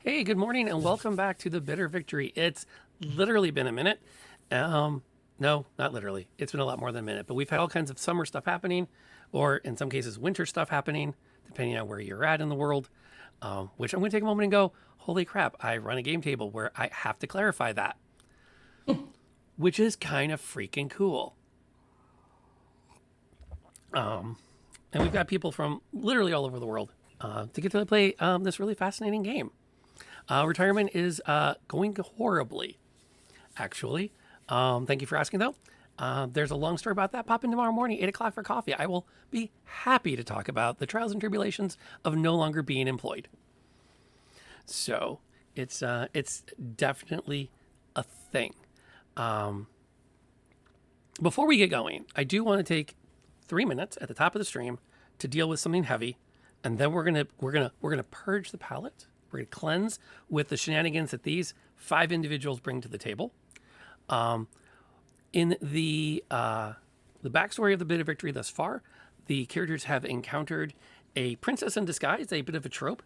Hey, good morning, and welcome back to the Bitter Victory. It's literally been a minute. No, not literally. It's been a lot more than a minute, but we've had all kinds of summer stuff happening, or in some cases, winter stuff happening, depending on where you're at in the world. Which I'm going to take a moment and go, holy crap, I run a game table where I have to clarify that, which is kind of freaking cool. And we've got people from literally all over the world to get to play this really fascinating game. Retirement is going horribly, actually. Thank you for asking, though. There's a long story about that. Pop in tomorrow morning, 8 o'clock for coffee. I will be happy to talk about the trials and tribulations of no longer being employed. So it's definitely a thing. Before we get going, I do want to take 3 minutes at the top of the stream to deal with something heavy, and then we're gonna purge the palate. We're gonna cleanse with the shenanigans that these 5 individuals bring to the table. In the backstory of the Bitter Victory thus far, the characters have encountered a princess in disguise, a bit of a trope,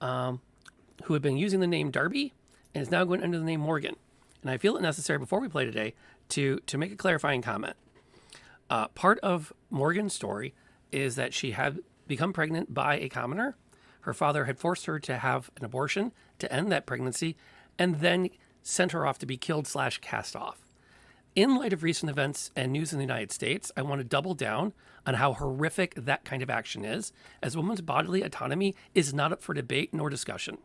who had been using the name Darby and is now going under the name Morgan. And I feel it necessary before we play today to make a clarifying comment. Part of Morgan's story is that she had become pregnant by a commoner. Her father had forced her to have an abortion to end that pregnancy and then sent her off to be killed/cast off. In light of recent events and news in the United States, I want to double down on how horrific that kind of action is, as women's bodily autonomy is not up for debate nor discussion.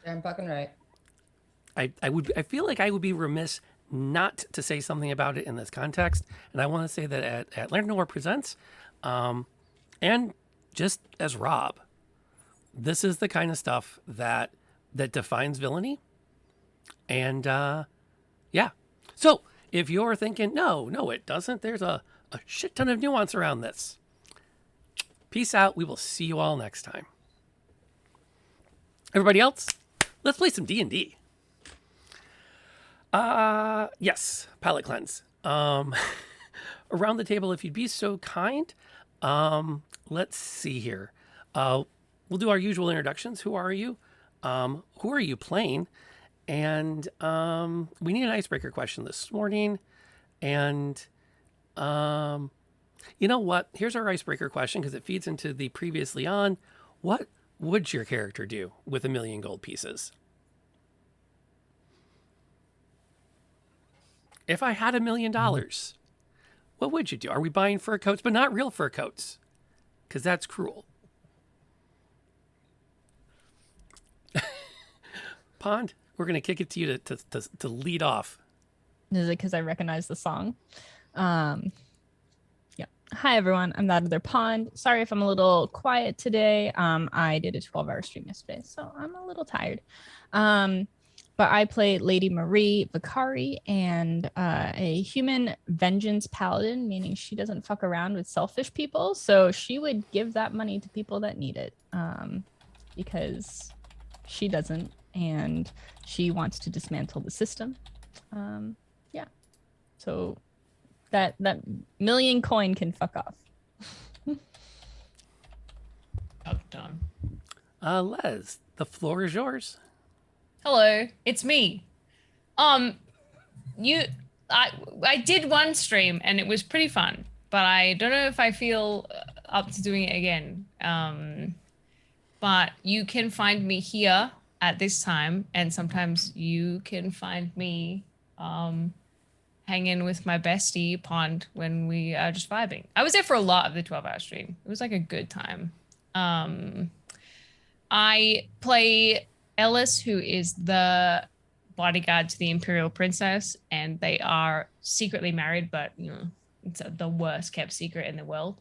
Damn fucking right. I feel like I would be remiss not to say something about it in this context, and I want to say that at Learn Nowhere Presents, and just as Rob, this is the kind of stuff that defines villainy. And yeah. So if you're thinking, no, it doesn't, there's a shit ton of nuance around this. Peace out. We will see you all next time. Everybody else, let's play some D&D. Yes, palate cleanse. Around the table, if you'd be so kind, let's see here. We'll do our usual introductions. Who are you? Who are you playing? And we need an icebreaker question this morning. And you know what? Here's our icebreaker question because it feeds into the previously on. What would your character do with 1,000,000 gold pieces? If I had $1,000,000, what would you do? Are we buying fur coats, but not real fur coats? Because that's cruel. Pond, we're going to kick it to you to lead off. Is it because I recognize the song? Yeah. Hi, everyone. I'm that other Pond. Sorry if I'm a little quiet today. I did a 12-hour stream yesterday, so I'm a little tired. But I play Lady Marie Vicari, and a human vengeance paladin, meaning she doesn't fuck around with selfish people. So she would give that money to people that need it, because she doesn't, and she wants to dismantle the system. Yeah. So that 1,000,000 coin can fuck off. Done. Les, the floor is yours. Hello, it's me. I did one stream and it was pretty fun, but I don't know if I feel up to doing it again. But you can find me here at this time, and sometimes you can find me hanging with my bestie Pond when we are just vibing. I was there for a lot of the 12-hour stream. It was like a good time. I play Ellis, who is the bodyguard to the Imperial Princess, and they are secretly married, but you know, it's the worst kept secret in the world.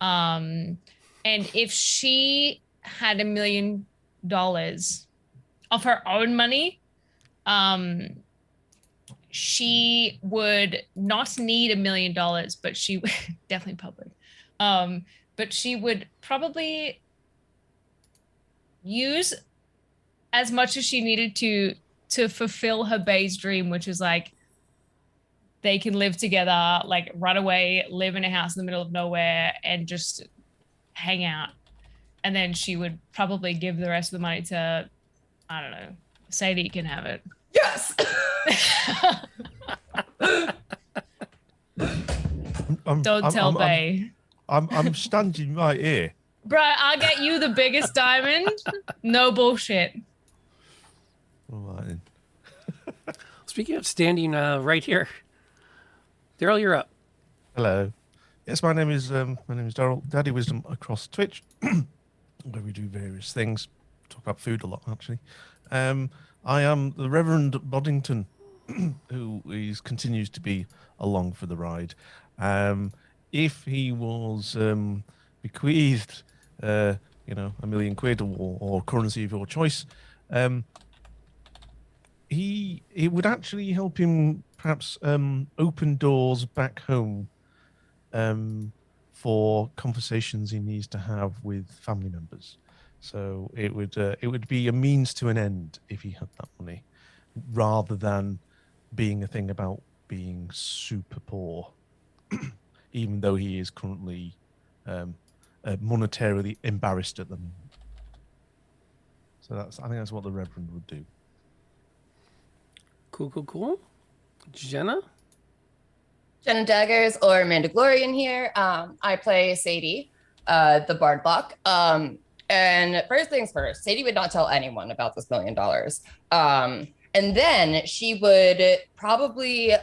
And if she had $1,000,000 of her own money, she would not need $1,000,000, but she definitely public. But she would probably use as much as she needed to fulfill her bae's dream, which is like they can live together, like run away, live in a house in the middle of nowhere, and just hang out. And then she would probably give the rest of the money to, I don't know, Sadie can have it. Yes. Don't tell Bay. I'm standing right here. Bruh, I'll get you the biggest diamond. No bullshit. All right then. Speaking of standing right here, Daryl, you're up. Hello. Yes, my name is Daryl, Daddy Wisdom across Twitch, where we do various things. Talk about food a lot, actually. I am the Reverend Boddington, who continues to be along for the ride. If he was bequeathed, £1 million or currency of your choice, it would actually help him perhaps open doors back home for conversations he needs to have with family members. So it would be a means to an end if he had that money, rather than being a thing about being super poor, even though he is currently monetarily embarrassed at the moment. So I think that's what the Reverend would do. Cool. Jenna? Jenna Daggers or Mandalorian here. I play Sadie, the Bard Block. And first things first, Sadie would not tell anyone about this $1 million. And then she would probably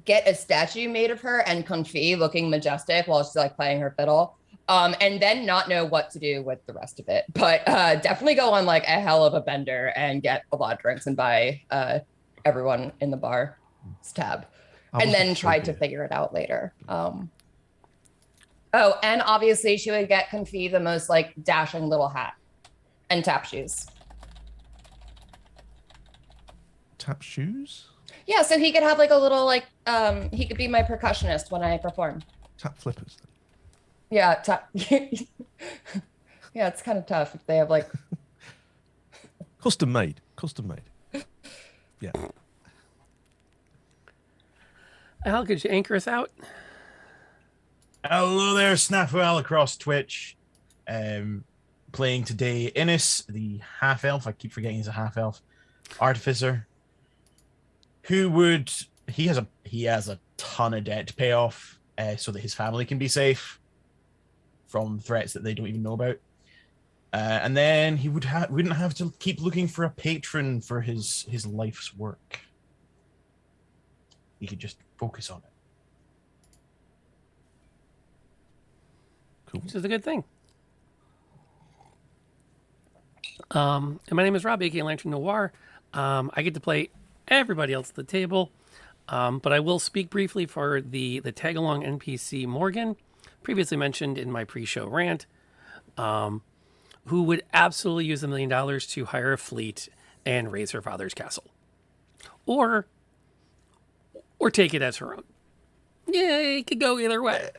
get a statue made of her and comfy, looking majestic while she's like playing her fiddle. And then not know what to do with the rest of it. But definitely go on like a hell of a bender and get a lot of drinks and buy everyone in the bar's tab. And then try to figure it out later. Oh, and obviously she would get Confee the most like dashing little hat and tap shoes. Tap shoes? Yeah, so he could have like a little like he could be my percussionist when I perform. Tap flippers. Yeah, tap. Yeah, it's kind of tough if they have like Custom made. Yeah. Al, could you anchor us out? Hello there, Snafu Al across Twitch. Playing today Innis, the half-elf. I keep forgetting he's a half-elf. Artificer. He has a ton of debt to pay off, so that his family can be safe from threats that they don't even know about. And then he wouldn't have to keep looking for a patron for his life's work. He could just focus on it. Cool. Which is a good thing. And my name is Rob, aka Lantern Noir. I get to play everybody else at the table, but I will speak briefly for the tag-along NPC Morgan, previously mentioned in my pre-show rant, who would absolutely use $1 million to hire a fleet and raise her father's castle, or take it as her own. Yeah, it could go either way.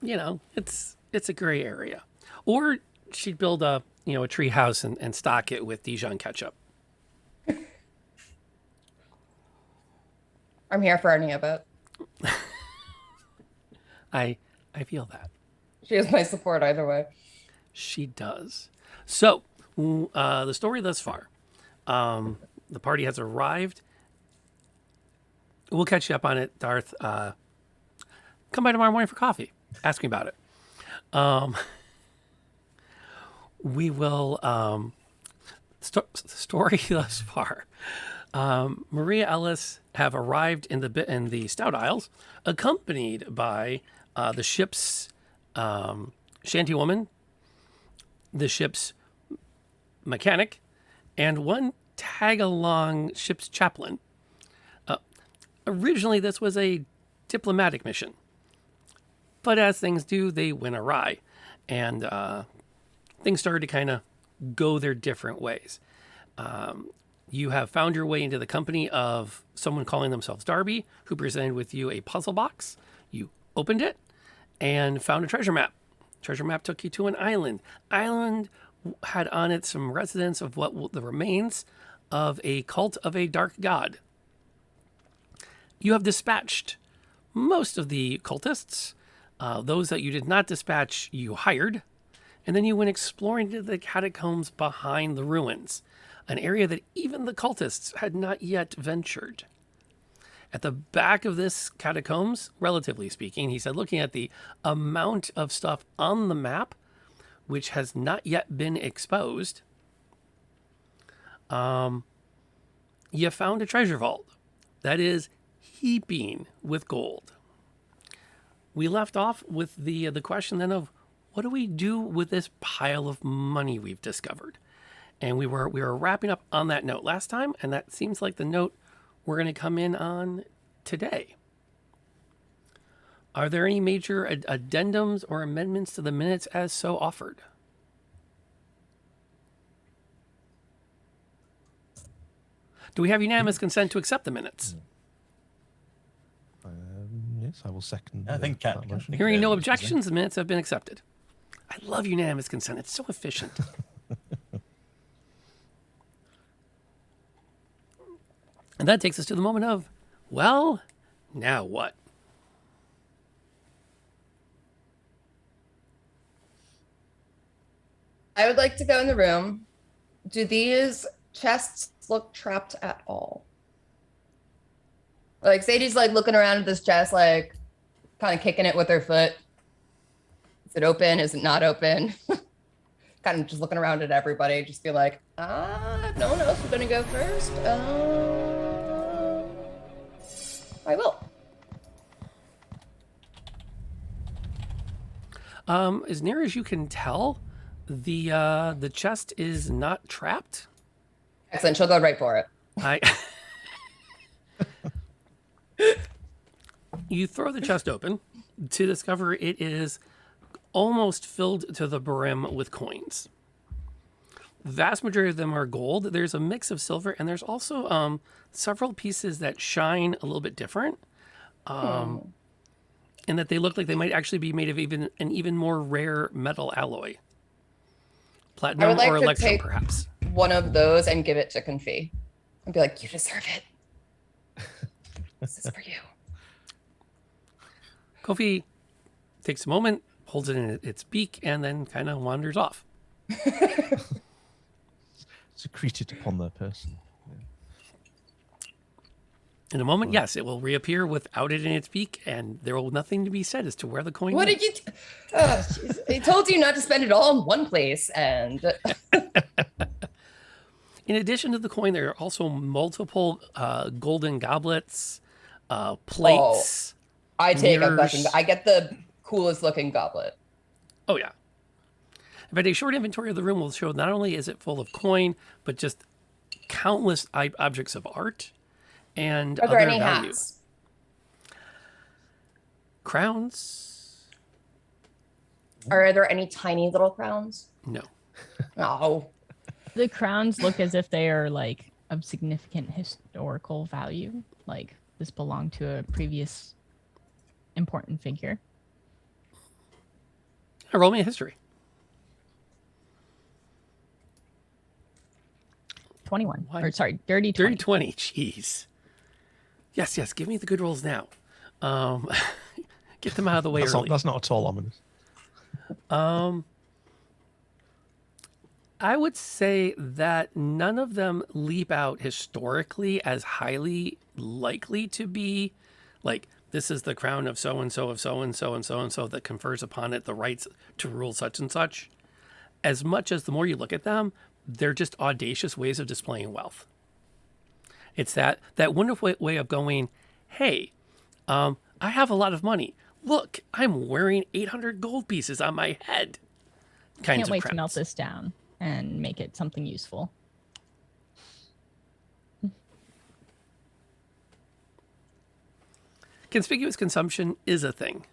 You know, it's a gray area. Or she'd build a tree house and stock it with Dijon ketchup. I'm here for any of it. I feel that. She has my support either way. She does. So, the story thus far. The party has arrived. We'll catch you up on it, Darth. Come by tomorrow morning for coffee. Ask me about it. We will... story thus far. Maria Ellis have arrived in the Stout Isles, accompanied by the ship's shanty woman, the ship's mechanic, and one tag-along ship's chaplain. Originally, this was a diplomatic mission, but as things do, they went awry, and things started to kind of go their different ways. You have found your way into the company of someone calling themselves Darby, who presented with you a puzzle box. You opened it and found a treasure map. Treasure map took you to an island. Island had on it some residents of what the remains of a cult of a dark god. You have dispatched most of the cultists, Those that you did not dispatch, you hired. And then you went exploring into the catacombs behind the ruins, an area that even the cultists had not yet ventured. At the back of this catacombs, relatively speaking, he said, looking at the amount of stuff on the map, which has not yet been exposed, you found a treasure vault that is heaping with gold. We left off with the question then of, what do we do with this pile of money we've discovered? And we were wrapping up on that note last time, and that seems like the note we're going to come in on today. Are there any major addendums or amendments to the minutes as so offered? Do we have unanimous consent to accept the minutes? Yes, I will second. I think that motion. Hearing no objections, the minutes have been accepted. I love unanimous consent. It's so efficient. And that takes us to the moment of, well, now what? I would like to go in the room. Do these chests look trapped at all? Like Sadie's like looking around at this chest, like kind of kicking it with her foot. Is it open? Is it not open? Kind of just looking around at everybody, just be like, if no one else is gonna go first, I will. As near as you can tell, the chest is not trapped. Excellent. She'll go right for it. You throw the chest open to discover it is almost filled to the brim with coins. Vast majority of them are gold. There's a mix of silver, and there's also several pieces that shine a little bit different, in that they look like they might actually be made of an even more rare metal alloy, platinum like or to electrum, take perhaps. one of those and give it to Confee and be like, you deserve it. This is for you. Kofi takes a moment, holds it in its beak, and then kind of wanders off. Secreted upon their person. In a moment, yes, it will reappear without it in its beak, and there will nothing to be said as to where the coin What went. did you? He told you not to spend it all in one place, and In addition to the coin, there are also multiple golden goblets, plates. I take a mirrors. fucking. I get the coolest looking goblet. Oh, yeah. In fact, a short inventory of the room will show not only is it full of coin, but just countless objects of art and Are there other any value. hats? Crowns? Are there any tiny little crowns? No. Oh, The crowns look as if they are like of significant historical value. Like this belonged to a previous important figure. Roll me a history. 21. Why? Or sorry, dirty 20. Dirty 20. Jeez. Yes. Give me the good rolls now. Get them out of the way early. That's not at all ominous. I would say that none of them leap out historically as highly likely to be like, this is the crown of so-and-so of so-and-so and so-and-so that confers upon it the rights to rule such and such. As much as the more you look at them, they're just audacious ways of displaying wealth. It's that wonderful way of going, hey, I have a lot of money. Look, I'm wearing 800 gold pieces on my head. Can't wait to melt this down and make it something useful. Conspicuous consumption is a thing.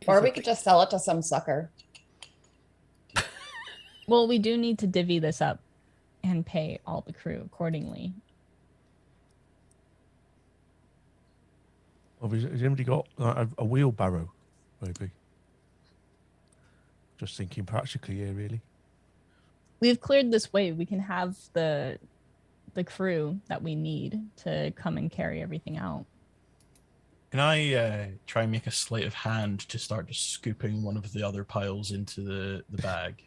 or we could just sell it to some sucker. Well, we do need to divvy this up and pay all the crew accordingly. Or has anybody got a wheelbarrow, maybe? Just thinking practically here, really. We've cleared this way. We can have the the crew that we need to come and carry everything out. Can I try and make a sleight of hand to start just scooping one of the other piles into the bag?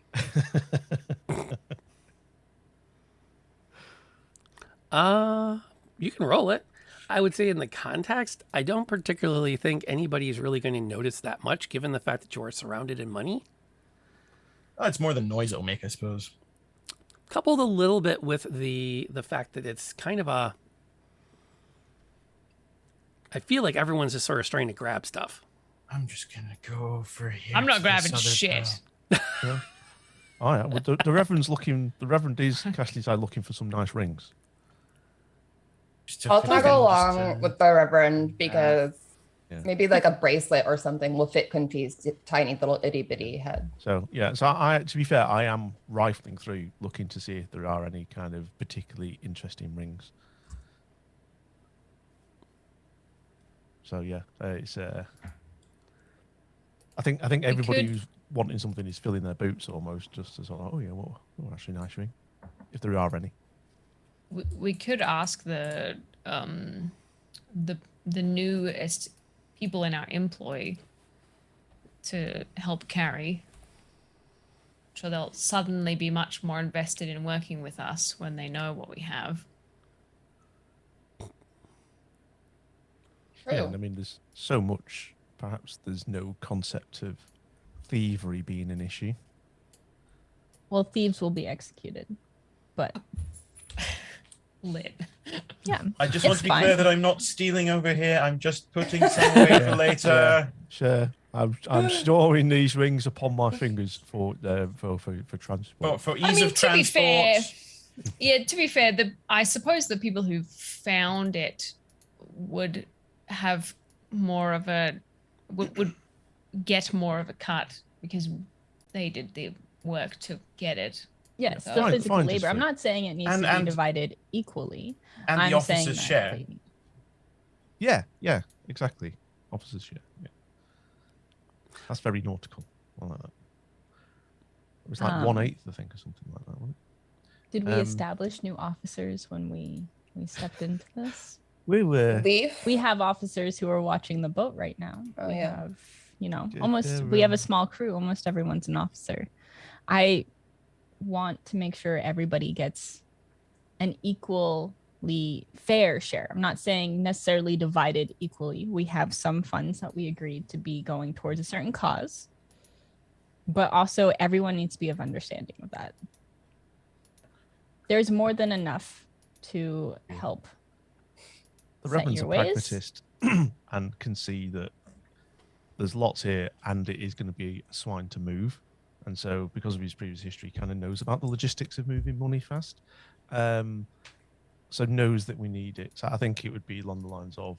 You can roll it. I would say in the context, I don't particularly think anybody is really going to notice that much, given the fact that you are surrounded in money. Oh, it's more the noise it'll make, I suppose. Coupled a little bit with the fact that it's kind of a... I feel like everyone's just sort of starting to grab stuff. I'm just gonna go over here. I'm not to grabbing this other shit. pile. Yeah. Oh yeah, well, the Reverend's looking. The Reverend is Cassidy's eye looking for some nice rings. Just I'll took tag it in, along just, with the Reverend because Yeah. maybe like a bracelet or something will fit Confused tiny little itty bitty head. So yeah, so I to be fair, I am rifling through looking to see if there are any kind of particularly interesting rings. So yeah, it's I think everybody could- who's wanting something is filling their boots almost just as oh yeah, well, actually nice ring, if there are any. We could ask the newest people in our employ to help carry. So they'll suddenly be much more invested in working with us when they know what we have. Yeah, True. and I mean, there's so much. Perhaps there's no concept of thievery being an issue. Well, thieves will be executed, but Lit. yeah, I just it's want to be fine. clear that I'm not stealing over here. I'm just putting some away for later. Sure, I'm storing these rings upon my fingers for transport. For ease I mean, of to be fair, transport. to be fair, I suppose the people who found it would have more of a would get more of a cut because they did the work to get it. Yes, the Fine- physical fine, labor. I'm just not saying it needs to And- be divided equally. And I'm the saying officers that share. they- Yeah, exactly. Officers share. Yeah. That's very nautical. I like that. It was like 1/8, I think, or something like that, wasn't Did we Um, establish new officers when we stepped into this? it? We were. Leaf. We have officers who are watching the boat right now. Oh, We yeah. have, you know, Good, almost we have a small crew. Almost everyone's an officer. I want to make sure everybody gets an equally fair share. I'm not saying necessarily divided equally. We have some funds that we agreed to be going towards a certain cause, but also everyone needs to be of understanding of that. There's more than enough to help The set Reverend's a your ways. pragmatist and can see that there's lots here and it is going to be a swine to move. And so, because of his previous history, kind of knows about the logistics of moving money fast. So knows that we need it. So I think it would be along the lines of,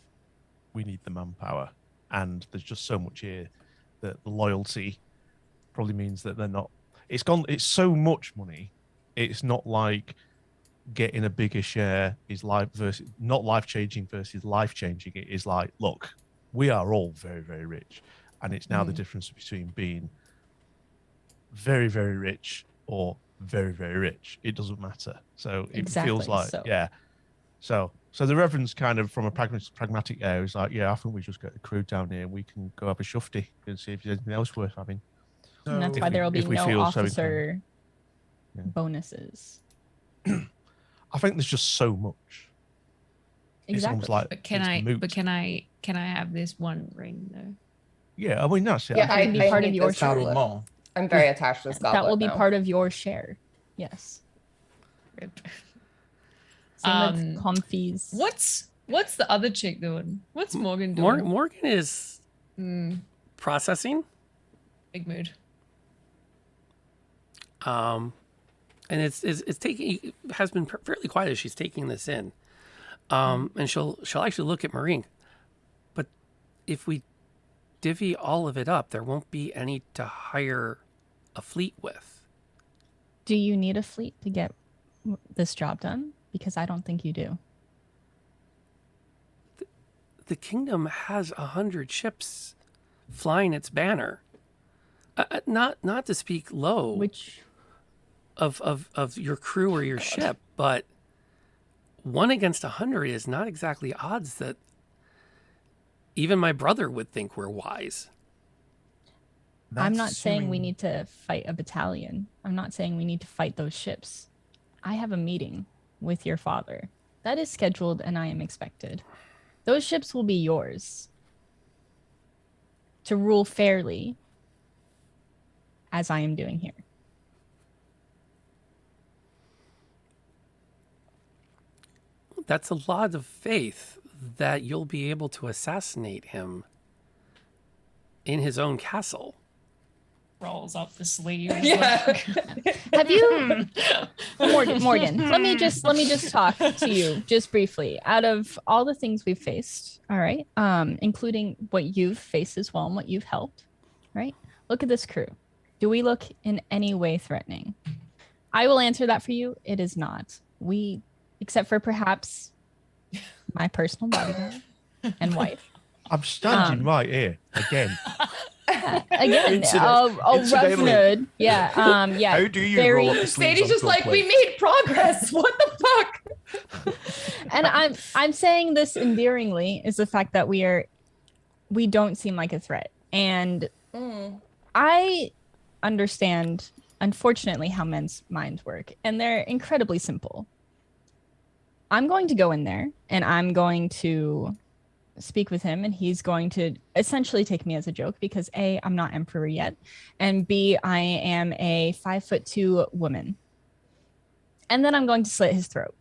we need the manpower. And there's just so much here that the loyalty probably means that they're not, it's so much money. It's not like getting a bigger share is not life-changing versus life-changing. It is like, look, we are all very, very rich. And it's now the difference between being very, very rich or very, very rich. It doesn't matter. So it feels Exactly, like, so- yeah. So the Reverend's kind of from a pragmatic area is like, yeah, I think we just get the crew down here and we can go have a shufty and see if there's anything else worth having. And that's So- why there will be if we no feel so officer Yeah. bonuses. I think there's just so much. It's Exactly. almost like But can it's I? moot. But can I? Can I have this one ring though? Yeah, I mean that's it. Yeah, That would be part of need your this share. goblet. Mall. I'm very attached to this goblet. That will be now. part of your share. Yes. Rip. Same with comfies. What's the other chick doing? What's Morgan doing? Morgan is processing. Big mood. And it's taking has been fairly quiet as she's taking this in, and she'll actually look at Marine, but if we divvy all of it up, there won't be any to hire a fleet with. Do you need a fleet to get this job done? Because I don't think you do. The kingdom has 100 ships flying its banner. Not to speak low Which of your crew or your ship, but 1 against 100 is not exactly odds that even my brother would think we're wise. I'm That's not saying we assuming- need to fight a battalion. I'm not saying we need to fight those ships. I have a meeting with your father. That is scheduled and I am expected. Those ships will be yours to rule fairly as I am doing here. That's a lot of faith that you'll be able to assassinate him in his own castle. Rolls up the sleeve. Yeah. Have you Morgan, let me just talk to you just briefly. Out of all the things we've faced, all right, including what you've faced as well and what you've helped, right? Look at this crew. Do we look in any way threatening? I will answer that for you. It is not. We, except for perhaps my personal bodyguard and wife. I'm standing right here again. Again, Incidentally. Revenant. Yeah, yeah. How do you very- roll up the sleeves Sadie's on just full like, we plate? made progress. What the fuck? And I'm saying this endearingly is the fact that we don't seem like a threat. And I understand, unfortunately, how men's minds work, and they're incredibly simple. I'm going to go in there and I'm going to speak with him, and he's going to essentially take me as a joke because A, I'm not emperor yet, and B, I am a 5'2" woman. And then I'm going to slit his throat.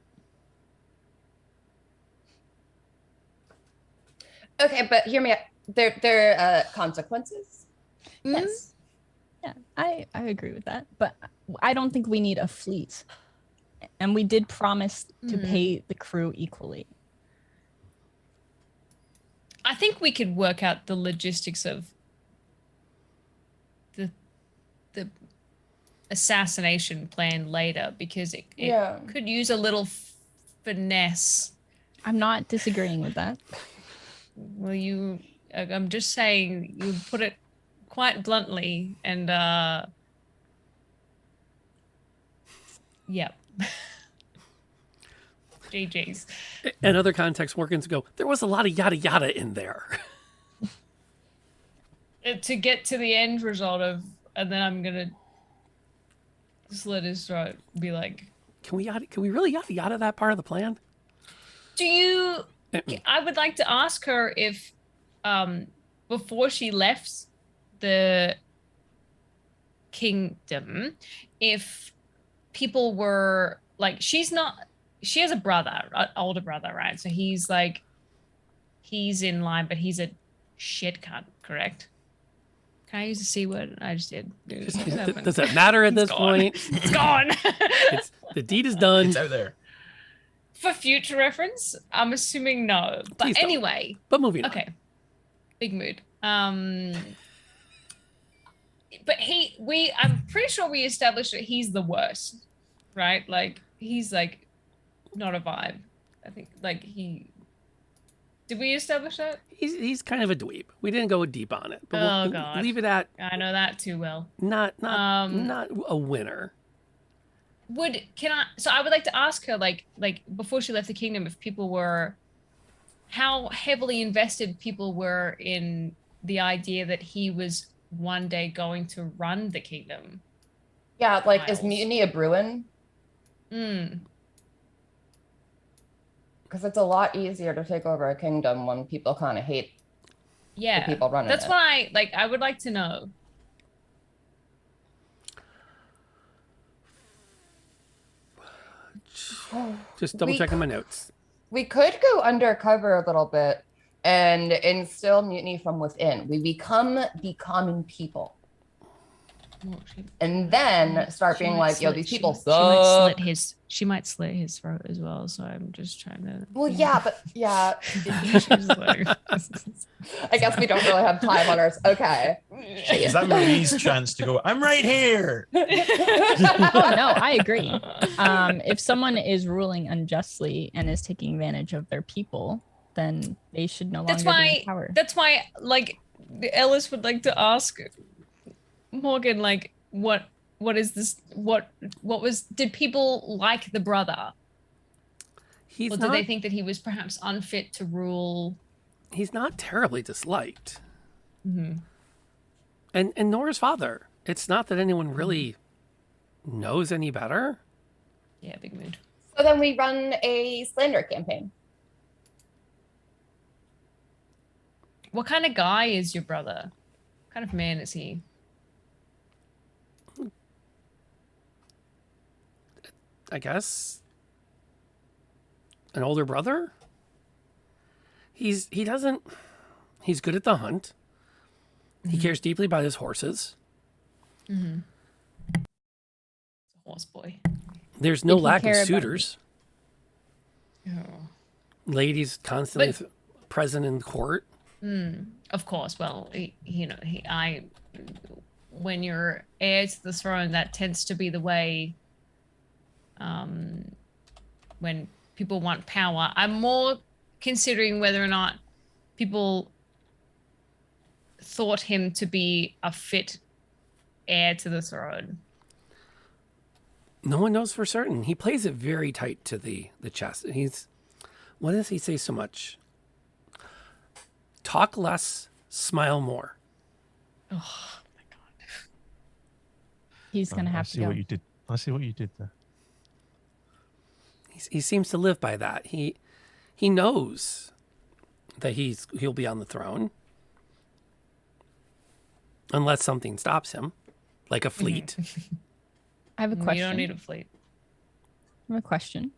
Okay, but hear me out. There are consequences. Yes. Yeah, I agree with that. But I don't think we need a fleet. And we did promise to pay the crew equally. I think we could work out the logistics of the assassination plan later, because it Yeah. could use a little finesse. I'm not disagreeing with that. Well, I'm just saying, you put it quite bluntly, and yeah. GG's. In other contexts, Morgan's go, there was a lot of yada yada in there. To get to the end result of, and then I'm gonna slit his throat, be like, Can we really yada yada that part of the plan? do you, I would like to ask her if, before she left the kingdom, if people were like, she has a brother, an older brother, right? So he's in line, but he's a shit cunt, correct? Can I use the C word? I just did. Does that matter at this point? It's gone. The deed is done. It's out there. For future reference, I'm assuming no. But Please don't. anyway, But moving on. okay. Big mood. But I'm pretty sure we established that he's the worst, right? Like, he's like not a vibe. I think did we establish that? He's kind of a dweeb. We didn't go deep on it, but Oh, we'll God. leave it at I know that too well. not a winner. So I would like to ask her, like before she left the kingdom, if people were, how heavily invested people were in the idea that he was one day going to run the kingdom. Yeah, like, is Isles. mutiny a Bruin? Because it's a lot easier to take over a kingdom when people kind of hate Yeah. the people running That's it. why I would like to know. Just double checking my notes. We could go undercover a little bit and instill mutiny from within. We become the common people. And then start being like, yo, these people suck. She might slit his throat as well. So I'm just trying to. Well, yeah, but yeah, She's like, I guess we don't really have time on ours. Okay. Is that Marie's chance to go, I'm right here? Oh no, I agree. If someone is ruling unjustly and is taking advantage of their people, then they should no longer be in power. That's why, like, Ellis would like to ask Morgan, like, what is this? Did people like the brother? He's Or not. did they think that he was perhaps unfit to rule? He's not terribly disliked, Mhm. and nor his father. It's not that anyone really knows any better. Yeah, big mood. So then we run a slander campaign. What kind of guy is your brother? What kind of man is he? I guess an older brother. He's good at the hunt. He cares deeply about his horses. Mm-hmm. Horse boy. There's no Did he lack of care about- suitors. Oh. Ladies constantly present in court. Of course. Well, when you're heir to the throne, that tends to be the way. When people want power, I'm more considering whether or not people thought him to be a fit heir to the throne. No one knows for certain. He plays it very tight to the chest. What does he say so much? Talk less, smile more. Oh my god. He's gonna I have to see go. what you did. I see what you did there. He seems to live by that. He knows that he'll be on the throne unless something stops him, like a fleet. I have a question. You don't need a fleet. I have a question.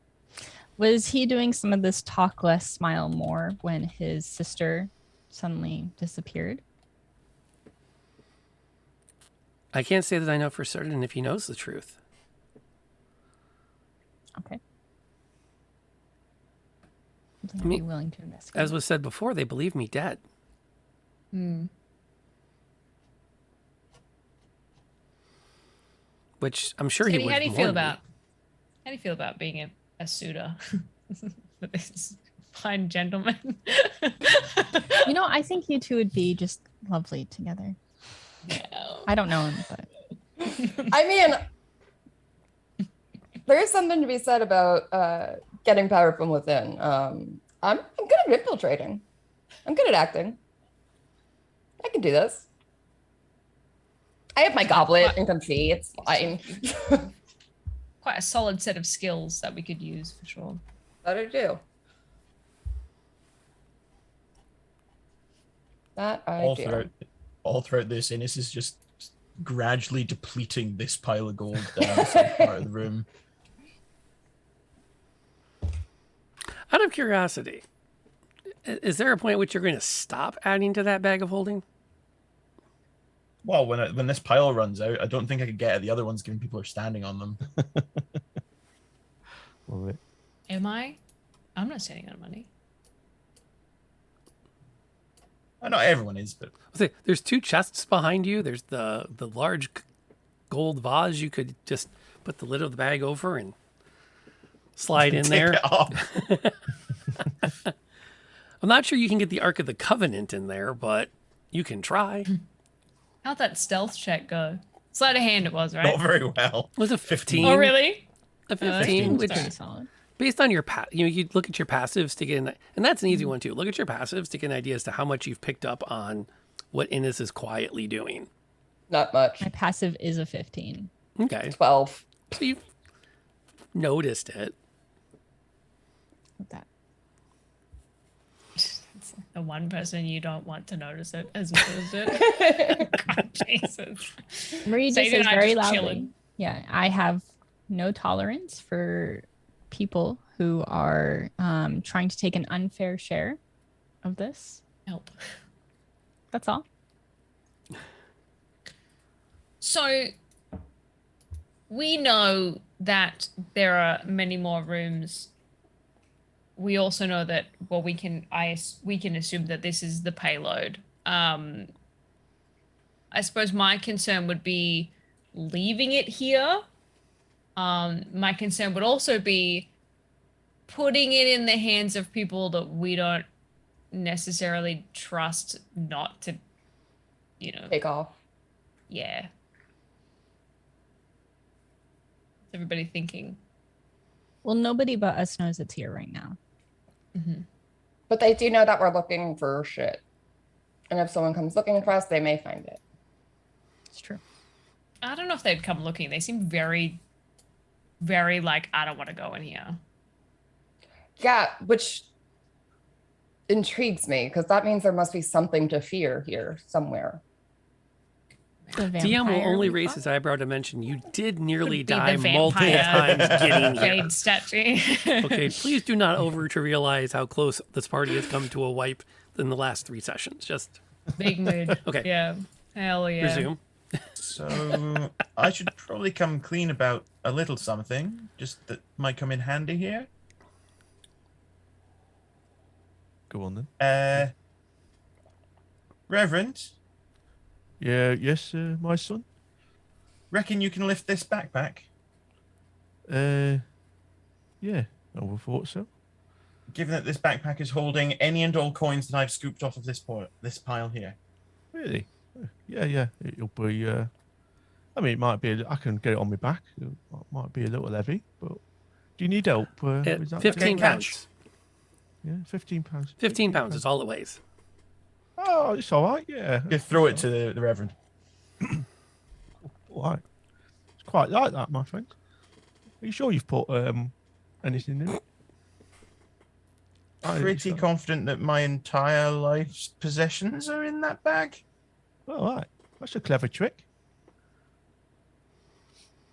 Was he doing some of this talk less, smile more when his sister suddenly disappeared? I can't say that I know for certain if he knows the truth. Okay. Something I'd be willing to investigate. As was said before, they believe me dead. Which I'm sure he Kenny, would. how do you feel about being a suitor for this fine gentleman? You know, I think you two would be just lovely together. I don't know him, but I mean, there is something to be said about getting power from within. I'm good at infiltrating. I'm good at acting. I can do this. I have my goblet and comfy. It's fine. Quite a solid set of skills that we could use for sure. That I do. That I do. All throughout this, Innes is just gradually depleting this pile of gold down the side part of the room. Out of curiosity, is there a point at which you're going to stop adding to that bag of holding? Well, when this pile runs out, I don't think I could get at the other ones, given people are standing on them. Love it. Am I? I'm not standing on money. Not everyone is, but Say, there's two chests behind you. There's the large gold vase. You could just put the lid of the bag over and slide in take there. it off. I'm not sure you can get the Ark of the Covenant in there, but you can try. How'd that stealth check go? Sleight of hand it was, right? Not very well. Was a 15? Oh, really? A 15, 15, which pretty solid. based on your you look at your passives to get an, and that's an easy one too. Look at your passives to get an idea as to how much you've picked up on what Innes is quietly doing. Not much. My passive is a 15. Okay, 12. so you've noticed it. With that. The one person you don't want to notice it has noticed it. God, Jesus. Marie just Sadie says and I very just loudly. chilling. Yeah, I have no tolerance for people who are trying to take an unfair share of this. Help. That's all. So we know that there are many more rooms. We also know that, well, we can assume that this is the payload. I suppose my concern would be leaving it here. My concern would also be putting it in the hands of people that we don't necessarily trust not to, Take off. yeah. What's everybody thinking? Well, nobody but us knows it's here right now. But they do know that we're looking for shit. And if someone comes looking for us, they may find it. It's true. I don't know if they'd come looking. They seem very, very like, I don't want to go in here. Yeah, which intrigues me because that means there must be something to fear here somewhere. The DM will vampire only we raise fought? his eyebrow to mention you did nearly Could be the die multiple vampire times getting here. Jade statue. Okay, please do not over trivialize how close this party has come to a wipe in the last 3 sessions. Just Big mood. Okay. Yeah. Hell yeah. resume. So I should probably come clean about a little something, just that might come in handy here. Go on then. Reverend, Yeah, yes, my son. reckon you can lift this backpack? Yeah, I would have thought so. Given that this backpack is holding any and all coins that I've scooped off of this pile here. Really? Yeah. It'll be. I mean, it might be. I can get it on my back. It might be a little heavy, but do you need help? With that? 15 Okay, pounds. Yeah, £15. 15 pounds is all it weighs. Oh, it's all right. Yeah. You throw it to the Reverend. All right. It's quite like that, my friend. Are you sure you've put anything in it? I think Pretty so. confident that my entire life's possessions are in that bag. All right. That's a clever trick.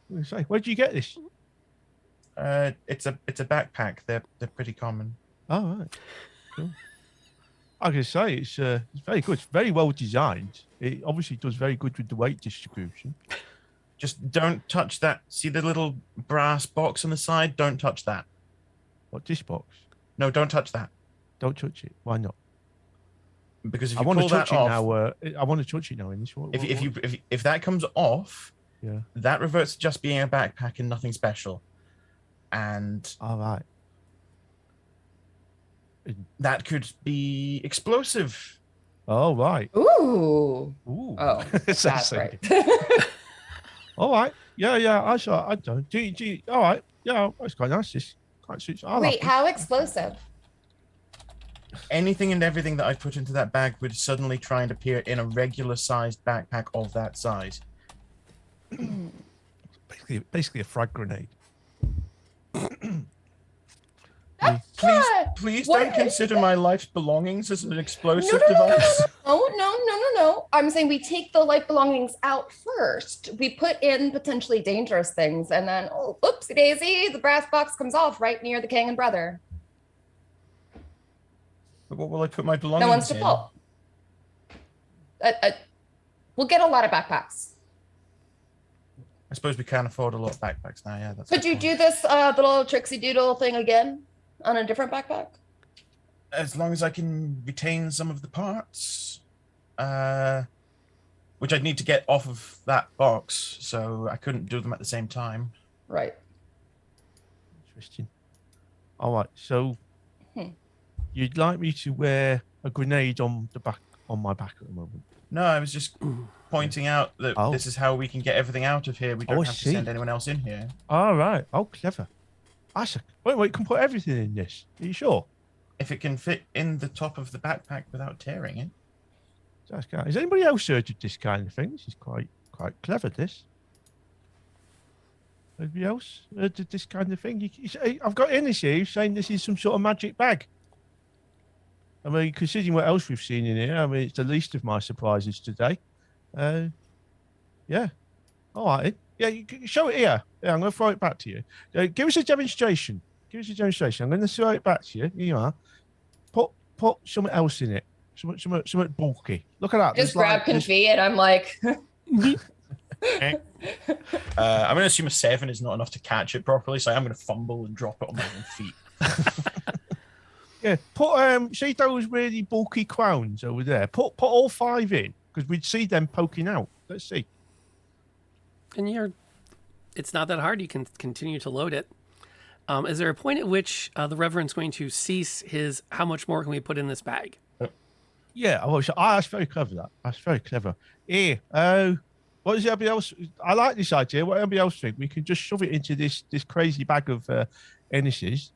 What do you say? Where did you get this? It's a backpack. They're pretty common. Oh, right. Cool. I can say it's very good. It's very well designed. It obviously does very good with the weight distribution. Just don't touch that. See the little brass box on the side? Don't touch that. What, this box? No, don't touch that. Don't touch it. Why not? Because if I you want to pull touch that it off, now. I want to touch it now in this one. if that comes off, Yeah. that reverts to just being a backpack and nothing special. And All right. that could be explosive. Oh, right. Ooh. Ooh. Oh, that's Sensei. right. All right. Yeah. I saw. I don't. All right. Yeah. That's quite nice. This quite suits. I like Wait, it. how explosive? Anything and everything that I put into that bag would suddenly try and appear in a regular sized backpack of that size. Basically a frag grenade. Please What? don't consider my life's belongings as an explosive No. device. No. I'm saying we take the life belongings out first. We put in potentially dangerous things, and then, oh, oopsie daisy, the brass box comes off right near the king and brother. But what will I put my belongings No one's to in? fault. We'll get a lot of backpacks. I suppose we can't afford a lot of backpacks now. Yeah, that's. Could the you point. do this little tricksy doodle thing again on a different backpack? As long as I can retain some of the parts, which I'd need to get off of that box, so I couldn't do them at the same time. Right. Interesting. All right. So you'd like me to wear a grenade on my back at the moment? No, I was just pointing out that Oh. this is how we can get everything out of here. We don't I have to see. send anyone else in here. All right. Oh, clever. Wait, you can put everything in this. Are you sure? If it can fit in the top of the backpack without tearing it. Has anybody else heard of this kind of thing? This is quite clever, this. Anybody else heard of this kind of thing? You say, I've got Ennis here who's saying this is some sort of magic bag. I mean, considering what else we've seen in here, I mean, it's the least of my surprises today. Yeah. All right. Yeah, you can show it here. Yeah, I'm going to throw it back to you. Give us a demonstration. I'm going to throw it back to you. Here you are. Put something else in it. Something bulky. Look at that. Just There's grab confetti, and I'm like, I'm going to assume a 7 is not enough to catch it properly, so I'm going to fumble and drop it on my own feet. Yeah, put see those really bulky crowns over there. Put all 5 in because we'd see them poking out. Let's see. And it's not that hard. You can continue to load it. Is there a point at which the Reverend's going to cease his, how much more can we put in this bag? Yeah, that's very clever. That's very clever. Here, What does everybody else? I like this idea. What everybody else think? We can just shove it into this crazy bag of Ennis's,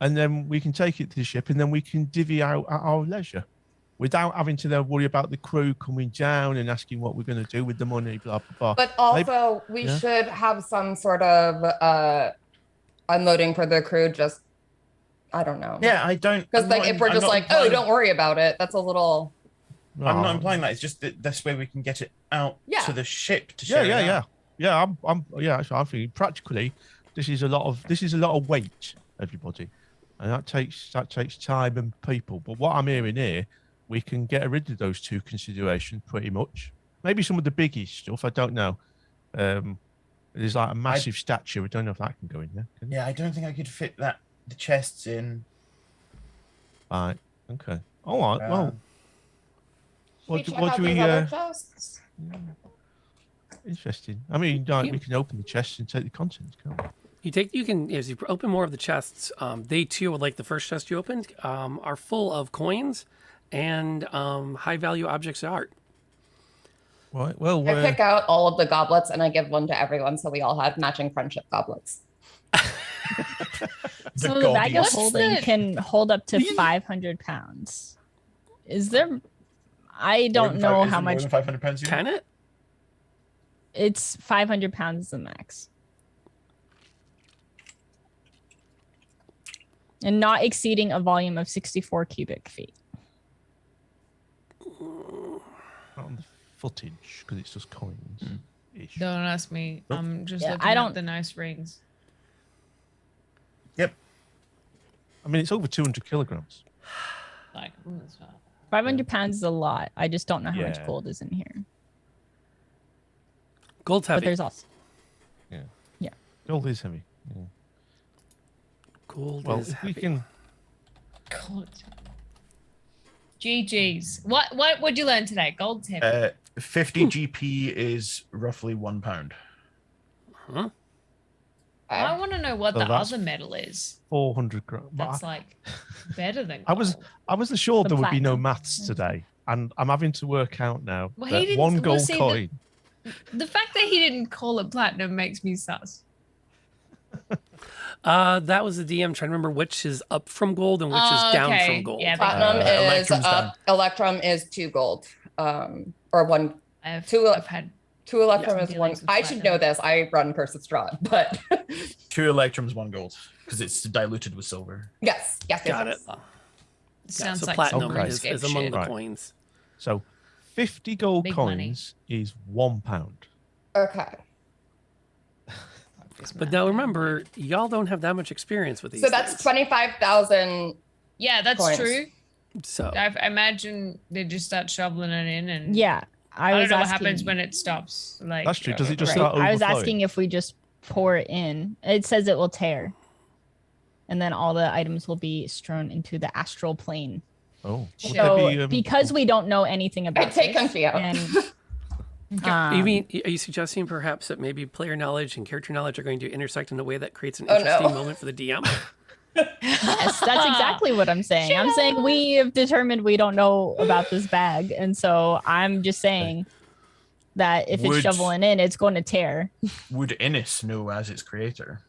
and then we can take it to the ship, and then we can divvy out at our leisure, without having to then worry about the crew coming down and asking what we're going to do with the money. Blah blah blah. But also, we should have some sort of unloading for the crew. Just, I don't know. Yeah, I don't. Because like, if we're just like, oh, don't worry about it, that's a little. I'm not implying that. It's just that this way we can get it out to the ship to share. Yeah. Actually, I'm thinking practically, this is a lot of weight, everybody, and that takes time and people. But what I'm hearing here, we can get rid of those two considerations pretty much. Maybe some of the biggie stuff, I don't know. There's like a massive statue. I don't know if that can go in there. Yeah, I don't think I could fit the chests in. Right. Okay. All right. Well. What do we? Chests? Interesting. I mean, we can open the chests and take the contents, can't we? You can as you open more of the chests. They too, like the first chest you opened, are full of coins and high value objects of art. Right. Well, I pick out all of the goblets and I give one to everyone, so we all have matching friendship goblets. So the bag of holding can hold up to 500 pounds. Is there? I don't know how much. 500 pounds. Can it? It's 500 pounds the max. And not exceeding a volume of 64 cubic feet. Not on the footage, because it's just coins. Don't ask me. I'm just looking at the nice rings. Yep. I mean, it's over 200 kilograms. Like, that's not. 500 pounds is a lot. I just don't know how much gold is in here. Gold's heavy. But there's also. Yeah. Gold is heavy. Yeah. Gold is if we heavy. can. God. GG's. What would you learn today? Gold's heavy. 50 GP is roughly £1. Huh? I want to know what So the that's other metal is. 400 grams. That's like better than I gold. was sure The there would be no platinum. maths today, and I'm having to work out now Well, he that didn't- one well, gold see, coin. The fact that he didn't call it platinum makes me sus. That was the DM trying to remember which is up from gold and which is down okay. from gold. Yeah, Platinum is Electrum's up. Electrum is 2 gold. Or one. I've had 2 Electrum some is 1. dealings with I should know this. I run Curse of Strahd, but 2 Electrums, 1 gold, because it's diluted with silver. yes. Got it. sounds so like platinum some is RuneScape among shit. the Right. coins. So 50 gold Big money. coins is £1. okay. But now remember, y'all don't have that much experience with these. So that's things. 25,000. Yeah, that's Coins. true. So I imagine they just start shoveling it in, and Yeah. I I don't was know what asking, happens when it stops. Like That's true. Does it just right. start I was overflowing? asking if we just pour it in. It says it will tear. And then all the items will be strewn into the astral plane. Oh, would So there be, because we don't know anything about take this, Comfy out. and you mean, are you suggesting perhaps that maybe player knowledge and character knowledge are going to intersect in a way that creates an Oh, no. interesting moment for the DM? yes, that's exactly what I'm saying. I'm saying we have determined we don't know about this bag. And so I'm just saying that if it's Would- shoveling in, it's going to tear. Would Innis know as its creator?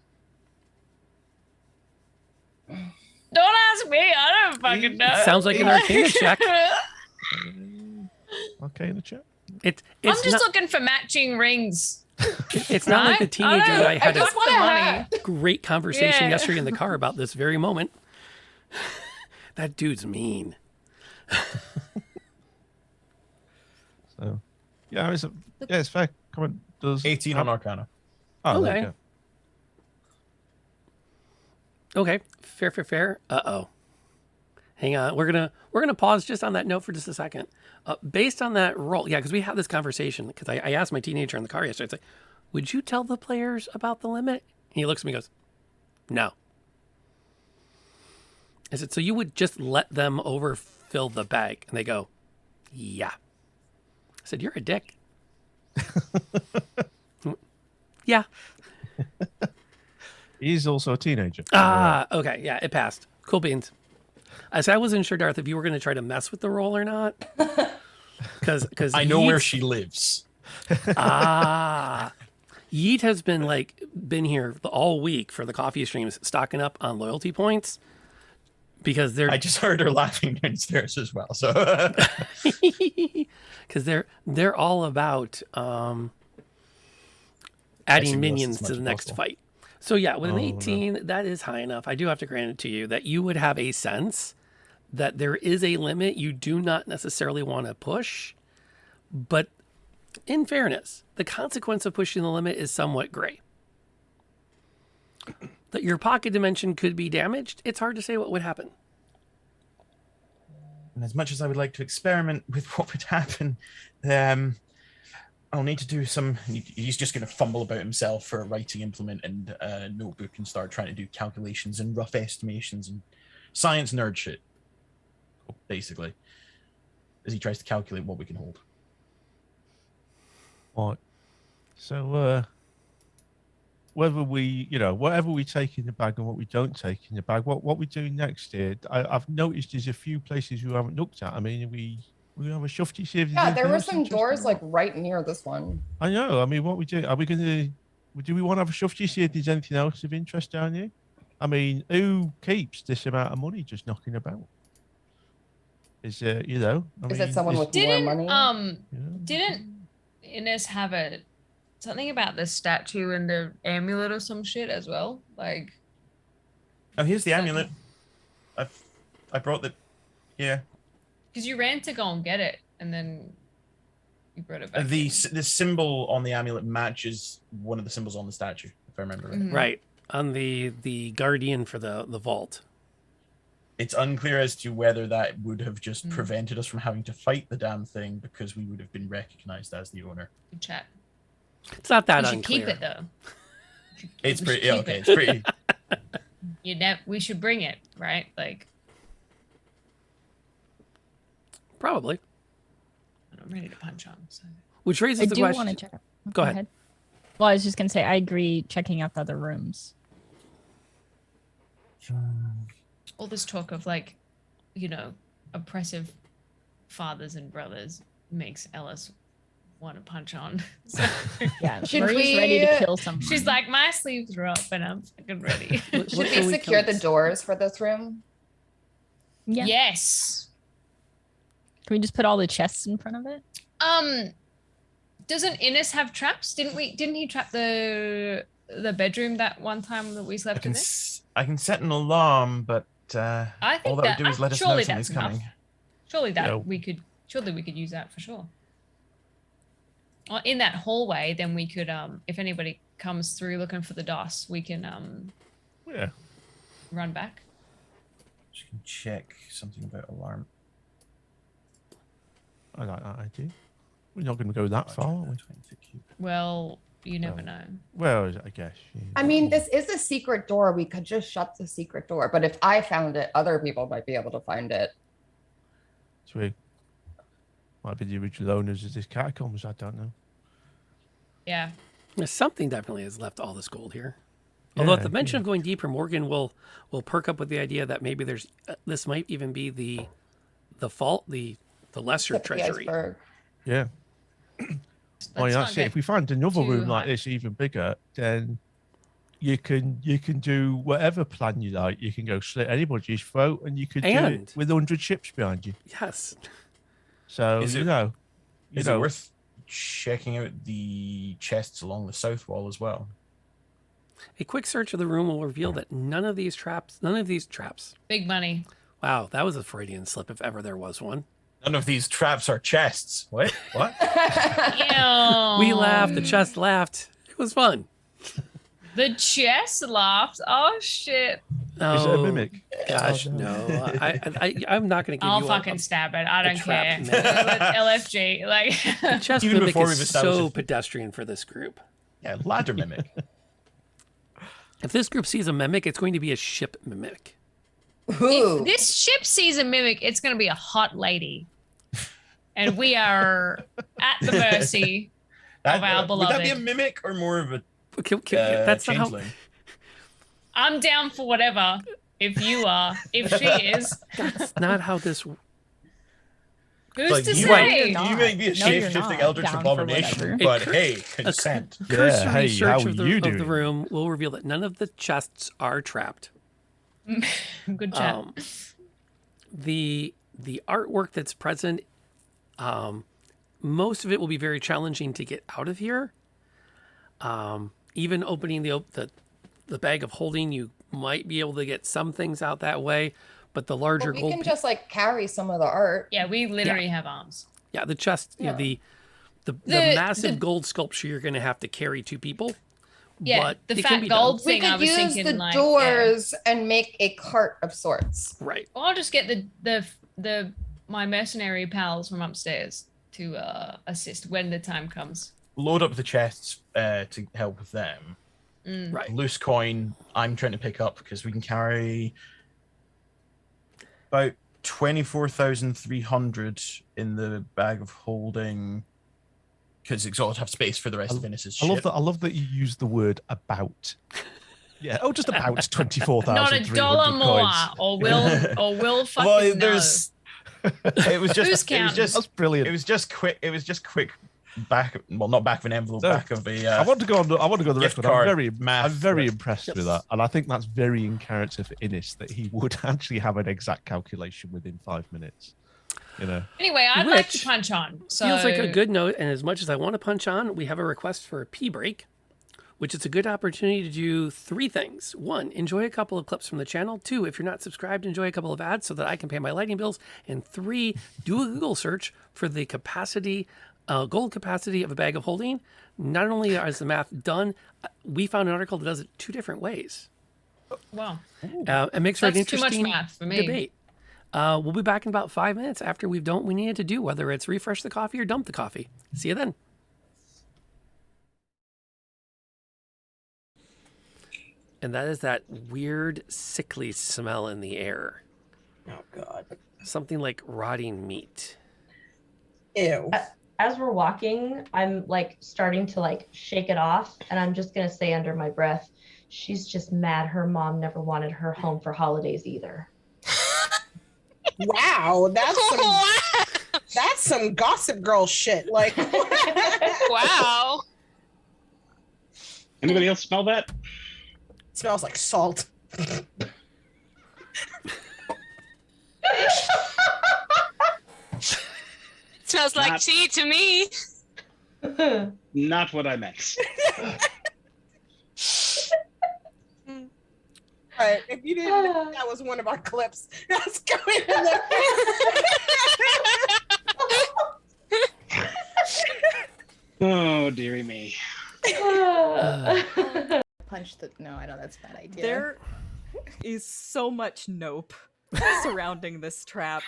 Don't ask me. I don't fucking know. Sounds like an Arcana check. Okay, in the chat. I'm It's just not, looking for matching rings. it's not like the Right? teenager and I had just a want the to money. have. great conversation Yeah. yesterday in the car about this very moment. That dude's mean. So, yeah, it's fair. Comment does 18 on Arcana. Oh, there you Okay. go. Okay, fair. Hang on, we're gonna pause just on that note for just a second. Based on that roll, yeah, because we had this conversation. Because I asked my teenager in the car yesterday, it's like, would you tell the players about the limit? And he looks at me and goes, no. I said, so you would just let them overfill the bag? And they go, yeah. I said, you're a dick. Yeah. He's also a teenager. Okay, yeah, it passed. Cool beans. I said I wasn't sure, Darth, if you were going to try to mess with the roll or not. Because I know where she lives. Ah. Yeet has been here all week for the coffee streams, stocking up on loyalty points because they're I just heard her laughing downstairs as well. So because they're all about adding Pressing minions lists as to much the as next possible. fight. So yeah, with an Oh, no. 18, that is high enough. I do have to grant it to you that you would have a sense that there is a limit you do not necessarily want to push, but in fairness, the consequence of pushing the limit is somewhat gray. That your pocket dimension could be damaged, it's hard to say what would happen. and as much as I would like to experiment with what would happen, I'll need to do some. He's just going to fumble about himself for a writing implement and a notebook and start trying to do calculations and rough estimations and science nerd shit, basically, as he tries to calculate what we can hold. Right. So, whether whatever we take in the bag and what we don't take in the bag, what we do next here, I've noticed there's a few places we haven't looked at. I mean, we have a shufty see if there's Yeah, there anything were else some interesting. doors like right near this one. I know. I mean, what we do? Are we going to? Do we want to have a shufty see if there's anything else of interest down here? I mean, who keeps this amount of money just knocking about? Is I Is mean, it someone with more Didn't money? didn't Ines have something about the statue and the amulet or some shit as well? Like, Oh, here's the Okay. amulet. I brought the. Yeah, because you ran to go and get it, and then you brought it back. the symbol on the amulet matches one of the symbols on the statue, if I remember right. Mhm. Right. On the guardian for the vault. It's unclear as to whether that would have just Mm. prevented us from having to fight the damn thing because we would have been recognized as the owner. Good chat. It's not that We should unclear. keep it though. It's We pretty. should Yeah, keep okay, it. it's pretty. We should bring it, right? Like, Probably. I'm ready to punch on. So. Which raises I the do question. want to check out. Go ahead. Well, I was just gonna say I agree. Checking out the other rooms. All this talk of oppressive fathers and brothers makes Ellis want to punch on. So Yeah, Should Marie's ready to we- kill someone. she's like, my sleeves are up and I'm fucking ready. What Should can we we secure come- the doors for this room? yeah. Yes. Can we just put all the chests in front of it? Doesn't Innes have traps? Didn't he trap the bedroom that one time that we I slept can in it? I can set an alarm, but I think all that would do is let us know surely something's that's enough. coming. Surely Yeah. we could use that for sure. Or in that hallway, then we could if anybody comes through looking for the DOS, we can Yeah. run back. Just can check something about alarm. I like that idea. We're not going to go that far, are we? Well, you never Oh. know. Well, I guess. Yeah. I mean, this is a secret door. We could just shut the secret door. But if I found it, other people might be able to find it. True. Might be the original owners of this catacombs. I don't know. Yeah. There's something definitely has left all this gold here. Although at Yeah, the mention yeah. of going deeper, Morgan will perk up with the idea that maybe there's this might even be the fault, the lesser Tip of the treasury. iceberg. Yeah. Well, Let's that's not it. If we find another too room like high. this, even bigger, then you can do whatever plan you like. You can go slit anybody's throat, and you could do And- it with 100 ships behind you. Yes. So Is you it- know, Is it worth checking out the chests along the south wall as well? A quick search of the room will reveal that none of these traps. Big money. Wow, that was a Freudian slip if ever there was one. None of these traps are chests. What? What? Ew. We laughed. The chest laughed. It was fun. The chest laughed. Oh shit. No, is it a mimic? Gosh, Oh, no. I'm not going to give I'll you fucking stab it. I don't care. trap mimic. LFG. Like a chest Even mimic before is we've established so it. pedestrian for this group. Yeah, ladder mimic. If this group sees a mimic, it's going to be a ship mimic. Ooh. if this ship sees a mimic, it's gonna be a hot lady. And we are at the mercy of our Would that be a beloved. mimic or more of a That's not how. changeling? I'm down for whatever. If you are, if she is, That's not how this. Who's Like, to you say? not. You may be a No, you're shape-shifting not. eldritch Down for abomination, whatever. but hey, consent. Cursory hey, search how of the, you of the doing? room will reveal that none of the chests are trapped. Good chat. The artwork that's present, most of it will be very challenging to get out of here. Even opening the bag of holding, you might be able to get some things out that way, but the larger But we gold, can just like carry some of the art. Yeah, we literally have arms. yeah, the chest, you know, Yeah. the The- massive the- gold sculpture, you're going to have to carry two people. Yeah, but the it can fat be done. gold We thing. I could was use thinking the like, doors and make a cart of sorts. Right. Well, I'll just get the my mercenary pals from upstairs to assist when the time comes. Load up the chests to help with them. Right. Loose coin, I'm trying to pick up because we can carry about 24,300 in the bag of holding. Because it's got to have space for the rest of Innis's I ship. love that. I love that you use the word about. Yeah. Oh, just about 24,000. Not a dollar more, or we'll fucking Well, know. there's. It was just. Who's It was counting? just. That's brilliant. It was just quick. It was just quick. Back. Well, not back of an envelope. No, back of a. I want to go on. I want to go on the gift record. card, I'm math, very right. impressed with that, and I think that's very in character for Innis that he would actually have an exact calculation within 5 minutes. You know. Anyway, I'd like Which to punch on. So Feels like a good note, and as much as I want to punch on, we have a request for a pee break, which is a good opportunity to do three things. One, enjoy a couple of clips from the channel. Two, if you're not subscribed, enjoy a couple of ads so that I can pay my lighting bills. And three, do a Google search for the capacity, gold capacity of a bag of holding. Not only is the math done, we found an article that does it two different ways. Wow. It makes for an That's too much interesting math for me. debate. We'll be back in about 5 minutes after we've done what we needed to do, whether it's refresh the coffee or dump the coffee. See you then. And that is that weird, sickly smell in the air. Oh God. Something like rotting meat. Ew. As we're walking, I'm like starting to like shake it off, and I'm just gonna say under my breath, she's just mad her mom never wanted her home for holidays either. Wow, that's some Gossip Girl shit. Like, Wow. Anybody else smell that? smells like salt. Smells like Not- tea to me. Not what I meant. Right. If you didn't know that was one of our clips, that's going in there. Oh, dearie me. Punch the. No, I know that's a bad idea. There is so much nope surrounding this trap.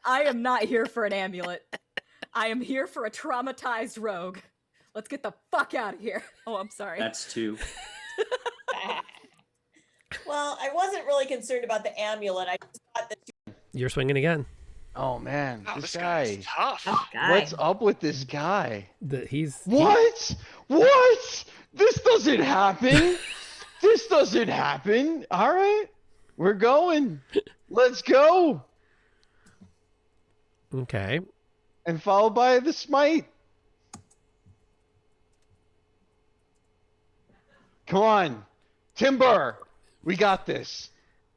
I am not here for an amulet. I am here for a traumatized rogue. Let's get the fuck out of here. Oh, I'm sorry. That's two. Well, I wasn't really concerned about the amulet. I just thought that. You're swinging again. Oh man, Oh, this guy's guy. tough. What's up with this guy? He's What? What? This doesn't happen. This doesn't happen. All right, we're going. Let's go. okay. And followed by the smite. Come on, Timber. We got this.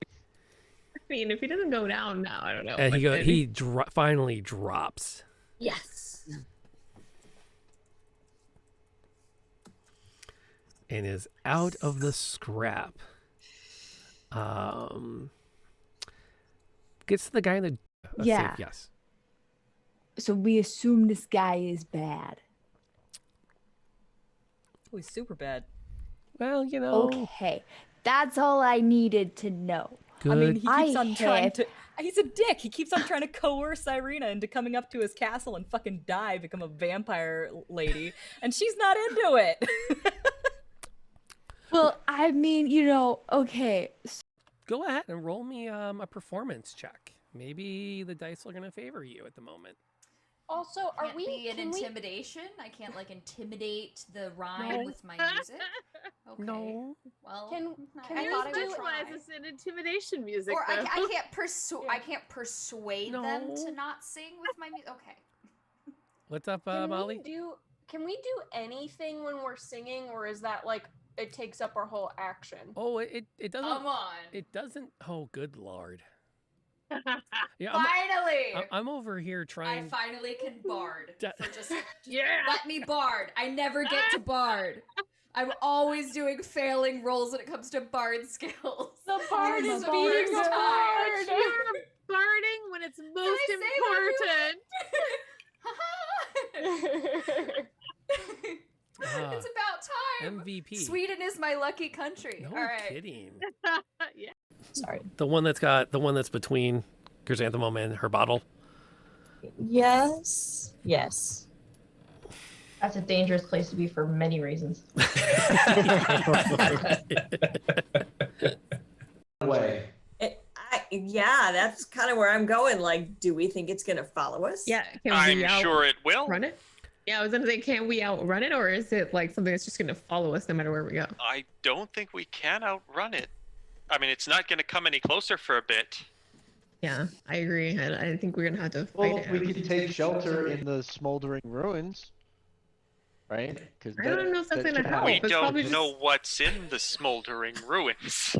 I mean, if he doesn't go down now, I don't know. And but he finally drops Yes. and is out of the scrap. Gets to the guy in the Yeah. safe, yes. So we assume this guy is bad. Oh, he's super bad. Well, you know. Okay. That's all I needed to know. Good. I mean, he keeps I on trying have- to. He's a dick. He keeps on trying to coerce Irina into coming up to his castle and fucking die, become a vampire lady, and she's not into it. Well, I mean, okay. Go ahead and roll me a performance check. Maybe the dice are going to favor you at the moment. Also, are Can't we be an can we- intimidation? I can't like intimidate the rhyme No. with my music. Okay. No. Well, Can I we thought I do would try. It's an intimidation music. Or I though. can't persuade them to not sing with my music. Okay. What's up, Can Molly? Can we do anything when we're singing, or is that like it takes up our whole action? Oh, it doesn't. Come on. It doesn't. Oh, good lord. Yeah, Finally. I'm over here I trying. finally can bard. For just Yeah. let me bard. I never get to bard. I'm always doing failing rolls when it comes to bard skills. The bard This is the being first the time. But you're barding when it's most important. It's about time. MVP. Sweden is my lucky country. No All right. kidding. Yeah. Sorry. The one that's between Chrysanthemum and her bottle. Yes. Yes. That's a dangerous place to be for many reasons. Way. Yeah, that's kind of where I'm going. Like, do we think it's going to follow us? Yeah. I'm sure it will. Run it? Yeah, I was gonna say, can we outrun it, or is it like something that's just gonna follow us no matter where we go? I don't think we can outrun it. I mean, it's not going to come any closer for a bit. Yeah, I agree. I think we're gonna have to fight Well, it. we could take shelter in the smoldering ruins, right? Because I don't know if that's gonna help. We It's don't probably know what's in the smoldering ruins.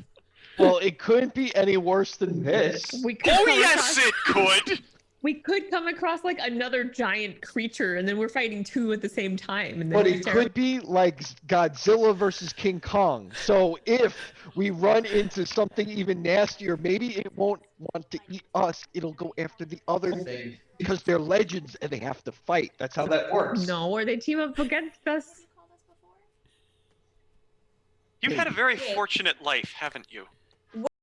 Well, it couldn't be any worse than this. We could Oh, come yes, across- it could! We could come across like another giant creature, and then we're fighting two at the same time. And then But it's it terrible. could be like Godzilla versus King Kong. So if we run into something even nastier, maybe it won't want to eat us. It'll go after the other thing because they're legends and they have to fight. That's how that works. No, or they team up against us. You've had a very fortunate life, haven't you?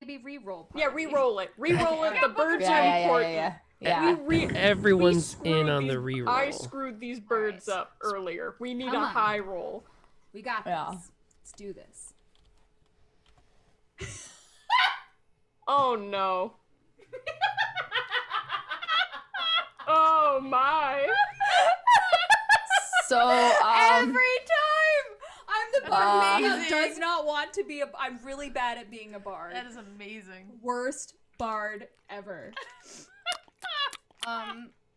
Maybe re-roll. Yeah, re-roll it. Re-roll it. The birds Yeah, are yeah, yeah, important. yeah, Yeah. We Everyone's in screwed on these- the reroll. I screwed these birds up earlier. We need Come a on. high roll. We got Yeah. this. Let's do this. Oh no. Oh my. So Every time I'm the bard who Amazing. does not want to be a. I'm really bad at being a bard. That is amazing. Worst bard ever.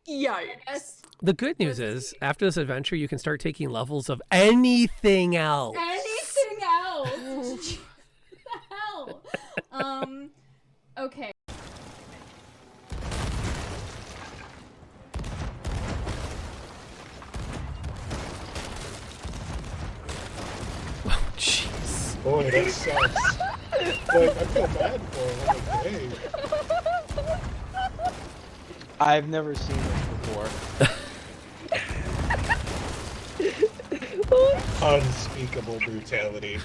Yeah. Yes. The good news is, after this adventure, you can start taking levels of anything else. Anything else? What the hell? Okay. Oh, jeez. Boy, that sucks. Like, I feel bad for him. Like, hey. I've never seen this before. Unspeakable brutality.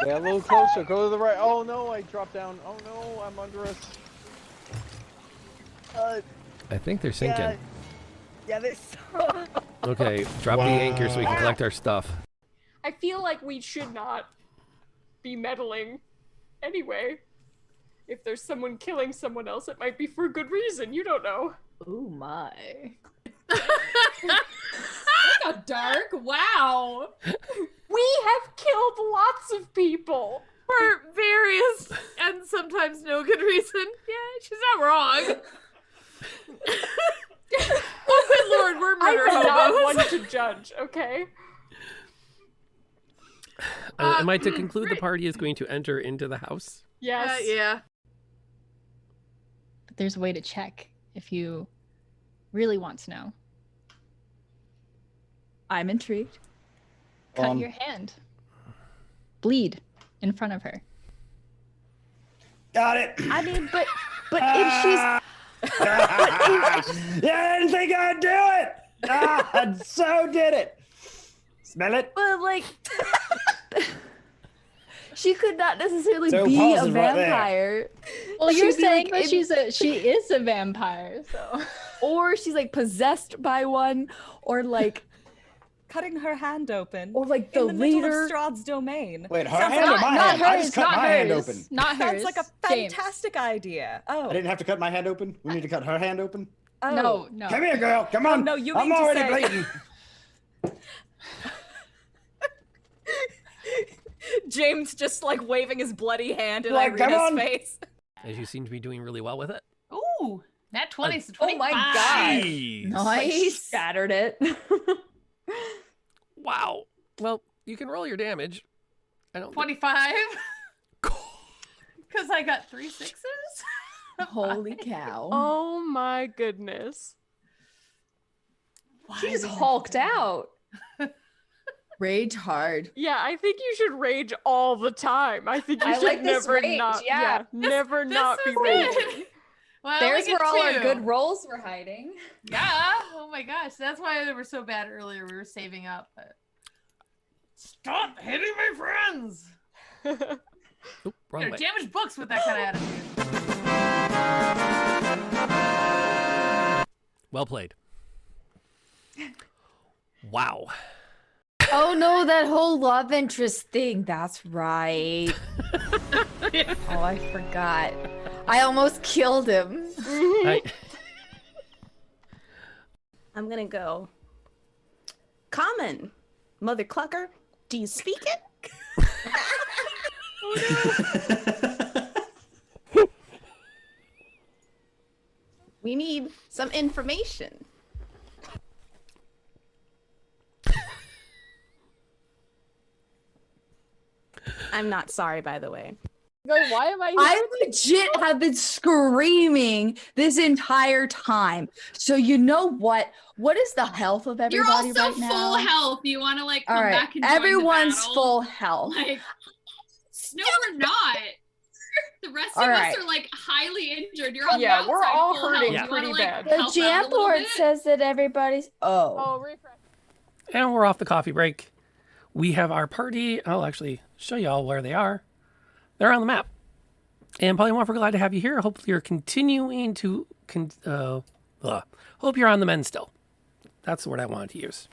Yeah, a little closer. Go to the right. Oh no, I dropped down. Oh no, I'm under us. I think they're sinking. Yeah, they're Okay, drop the anchor so we can collect our stuff. I feel like we should not be meddling anyway. If there's someone killing someone else, it might be for a good reason. You don't know. Oh my. That got dark. Wow. We have killed lots of people. For various and sometimes no good reason. Yeah, she's not wrong. Oh, good lord, we're murder I'm not hobos. one to judge, okay? Am I to conclude the party is going to enter into the house? Yes. Yeah. But there's a way to check if you really want to know. I'm intrigued. Cut your hand. Bleed in front of her. Got it. I mean, but if she's Yeah, I didn't think I'd do it. I so did it. Smell it? But like, she could not necessarily So be a pause it right there. vampire. well, you're She'd be, saying like, that she is a vampire, so or she's like possessed by one, or like Cutting her hand open. Or like the in the middle leader- of Strahd's domain. Wait, her Sounds hand or like- my not hand? I hers, just cut not my hand hers. open. Not hers. Sounds like a James. fantastic idea. Oh. I didn't have to cut my hand open. We need to cut her hand open. No, no. Come here, girl. Come on. No, you I'm mean to already say- bleeding. James just like waving his bloody hand in Like, come Irina's on. face. As you seem to be doing really well with it. Ooh, that 20 to Oh 25. my god. Jeez. Nice. Scattered it. Wow. Well, you can roll your damage. I don't. 25. Because I got 3 sixes. Holy cow. Oh my goodness. She's hulked out. Rage hard. Yeah, I think you should rage all the time. I think you I should like this never rage, not yeah. never not be is raging. it. Well, I There's only where get all our 2. good rolls were hiding. Yeah. Oh my gosh. That's why they were so bad earlier. We were saving up. But... Stop hitting my friends. Oop, wrong You're way. damage books with that kind of attitude. Well played. Wow. Oh no, that whole love interest thing. That's right. Oh, I forgot. I almost killed him. I'm gonna go. Common, Mother Clucker, do you speak it? We need some information. I'm not sorry, by the way. Like, why am I here? I legit have been screaming this entire time. So you know what? What is the health of You're everybody also right now? full health. You want to like come All right, back and join everyone's the battle? full health. Like, no, we're not. The rest All of right. us are like highly injured. You're on Yeah, the we're outside all full hurting health. You pretty wanna, like, bad. The help out a jam little board bit? says that everybody's. Oh, refresh. And we're off the coffee break. We have our party. I'll actually show y'all where they are. They're on the map. And Polymorph, we're glad to have you here. Hopefully you're continuing to... hope you're on the mend still. That's the word I wanted to use.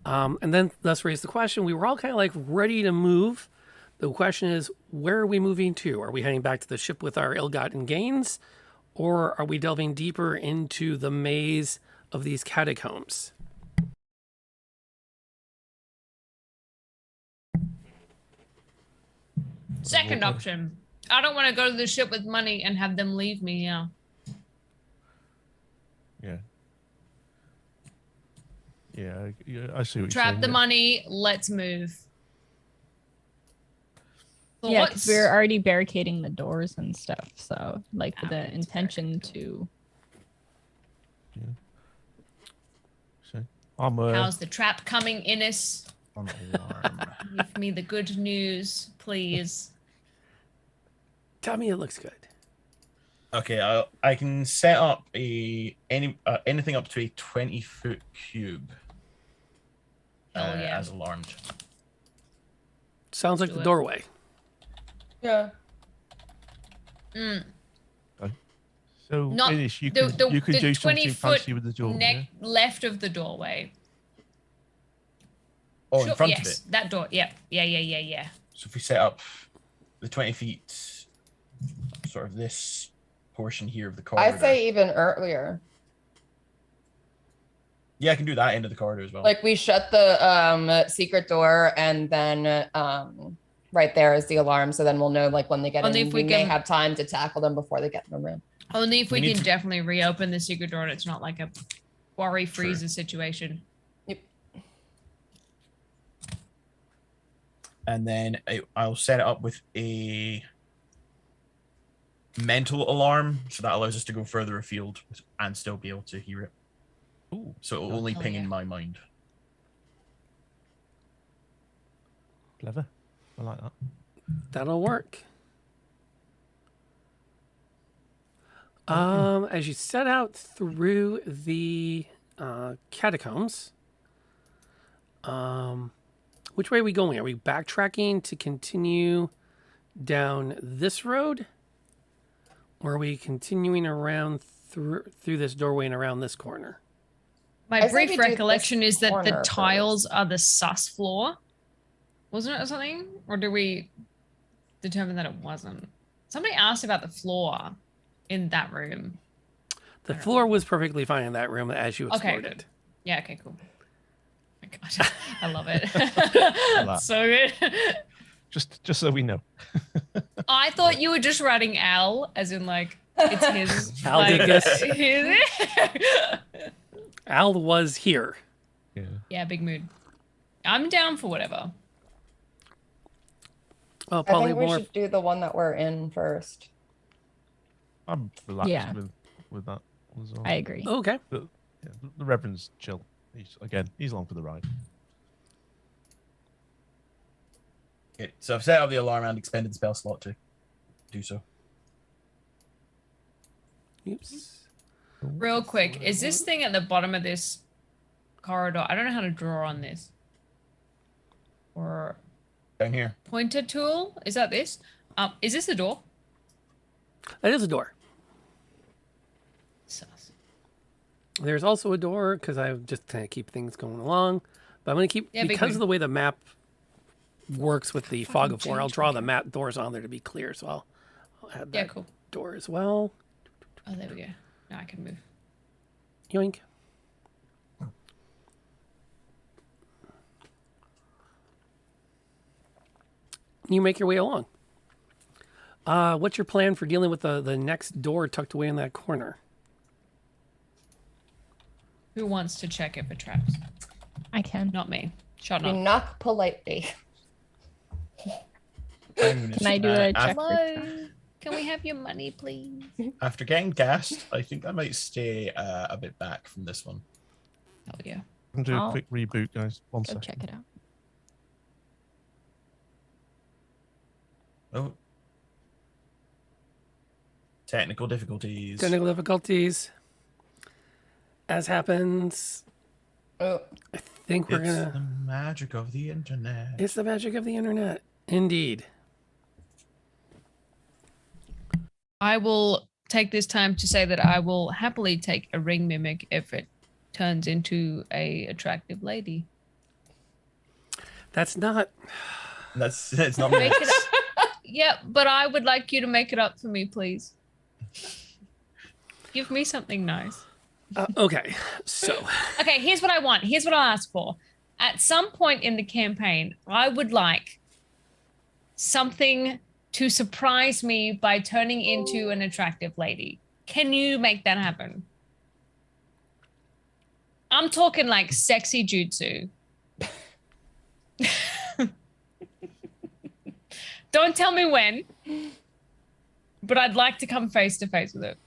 And then thus raised the question. We were all kind of like ready to move. The question is, where are we moving to? Are we heading back to the ship with our ill-gotten gains? Or are we delving deeper into the maze of these catacombs? Second option. I don't want to go to the ship with money and have them leave me. Yeah. Yeah. Yeah, I see what you're Trap saying. the yeah. money. Let's move. Yeah, because Thoughts? we're already barricading the doors and stuff. So, like, with the intention to. So, I'm How's the trap coming, Innes? On alarm. Give me the good news, please. Tell me it looks good. Okay, I can set up anything up to a 20-foot cube. Oh, yeah. As alarmed. Sounds like do the it. doorway. Yeah. Mm. So, Not Inish, you the, can, you can the do 20 something foot fancy with the door. neck yeah? left of the doorway. Oh, in front yes, of it. that door. Yep. Yeah. So if we set up the 20 feet, sort of this portion here of the corridor. I say even earlier. Yeah, I can do that end of the corridor as well. Like we shut the secret door and then right there is the alarm. So then we'll know like when they get Only in, if we we may can- have time to tackle them before they get in the room. Only if We we need can to- definitely reopen the secret door and it's not like a worry True. freezer situation. And then I'll set it up with a mental alarm, so that allows us to go further afield and still be able to hear it. Ooh, so it'll only Oh, ping yeah. in my mind. clever. I like that. That'll work. As you set out through the catacombs, which way are we going? Are we backtracking to continue down this road? Or are we continuing around through this doorway and around this corner? My I say we brief do this recollection is that the corner tiles are the sus floor. Wasn't it or something? Or did we determine that it wasn't? Somebody asked about the floor in that room. The floor was perfectly fine in that room as you explored good. it. Yeah, okay, cool. Oh my God. I love it. So good. Just so we know. I thought you were just writing Al, as in like it's his. Al like, did this. his- Al was here. yeah, big mood. I'm down for whatever. Well, I think we should do the one that we're in first. I'm relaxed Yeah. with that as well. I agree. Okay. The Reverend's chill. He's along for the ride. Okay, so I've set up the alarm and expended the spell slot to do so. Oops. Real quick, is this thing at the bottom of this corridor? I don't know how to draw on this. Or down here. Pointer tool? Is that this? Is this the door? That is a door. Sus. There's also a door because I just kind of keep things going along. But I'm going to keep, Yeah, big because mood. of the way the map works with the fog of war, I'll change draw the map doors on there to be clear. So I'll add Yeah, that cool. door as well. Oh, there we go. Now I can move. Yoink. You make your way along. What's your plan for dealing with the next door tucked away in that corner? Who wants to check it for traps? I can. Not me. Shut You up. knock politely. Can I do a check for Hello. Can we have your money, please? After getting gassed, I think I might stay a bit back from this one. Oh yeah. I'm do a I'll quick reboot, guys. One go second. check it out? Oh. Technical difficulties. Technical difficulties. As happens. Oh. I think we're It's gonna. the magic of the internet. It's the magic of the internet. Indeed. I will take this time to say that I will happily take a ring mimic if it turns into a attractive lady. That's not. It's not Make it up. Yeah, but I would like you to make it up for me, please. Give me something nice. Okay, so. Okay, here's what I want. Here's what I'll ask for. At some point in the campaign, I would like something to surprise me by turning into an attractive lady. Can you make that happen? I'm talking like sexy jutsu. Don't tell me when, but I'd like to come face to face with it.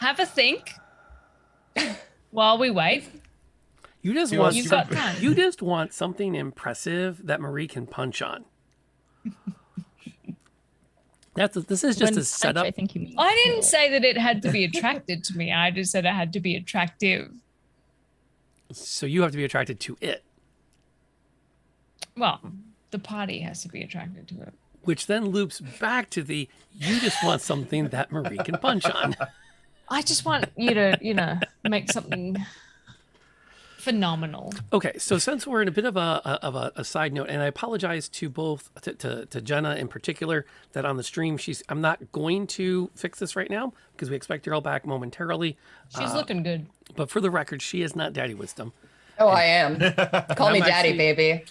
Have a think while we wait. You just You've want got time. you just want something impressive that Marie can punch on. This is just When a setup. I think you mean. I didn't say that it had to be attracted to me. I just said it had to be attractive. So you have to be attracted to it, Well, the party has to be attracted to it. which then loops back to the you just want something that Marie can punch on. I just want you to, make something phenomenal. Okay, so since we're in a bit of a side note, and I apologize to both to Jenna in particular that on the stream I'm not going to fix this right now because we expect her all back momentarily. She's looking good. But for the record, she is not Daddy Wisdom. Oh, I am. Call me I'm daddy, actually- baby.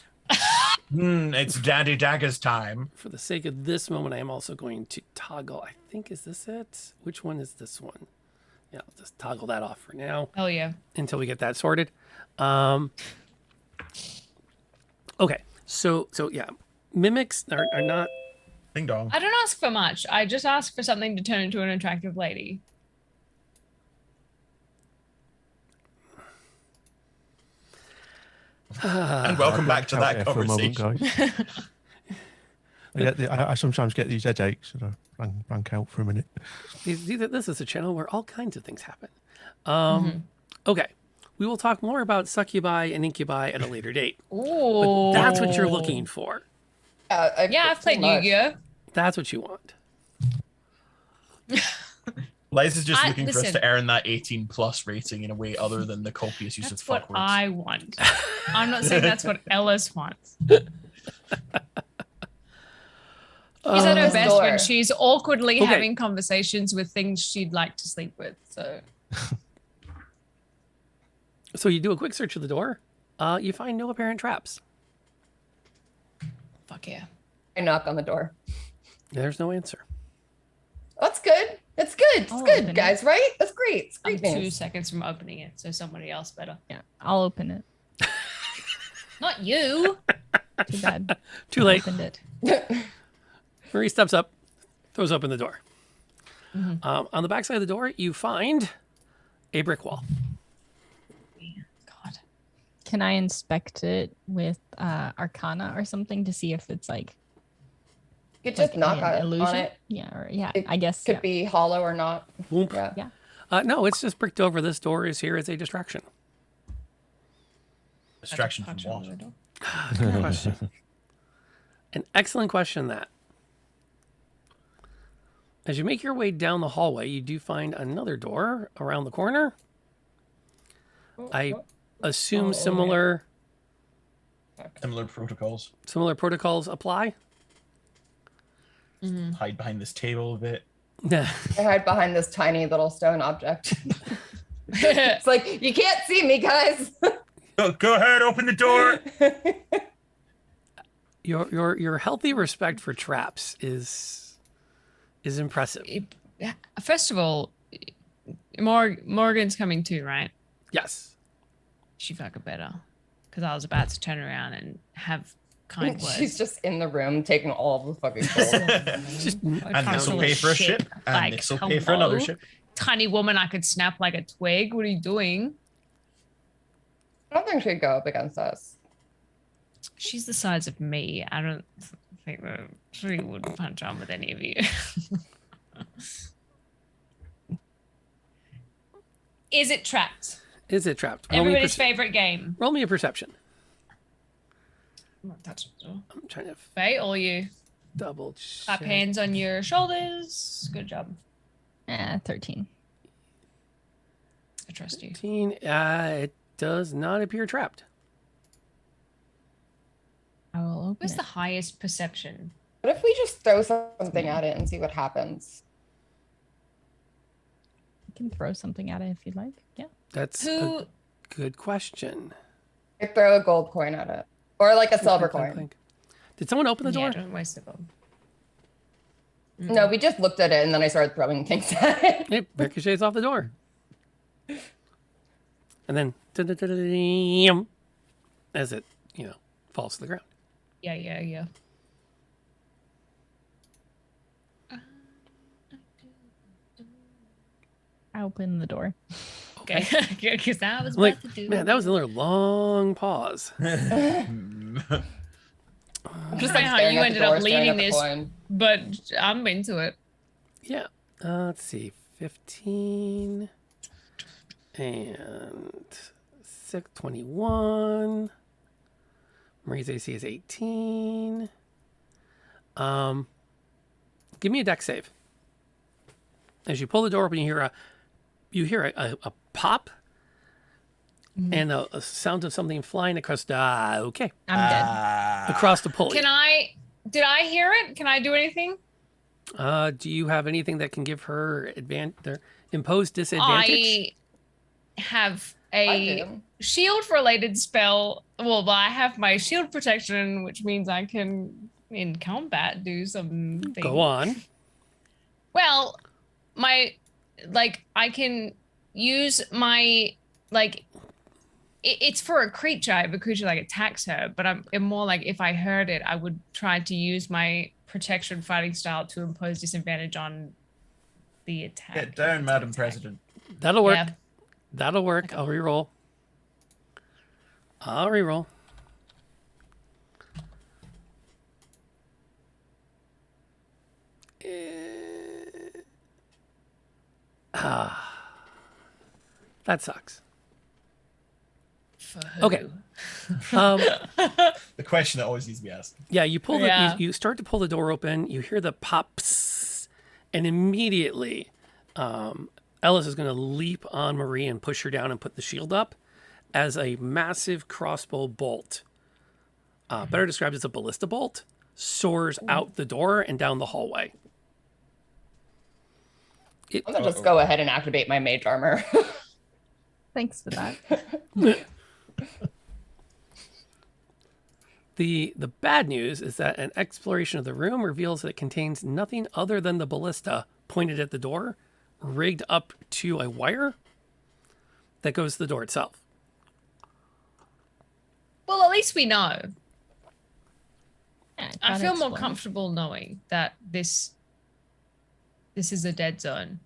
It's Daddy Dagger's time. For the sake of this moment, I am also going to toggle. I think, is this it? Which one is this one? Yeah, I'll just toggle that off for now. Oh yeah. Until we get that sorted. Okay, so yeah, mimics are not. Ding dong. I don't ask for much. I just ask for something to turn into an attractive lady. And welcome back to Out that there for a moment, conversation. guys. I sometimes get these headaches, and I rank out for a minute. This is a channel where all kinds of things happen. Okay, we will talk more about succubi and incubi at a later date. Ooh. But that's what you're looking for. Yeah, I've played Yu-Gi-Oh. That's what you want. Liz is just looking for us listen. to earn that 18+ rating in a way other than the copious use That's of what fuck words. I want. I'm not saying that's what Ellis wants. She's at her This best door. when she's awkwardly Okay. having conversations with things she'd like to sleep with. So So you do a quick search of the door. You find no apparent traps. fuck yeah. I knock on the door. There's no answer. That's good. It's good. It's I'll good, open guys, right? That's great. It's I'm great 2 news. seconds from opening it, so somebody else better. Yeah, I'll open it. Not you. Too bad. Too late. Opened it. Marie steps up, throws open the door. Mhm. On the back side of the door, you find a brick wall. God. Can I inspect it with Arcana or something to see if it's like You could just like knock an on it. illusion? On it. Yeah, or yeah, It I guess Could yeah. be hollow or not. Boom. Yeah. Yeah. No, it's just bricked over. This door is here as a distraction. Distraction from what? Good question. An excellent question, that. As you make your way down the hallway, you do find another door around the corner. I assume similar Similar protocols. protocols apply. Hide behind this table a bit. I hide behind this tiny little stone object. It's like, you can't see me, guys. Go ahead, open the door. Your healthy respect for traps is impressive. First of all, Morgan's coming too, right? Yes. She fucking better. Because I was about to turn around and have kind words. She's just in the room taking all of the fucking gold. Just, And this will pay for a ship. And this will pay for another hello? ship. Tiny woman, I could snap like a twig. What are you doing? I don't think she'd go up against us. She's the size of me. I don't think that she would punch on with any of you. Is it trapped? Is it trapped? Roll me a Everybody's perce- favorite game. Roll me a perception. I'm not touching the door. I'm trying to Faye, or you? double Clap check. hands on your shoulders. Good job. 13. I trust you. 13. It does not appear trapped. I will open What's it. the highest perception? What if we just throw something at it and see what happens? You can throw something at it if you'd like. Yeah. That's Who? a good question. I throw a gold coin at it. Or like a silver Clink, clink, coin. clink. Did someone open the Yeah, door? don't waste the bomb. No, we just looked at it and then I started throwing things at it. It ricochets off the door. And then da-da-da-da-dam, as it, falls to the ground. Yeah. I open the door. Okay. Because I was Like, about to do. man, that was another long pause. Just Just how staring you at the ended door, up staring leading at the this, coin. but I'm into it. Yeah. Let's see. 15 and 21. Marie's AC is 18. Give me a deck save. As you pull the door open, you hear a pop and a sound of something flying across the okay. I'm dead. Across the pulley. Did I hear it? Can I do anything? Do you have anything that can give her impose disadvantage? I have I a do. shield related spell. Well, I have my shield protection, which means I can in combat do some things. Go on. Well, I can use my it's for a creature. If a creature attacks her, but I'm more like if I heard it, I would try to use my protection fighting style to impose disadvantage on the attack. Get down, Madam President. That'll work. Yeah. That'll work. I'll reroll. That sucks. Okay. The question that always needs to be asked. Yeah, you pull Yeah. you start to pull the door open. You hear the pops, and immediately, Ellis is going to leap on Marie and push her down and put the shield up, as a massive crossbow bolt, better described as a ballista bolt, soars out the door and down the hallway. I'm gonna just go ahead and activate my mage armor. Thanks for that. The bad news is that an exploration of the room reveals that it contains nothing other than the ballista pointed at the door, rigged up to a wire that goes to the door itself. Well, at least we know. Yeah, I gotta feel more explain. comfortable knowing that this is a dead zone.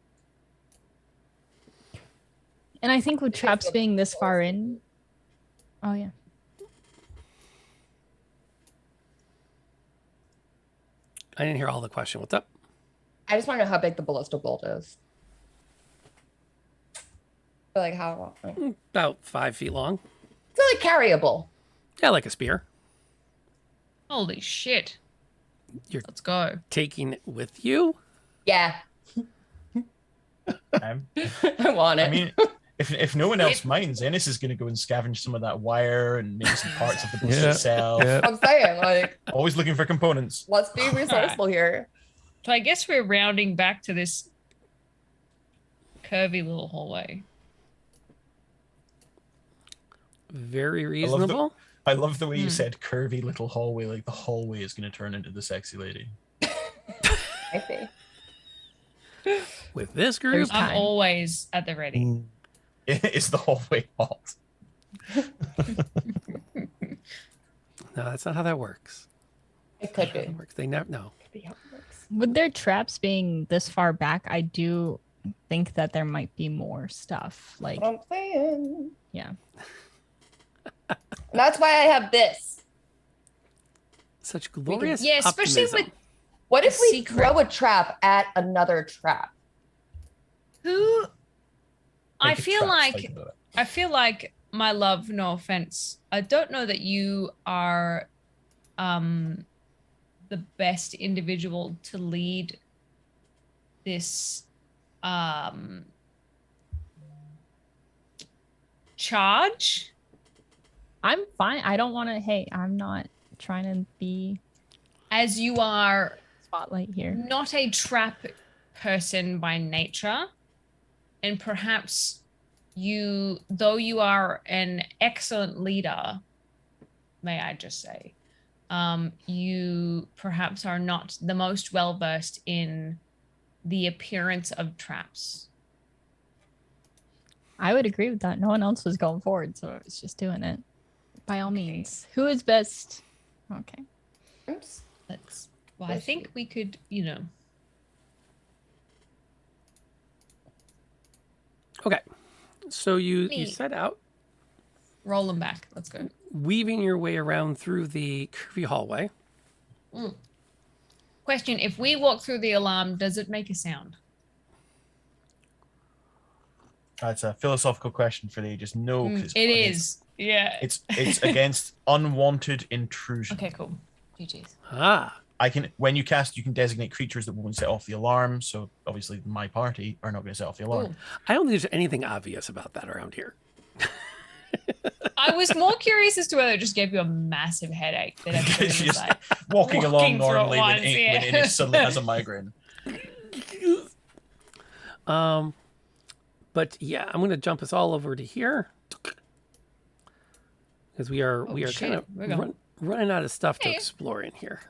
And I think with traps being this far in. Oh, yeah. I didn't hear all the question. What's up? I just want to know how big the ballista bolt is. Or like how long? Like, About 5 feet long. it's like carryable. Yeah, like a spear. Holy shit. You're Let's go. taking it with you? Yeah. I want it. I mean, if no one else minds, Ennis is going to go and scavenge some of that wire and maybe some parts of the ballista itself. I'm saying, like, Always looking for components. let's be resourceful here. So I guess we're rounding back to this curvy little hallway. Very reasonable. I love the way you said curvy little hallway, like the hallway is going to turn into the sexy lady. I see. With this group, I'm always at the ready. Is the hallway hot? No, that's not how that works. It could be. It works. They never know. With their traps being this far back, I do think that there might be more stuff. Like, I'm saying. yeah. And that's why I have this. Such glorious Yeah, especially optimism. with What if we secret. throw a trap at another trap? Who I Make a feel trap like site of it. I feel like, my love, no offense, I don't know that you are the best individual to lead this charge. I'm fine. I don't want to. Hey, I'm not trying to be As you are spotlight here. not a trap person by nature, and perhaps you, though you are an excellent leader, may I just say, you perhaps are not the most well versed in the appearance of traps. I would agree with that. No one else was going forward, so I was just doing it. By all means. Who is best? Okay. Oops. Let's. Well, I think we could, you know. Okay. So you Me. set out, Roll them back. Let's go. weaving your way around through the curvy hallway. Question: if we walk through the alarm, does it make a sound? That's a philosophical question for the ages. No, 'cause it's It against- is. Yeah. It's against unwanted intrusion. Okay, cool. GG's. Ah. When you cast, you can designate creatures that won't set off the alarm. So obviously, my party are not going to set off the alarm. I don't think there's anything obvious about that around here. I was more curious as to whether it just gave you a massive headache that everybody was Just like walking along through it normally when once, yeah. Innes suddenly has a migraine. But yeah, I'm going to jump us all over to here because we are shit. kind of We're going. running out of stuff to Yeah. explore in here.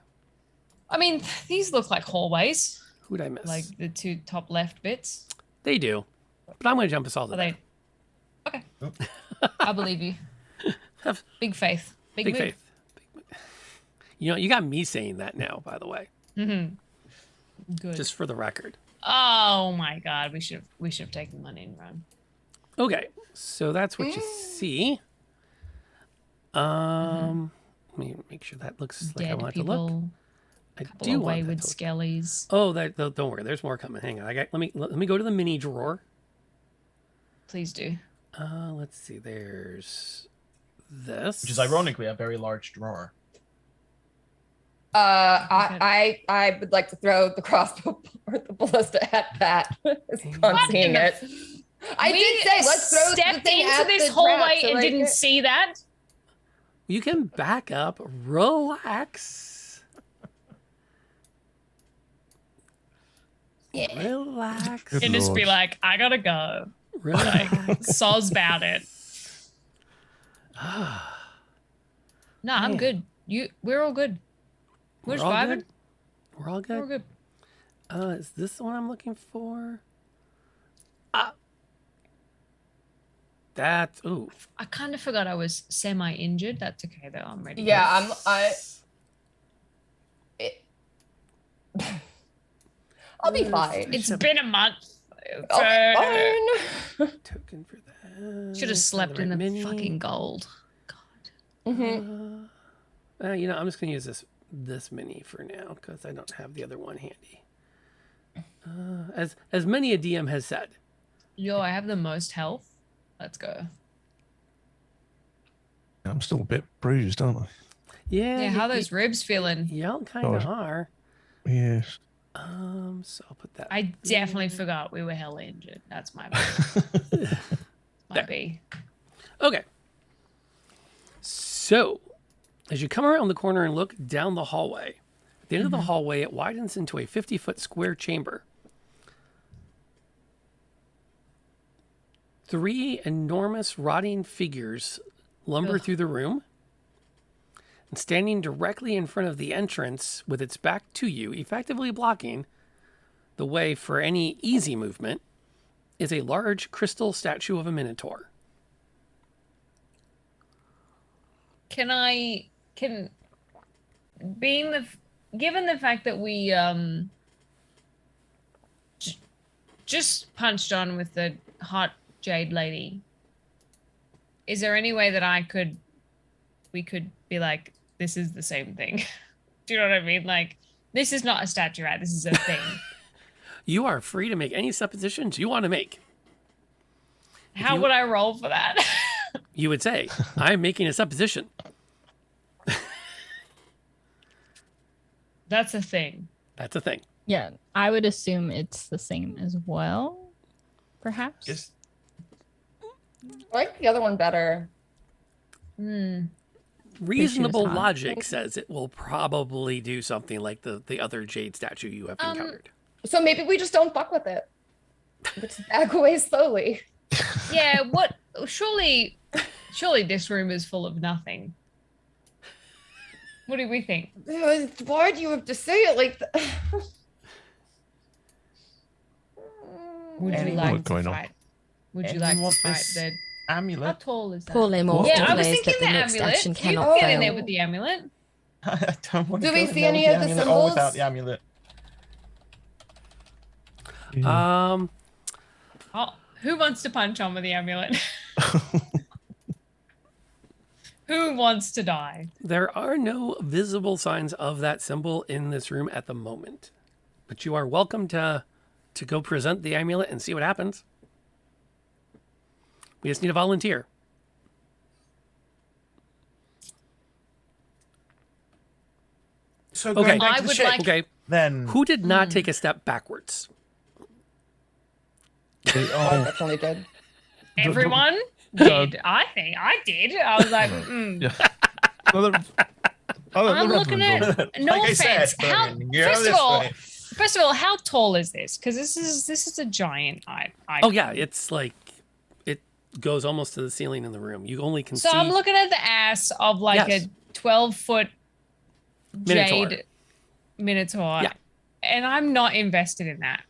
I mean, these look like hallways. Who'd I miss? Like the two top left bits. They do, but I'm going to jump us all to Are there. they? Okay. I believe you. Big faith. Big move. faith. You know, you got me saying that now, by the way, Mm-hmm. Good. just for the record. Oh my god, we should have taken money and run. Okay, so that's what you see. Let me make sure that looks like I Dead want it to look. people. I Couple do of want that wayward to look. skellies. Oh, don't worry. There's more coming. Hang on. Let me go to the mini drawer. Please do. Let's see. There's this, Which is ironically a very large drawer. I would like to throw the crossbow or the ballista at that. I'm seeing it. I We did say let's throw the stepped thing into at this the hallway trap, so and like didn't it- see that. You can back up, relax. Relax. Good And just be lord. like, I gotta go. Relax. Like, soz about it. No, I'm Man. good. We're all good. We're just all vibing. good. We're all good. We're good. Is this the one I'm looking for? That's ooh. I kind of forgot I was semi-injured. That's okay though. I'm ready. Yeah, I'll be fine. It's been a month. I'll be fine. Token for that. Should have slept in the mini. fucking gold. Mm-hmm. You know, I'm just gonna use this mini for now because I don't have the other one handy. As many a DM has said. Yo, I have the most health. Let's go. I'm still a bit bruised, aren't I? Yeah. Yeah, how are those ribs feeling? Y'all kind of Oh. are. Yes. So I'll put that. I definitely forgot we were hell injured. That's my bad. Might be. Okay. So, as you come around the corner and look down the hallway, at the end of the hallway, it widens into a 50-foot square chamber. 3 enormous rotting figures lumber through the room. And standing directly in front of the entrance with its back to you, effectively blocking the way for any easy movement, is a large crystal statue of a minotaur. Given the fact that we just punched on with the hot jade lady, is there any way that we could be like, this is the same thing? Do you know what I mean? Like, this is not a statuette, this is a thing. You are free to make any suppositions you want to make. How would I roll for that? You would say, I'm making a supposition. That's a thing. That's a thing. Yeah, I would assume it's the same as well, perhaps. Yes. I like the other one better. Reasonable hot. logic says it will probably do something like the other jade statue you have encountered. So maybe we just don't fuck with it. Just back away slowly. Yeah, what? Surely this room is full of nothing. What do we think? Why do you have to say it like that? Would you What's like to going on? fight? Would you Anyone like to want fight this the amulet? How tall is that? Polymorph Yeah, I was declares thinking that the the next amulet. action You cannot can get in there fail. with the amulet. I don't want to Do go we in see there any with of the amulet or symbols? without the amulet. Oh, who wants to punch on with the amulet? Who wants to die? There are no visible signs of that symbol in this room at the moment. But you are welcome to go present the amulet and see what happens. We just need a volunteer. So Okay. going back to the would ship, like- Okay. then Who did not take a step backwards? I definitely did. Everyone did. I think I did. I was like, I'm looking at. No Like I said, offense. How? yeah, First of all, how tall is this? Because this is a giant icon. Oh yeah, it's like it goes almost to the ceiling in the room. You only can So see I'm looking at the ass of like Yes. a 12-foot Minotaur. jade minotaur, Yeah. and I'm not invested in that.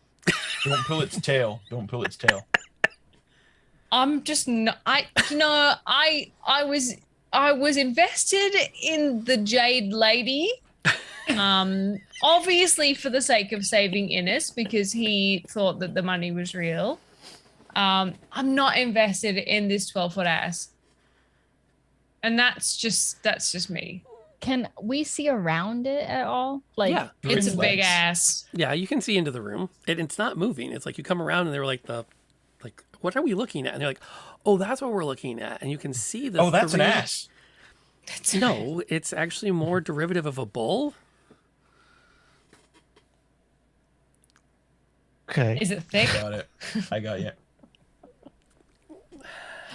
Don't pull its tail. Don't pull its tail. I'm just not. I was invested in the jade lady. Obviously for the sake of saving Innes because he thought that the money was real. I'm not invested in this 12-foot ass. And that's just me. Can we see around it at all? Like, yeah, It's a big legs. ass. yeah. You can see into the room. It's not moving. It's like you come around and they're like what are we looking at? And they're like, oh, that's what we're looking at. And you can see the. Oh, that's an 3 ass. No, it's actually more derivative of a bull. Okay. Is it thick? Got it. I got you.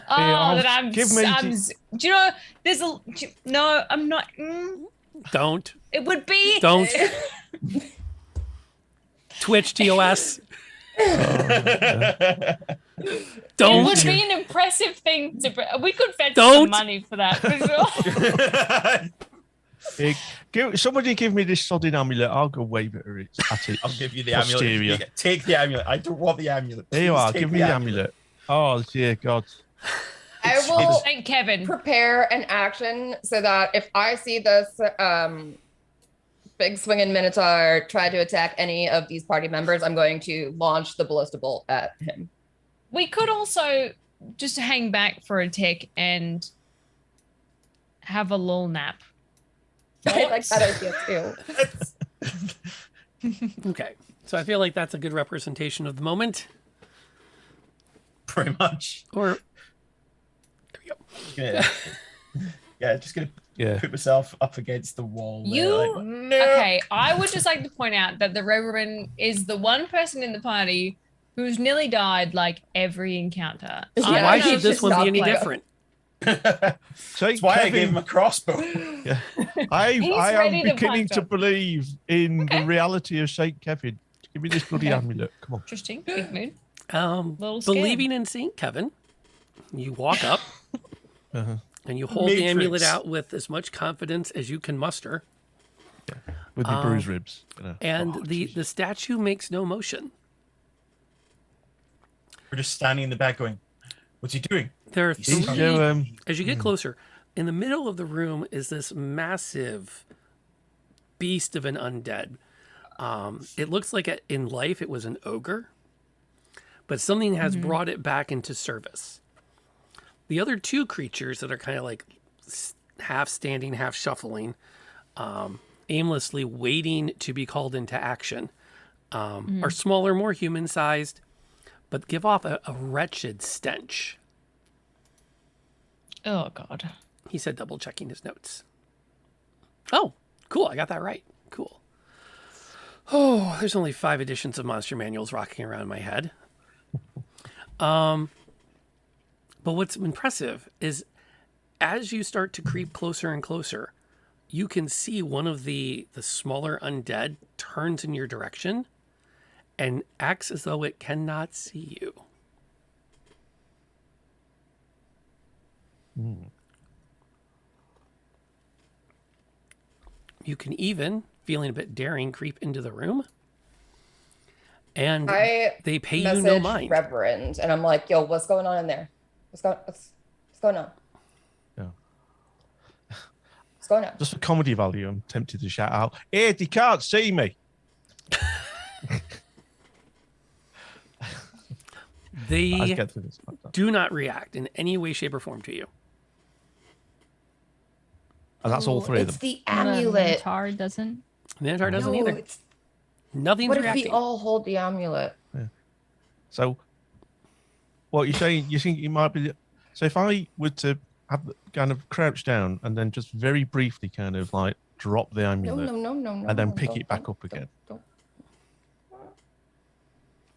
Oh, Yeah, that I'm. give me I'm the- do you know? There's a. No, I'm not. Don't. It would be. Don't. Twitch TOS. It Don't. would be an impressive thing to. We could fetch Don't. some money for that for sure. Somebody give me this sodding amulet. I'll go wave at her. I'll give you the posterior. amulet. Take the amulet. I don't want the amulet. There you Please are. take Give me the amulet. Oh, dear God. I will Thank Kevin. prepare an action so that if I see this big swinging minotaur try to attack any of these party members, I'm going to launch the ballista bolt at him. We could also just hang back for a tick and have a lull nap. I like that idea too. Okay. So I feel like that's a good representation of the moment. Pretty much. Or Just gonna put myself up against the wall. Okay, I would just like to point out that the Reverend is the one person in the party who's nearly died like every encounter. So why should this one be any different? That's why I gave him a crossbow. Yeah. I am ready to beginning punch to up. believe in the reality of Saint Kevin. Give me this bloody amulet. Come on. Interesting. Big mood. Little scared. Believing in Saint Kevin, you walk up and you hold the Matrix. amulet out with as much confidence as you can muster. With the bruised ribs. You know. And the statue makes no motion. We're just standing in the back going, what's he doing? There are He's three, as you get closer, in the middle of the room is this massive beast of an undead. It looks like in life it was an ogre, but something has brought it back into service. The other two creatures that are kind of like half standing, half shuffling, aimlessly waiting to be called into action, are smaller, more human-sized, but give off a wretched stench. Oh, God. He said, double checking his notes. Oh, cool. I got that right. Cool. Oh, there's only 5 editions of monster manuals rocking around in my head. But what's impressive is as you start to creep closer and closer, you can see one of the smaller undead turns in your direction and acts as though it cannot see you. You can even, feeling a bit daring, creep into the room. And they pay you no message mind. Reverend, and I'm like, yo, what's going on in there? What's going on? Yeah. What's going on? Just for comedy value, I'm tempted to shout out, "Hey, they can't see me." They get through this. do not react in any way, shape, or form to you. And that's all 3 of them. It's the amulet. Minotaur doesn't. Minotaur doesn't No, either. it's- Nothing's What if reacting. we all hold the amulet? So, what you're saying, you think it might be. So, if I were to have kind of crouch down and then just very briefly kind of like drop the amulet No, and then pick it back up again.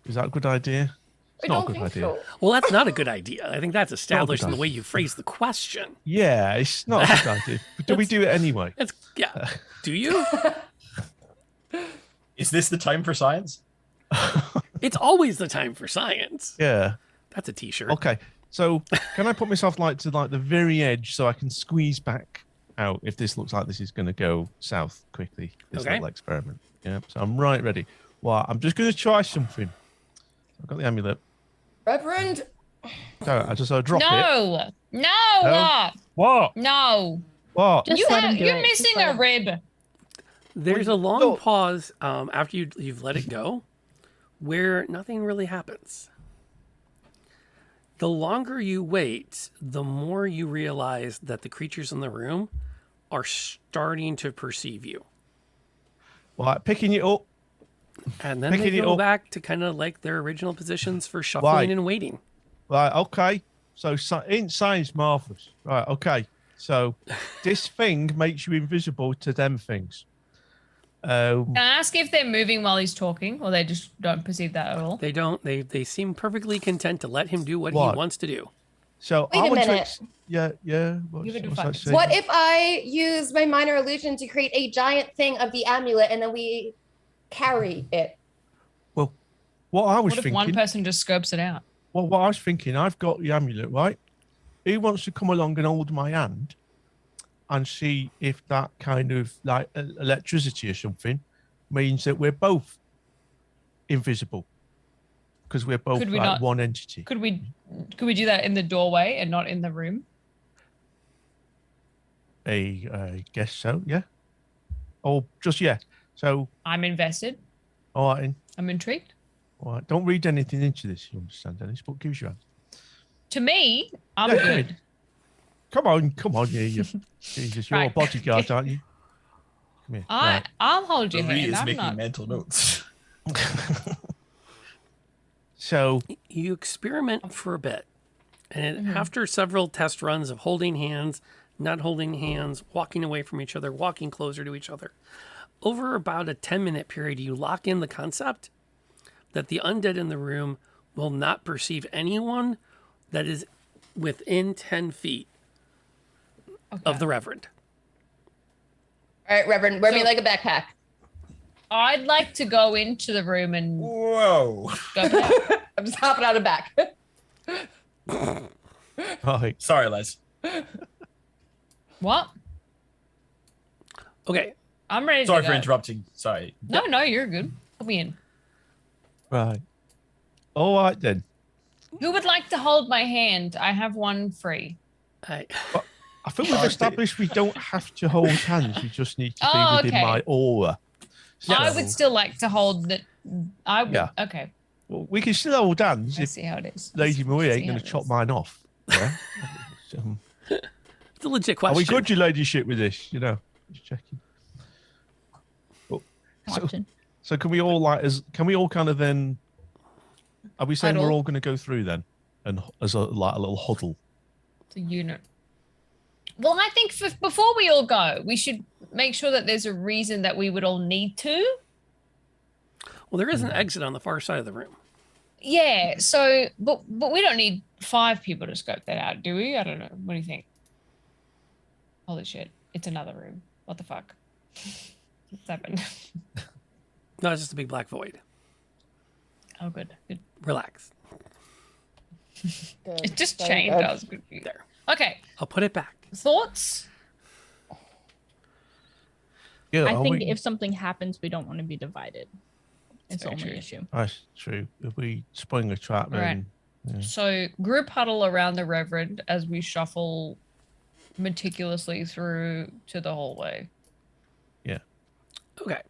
Is that a good idea? It's not a good idea. Well, that's not a good idea. I think that's established in the idea. way you phrase the question. Yeah, it's not a good idea. But do we do it anyway? Yeah. Do you? Is this the time for science? It's always the time for science. Yeah. That's a t-shirt. Okay. So can I put myself to the very edge so I can squeeze back out if this looks like this is going to go south quickly, this Okay. little experiment. Yeah. So I'm right ready. Well, I'm just going to try something. I've got the amulet. Reverend. So I just drop it. No. No. Oh. What? No. What? You're missing a rib. There's a long pause after you've let it go where nothing really happens. The longer you wait, the more you realize that the creatures in the room are starting to perceive you. Well, picking it up. And then Picking they it go up. back to kind of like their original positions for shuffling Right. and waiting. Right, okay. So ain't science marvelous? Right, okay. So this thing makes you invisible to them things. Can I ask if they're moving while he's talking, or they just don't perceive that at all? They don't. They seem perfectly content to let him do what What? he wants to do. So Wait I a want minute. to. Yeah. What's that say? What if I use my minor illusion to create a giant thing of the amulet and then we carry it? What I was What if thinking. one person just scopes it out? Well, what I was thinking, I've got the amulet, right? Who wants to come along and hold my hand and see if that kind of like electricity or something means that we're both invisible because we're both Could we like not- one entity? Could we do that in the doorway and not in the room? I guess so, yeah. Or just, yeah. So, I'm invested. all right, then. I'm intrigued. All right. Don't read anything into this, you understand, Dennis, but give us your hand. To me, I'm Yeah, good. Come on, yeah, you. Jesus, you're a Right. bodyguard, aren't you? Come here. Right. I'll hold your Marie hand. is I'm making not. mental notes. So you experiment for a bit, and Mhm. after several test runs of holding hands, not holding hands, walking away from each other, walking closer to each other, over about a 10-minute period, you lock in the concept that the undead in the room will not perceive anyone that is within 10 feet of the Reverend. All right, Reverend, wear me like a backpack. I'd like to go into the room and whoa. I'm just hopping out of back. Right. Sorry, Les. What? Okay. I'm ready Sorry to for go. interrupting. Sorry. No, you're good. Put me in. Right. All right, then. Who would like to hold my hand? I have one free. I think we've established we don't have to hold hands. We just need to be within okay. my aura. I So- would still like to hold the. I would. Yeah. Okay. Well, we can still hold hands I if see how it is. Lady Marie ain't see going how to it chop is. mine off. Yeah? It's a legit Are question. we good, your ladyship, with this? You know, just checking. Oh, so can we all can we all kind of then? Are we saying we're Huddle. all going to go through then, and as a little huddle? It's a unit. Well, I think before we all go, we should make sure that there's a reason that we would all need to. Well, there is an exit on the far side of the room. Yeah. So, but we don't need 5 people to scope that out, do we? I don't know. What do you think? Holy shit! It's another room. What the fuck? What's happened? No, it's just a big black void. Oh, good. Good. Relax. It just Very changed. good. I was confused. There. Okay. I'll put it back. Thoughts? Yeah, I are think we- if something happens, we don't want to be divided. It's the very only true. issue. That's true. If we spring a trap, then yeah. So group huddle around the Reverend as we shuffle meticulously through to the hallway. Yeah. Okay.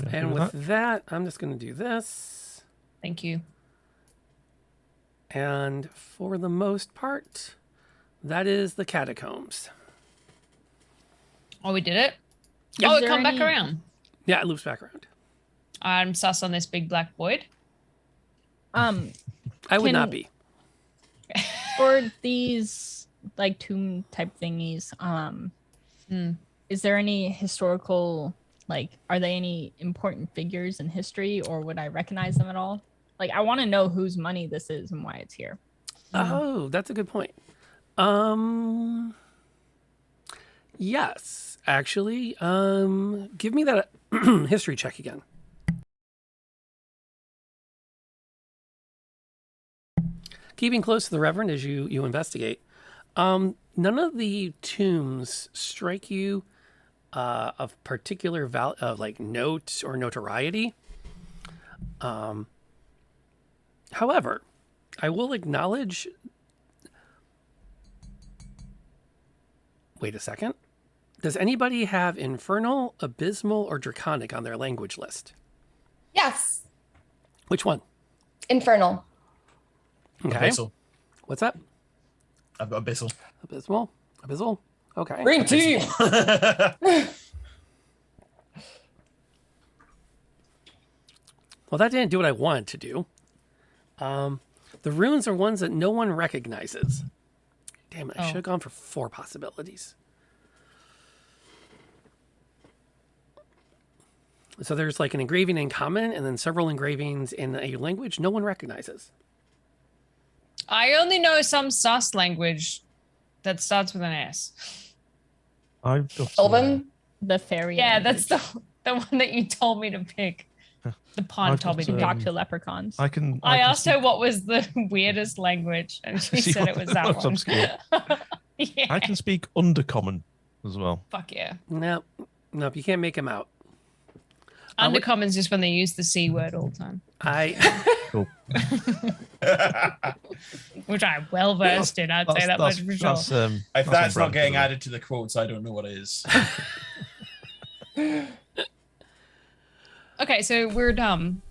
Yeah, And do with that. that, I'm just going to do this. Thank you. And for the most part, that is the catacombs. Oh, we did it? Yeah. Oh, Is it there come back any- around. Yeah, it loops back around. I'm sus on this big black void. I would not be. For these like tomb type thingies, is there any historical, like, are they any important figures in history, or would I recognize them at all? Like, I want to know whose money this is and why it's here. Oh, that's a good point. Yes, actually. Give me that history check again. Keeping close to the Reverend as you investigate. None of the tombs strike you of particular like note or notoriety. However, I will acknowledge. Wait a second. Does anybody have Infernal, Abysmal, or Draconic on their language list? Yes. Which one? Infernal. Okay. Abyssal. What's up? I've got Abyssal. Abysmal? Abyssal? Okay. Green team. Well, that didn't do what I wanted to do. The runes are ones that no one recognizes. Damn it, I Oh. should have gone for 4 possibilities. So there's like an engraving in common and then several engravings in a language no one recognizes. I only know some sus language that starts with an S. I've got Sylvan? The fairy. Yeah, that's the one that you told me to pick. The pond I've told me got, to Talk to leprechauns. I can. I can asked her what was the weirdest language, and she See said what it was the that most one. obscure. Yeah. I can speak undercommon as well. Fuck yeah. No, you can't make him out. Undercommon's just when they use the C word all the time. Cool. Which I'm well versed in, I'd say that much for sure. If that's not getting added to the quotes, I don't know what is. Okay, so we're dumb.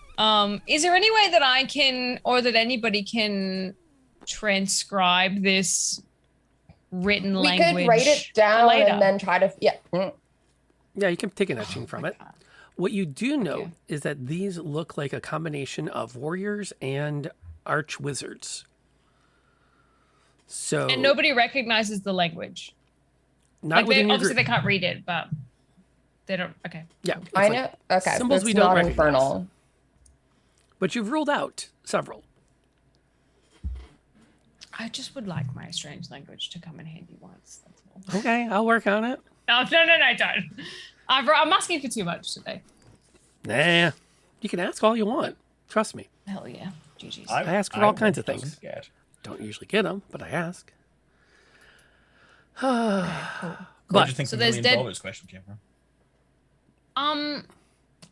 Is there any way that I can, or that anybody can transcribe this written We language? could write it down later? and then try to Yeah, you can take an etching from it. What you do know is that these look like a combination of warriors and arch wizards. So And nobody recognizes the language. not Like within your obviously group. they can't read it, but they don't. Okay. Yeah, I it's know. like Okay, symbols so we it's don't not recognize. infernal. But you've ruled out several. I just would like my strange language to come in handy once. That's all. Okay, I'll work on it. No, don't. I'm asking for too much today. Nah, you can ask all you want. Trust me. Hell yeah. GG's. I ask for all kinds of doesn't things. get. Don't usually get them, but I ask. Where do you think So the there's $1 dead- million question came from?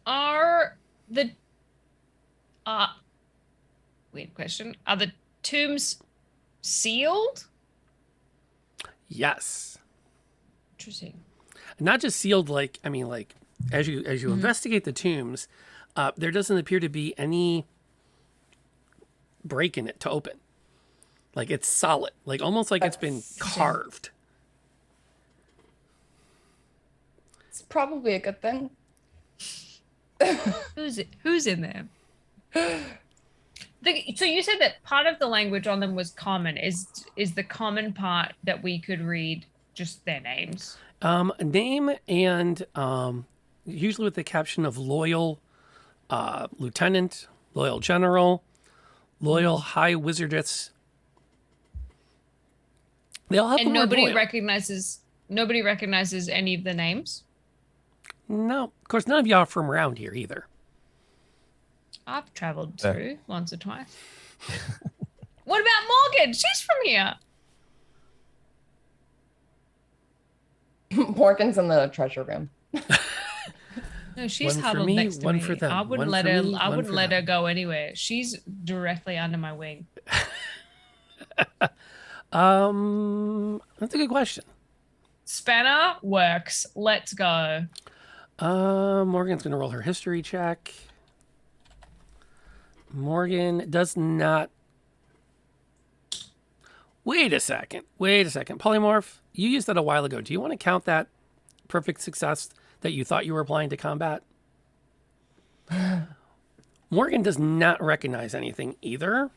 Are the weird question. Are the tombs sealed? Yes. Interesting. Not just sealed like as you Mm-hmm. investigate the tombs, there doesn't appear to be any break in it to open. Like it's solid, like almost like it's been carved. It's probably a good thing. Who's in there? So you said that part of the language on them was common. Is the common part that we could read just their names? Name and usually with the caption of loyal lieutenant, loyal general, loyal high wizardess. They all have And the word nobody loyal. recognizes any of the names? No, of course, none of you are from around here either. I've traveled Yeah. through once or twice. What about Morgan? She's from here. Morgan's in the treasure room. No, she's One for huddled me, next to one me. for them, I wouldn't one let for her. me, I one wouldn't for let them. her go anywhere. She's directly under my wing. That's a good question. Spanner works. Let's go. Morgan's gonna roll her history check. Morgan does not. Wait a second. Polymorph, you used that a while ago. Do you want to count that perfect success that you thought you were applying to combat? Morgan does not recognize anything either,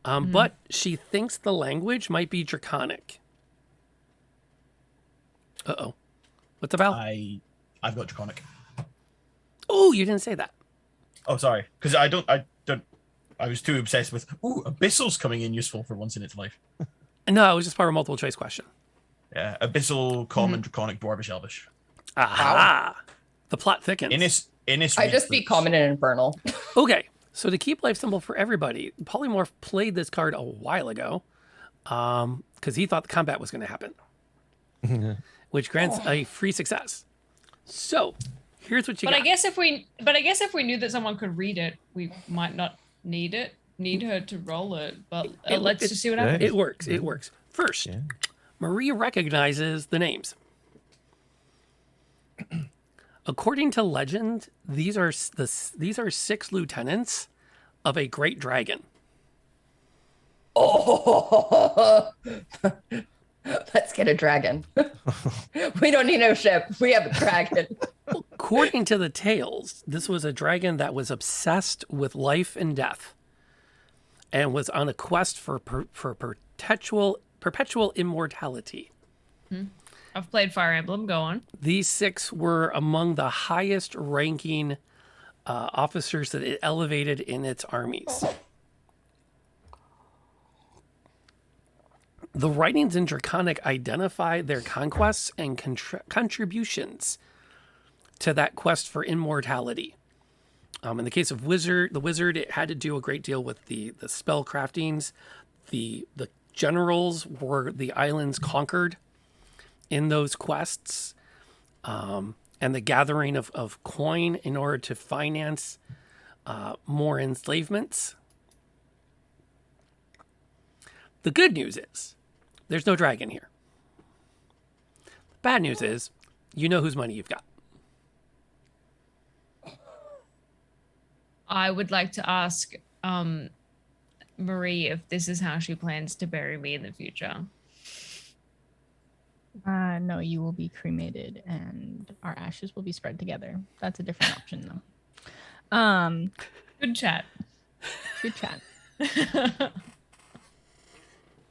but she thinks the language might be Draconic. Uh-oh. What's about? I've got Draconic. Oh, you didn't say that. Oh, sorry. Because I was too obsessed with, Abyssal's coming in useful for once in its life. No, it was just part of a multiple choice question. Yeah, Abyssal, Common, Draconic, Dwarvish, Elvish. Aha! The plot thickens. I just speak common and infernal. Okay, so to keep life simple for everybody, Polymorph played this card a while ago because he thought the combat was going to happen, which grants a free success. So here's what you But got. I guess if we knew that someone could read it, we might not need her to roll it. But let's just see what happens. It works. It works. First, Marie recognizes the names. According to legend, these are 6 lieutenants of a great dragon. Oh, let's get a dragon. We don't need no ship. We have a dragon. According to the tales, this was a dragon that was obsessed with life and death, and was on a quest for perpetual immortality. I've played Fire Emblem. Go on. These 6 were among the highest ranking officers that it elevated in its armies. The writings in Draconic identify their conquests and contributions to that quest for immortality. In the case of the wizard, it had to do a great deal with the spell craftings. The generals were the islands conquered in those quests, and the gathering of coin in order to finance more enslavements. The good news is there's no dragon here. The bad news is you know whose money you've got. I would like to ask Marie if this is how she plans to bury me in the future. No, you will be cremated and our ashes will be spread together. That's a different option though. Good chat. Good chat.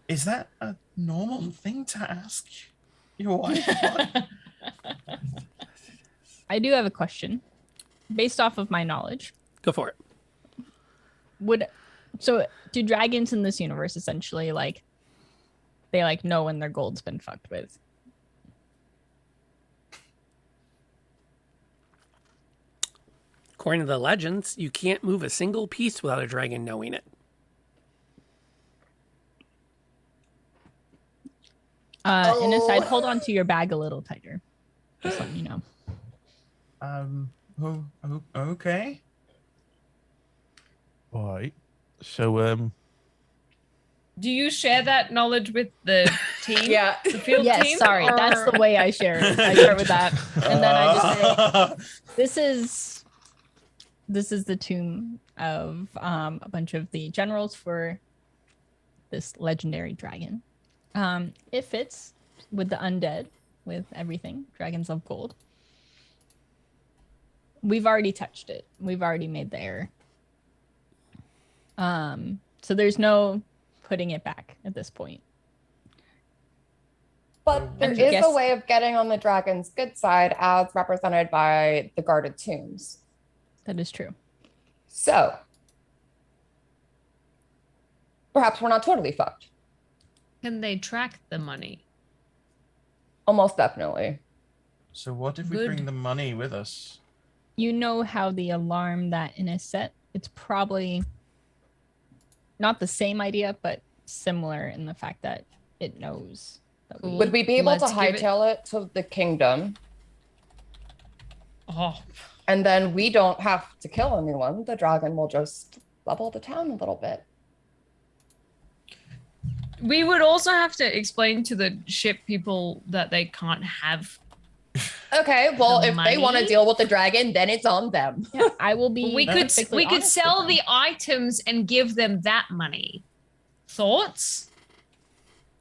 Is that a normal thing to ask your wife? I do have a question. Based off of my knowledge. Go for it. Do dragons in this universe essentially they know when their gold's been fucked with? According to the legends, you can't move a single piece without a dragon knowing it. And aside, hold on to your bag a little tighter. Just letting you know. Okay. All right. So, Do you share that knowledge with the team? Yeah. The field yes, team? sorry. or- That's the way I share it. I share it with that. And then I just say, this is the tomb of a bunch of the generals for this legendary dragon. It fits with the undead, with everything. Dragons love gold. We've already touched it. We've already made the heir. So there's no putting it back at this point. But there is a way of getting on the dragon's good side as represented by the guarded tombs. That is true. So perhaps we're not totally fucked. Can they track the money? Almost definitely. So what if we Good. bring the money with us? You know how the alarm that in a set, it's probably not the same idea, but similar in the fact that it knows. That Would we be able Let's to give it- hightail it to the kingdom? Oh, And then we don't have to kill anyone. The dragon will just level the town a little bit. we would also have to explain to the ship people that they can't have. Okay, well, The if they want to money? deal with the dragon, then it's on them. Yeah, I will be. We could perfectly honest sell with the them. items and give them that money. Thoughts?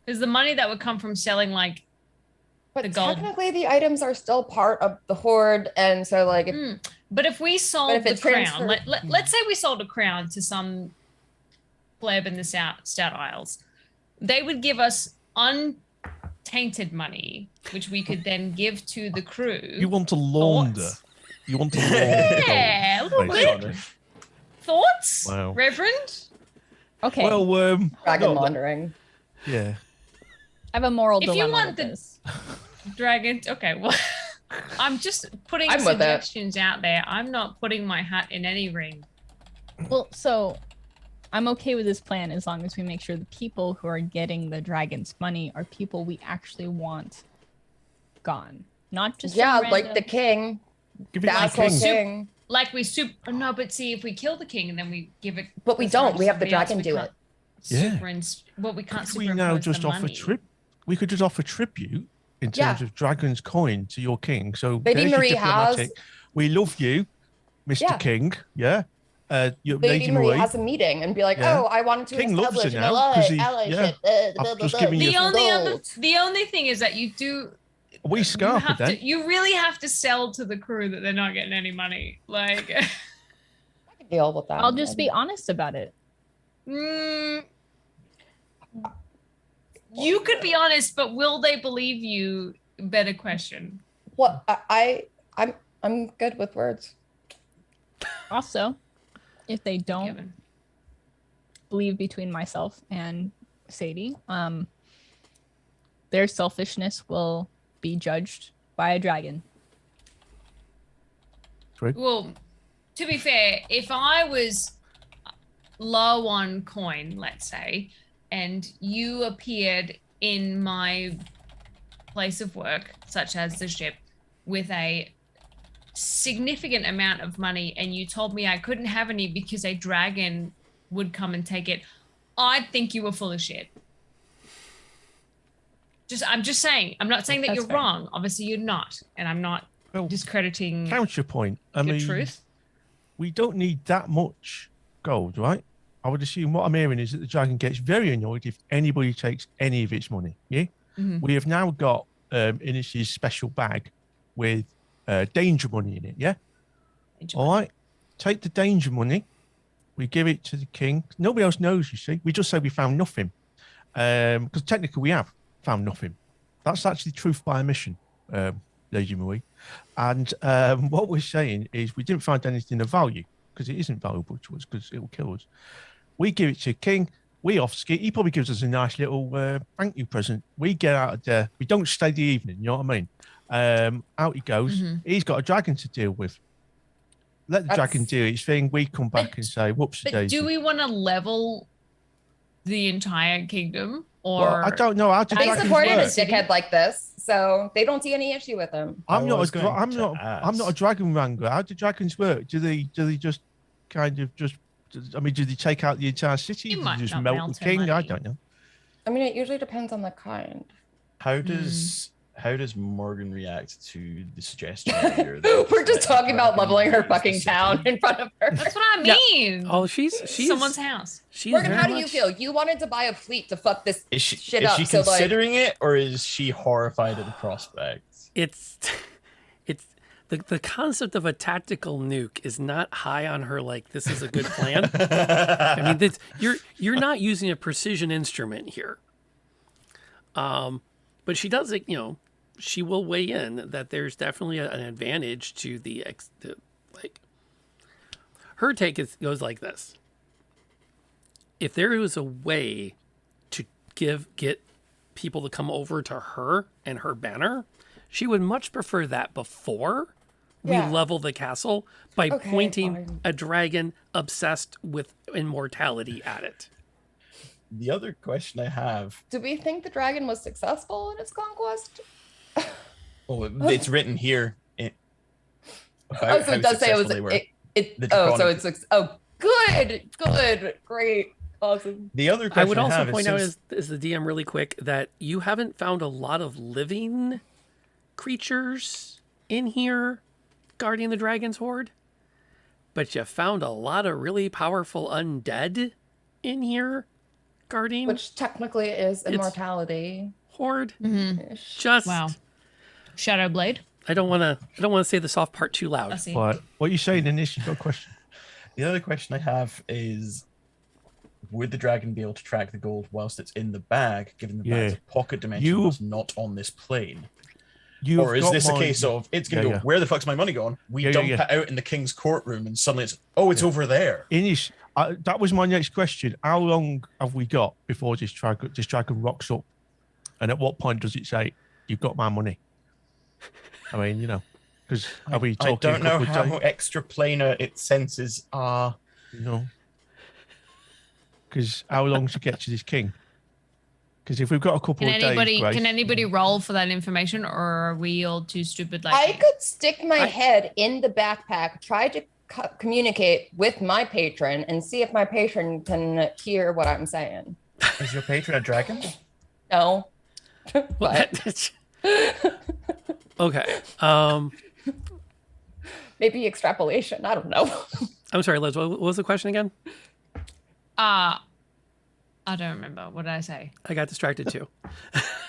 Because the money that would come from selling But the gold. technically, the items are still part of the hoard, and so like, if, But if we sold if the it's crown, transferred- let's say we sold a crown to some pleb in the Stout Isles, they would give us untainted money, which we could then give to the crew. you want to launder. Thoughts? You want to launder. Yeah, a little basically. bit. Thoughts, Wow. Reverend? Okay. Well, dragon no, laundering. yeah. I have a moral If dilemma you want with the this. dragon, okay, well, I'm just putting I'm with it. suggestions out there. I'm not putting my hat in any ring. Well, so I'm okay with this plan as long as we make sure the people who are getting the dragon's money are people we actually want gone, not just some Yeah, like random- the king. Give it to the That's the king. king. Like we no, but see, if we kill the king and then we give it, But we as well don't. to We have the somebody else, dragon we do can't it. Well, we can't. Could we now superimpose just the offer money. We could just offer tribute in terms Yeah. of dragon's coin to your king. So Lady there's your Marie has- diplomatic. We love you, Mr. Yeah. King. Yeah. Your Lady Marie has a meeting and be like, Yeah. "Oh, I wanted to King loves establish her an now, 'cause he- allyship." I've just given you The only gold. the only thing is that you do. We You scarf it have then. to. You really have to sell to the crew that they're not getting any money. Like, I can deal with that. I'll just be honest about it. you could be honest, but will they believe you? Better question. What I'm good with words. Also, if they don't believe between myself and Sadie, their selfishness will be judged by a dragon. Well, to be fair, if I was low on coin, let's say, and you appeared in my place of work, such as the ship, with a significant amount of money, and you told me I couldn't have any because a dragon would come and take it, I'd think you were full of shit. I'm just saying. I'm not saying that you're wrong. Obviously, you're not, and I'm not discrediting. Counterpoint. I mean, truth. We don't need that much gold, right? I would assume what I'm hearing is that the dragon gets very annoyed if anybody takes any of its money. Yeah. Mhm. We have now got in his special bag with danger money in it. Yeah. All right. Take the danger money. We give it to the king. Nobody else knows. You see, we just say we found nothing because technically we have found nothing. That's actually truth by omission, Lady Marie. And what we're saying is we didn't find anything of value because it isn't valuable to us because it will kill us. We give it to the king. We off ski. He probably gives us a nice little thank you present. We get out of there. We don't stay the evening. You know what I mean? Out he goes. Mhm. He's got a dragon to deal with. Let the dragon do its thing. We come back and say, whoops, But daisy. do we want to level the entire kingdom, or Well, I don't know how to. They dragons supported a work. dickhead like this, so they don't see any issue with him. I'm not a dragon wrangler. How do dragons work? Do they just kind of just? I mean, do they take out the entire city? Do they just melt the king? I don't know. I mean, it usually depends on the kind. How does Morgan react to the suggestion? We're just talking about leveling her fucking town in front of her. That's what I mean. Oh, she's someone's house. Morgan, how do you feel? You wanted to buy a fleet to fuck this shit Is up. she so like, considering it, or is she horrified at the prospect? It's the concept of a tactical nuke is not high on her. Like, this is a good plan. I mean, you're not using a precision instrument here. But she does, she will weigh in that there's definitely an advantage to her take goes like this. If there was a way to get people to come over to her and her banner, she would much prefer that before we level the castle by pointing a dragon obsessed with immortality at it. The other question I have. do we think the dragon was successful in its conquest? Oh, it's written here. So it does say it was. Good, great, awesome. The other question I would also have point is out since- as the DM really quick that you haven't found a lot of living creatures in here guarding the dragon's hoard, but you found a lot of really powerful undead in here guarding, which technically is immortality. Hoard. Mm-hmm. Just wow. Shadowblade. I don't want to say the soft part too loud. What are you saying in this? You've got a question. The other question I have is, would the dragon be able to track the gold whilst it's in the bag, given the bag's pocket dimension was not on this plane? Or is this a case of, it's going to go, where the fuck's my money going? We dump it out in the king's courtroom and suddenly it's, it's over there. Inish, that was my next question. How long have we got before this dragon rocks up? And at what point does it say, you've got my money? I mean, because are we talking? I don't know how extra planar its senses are. Because how long to get to this king? Because if we've got a couple of days, Grace, can anybody roll for that information, or are we all too stupid? Like I could stick my head in the backpack, try to communicate with my patron, and see if my patron can hear what I'm saying. Is your patron a dragon? No. Okay. Maybe extrapolation. I don't know. I'm sorry, Liz. What was the question again? I don't remember. What did I say? I got distracted too.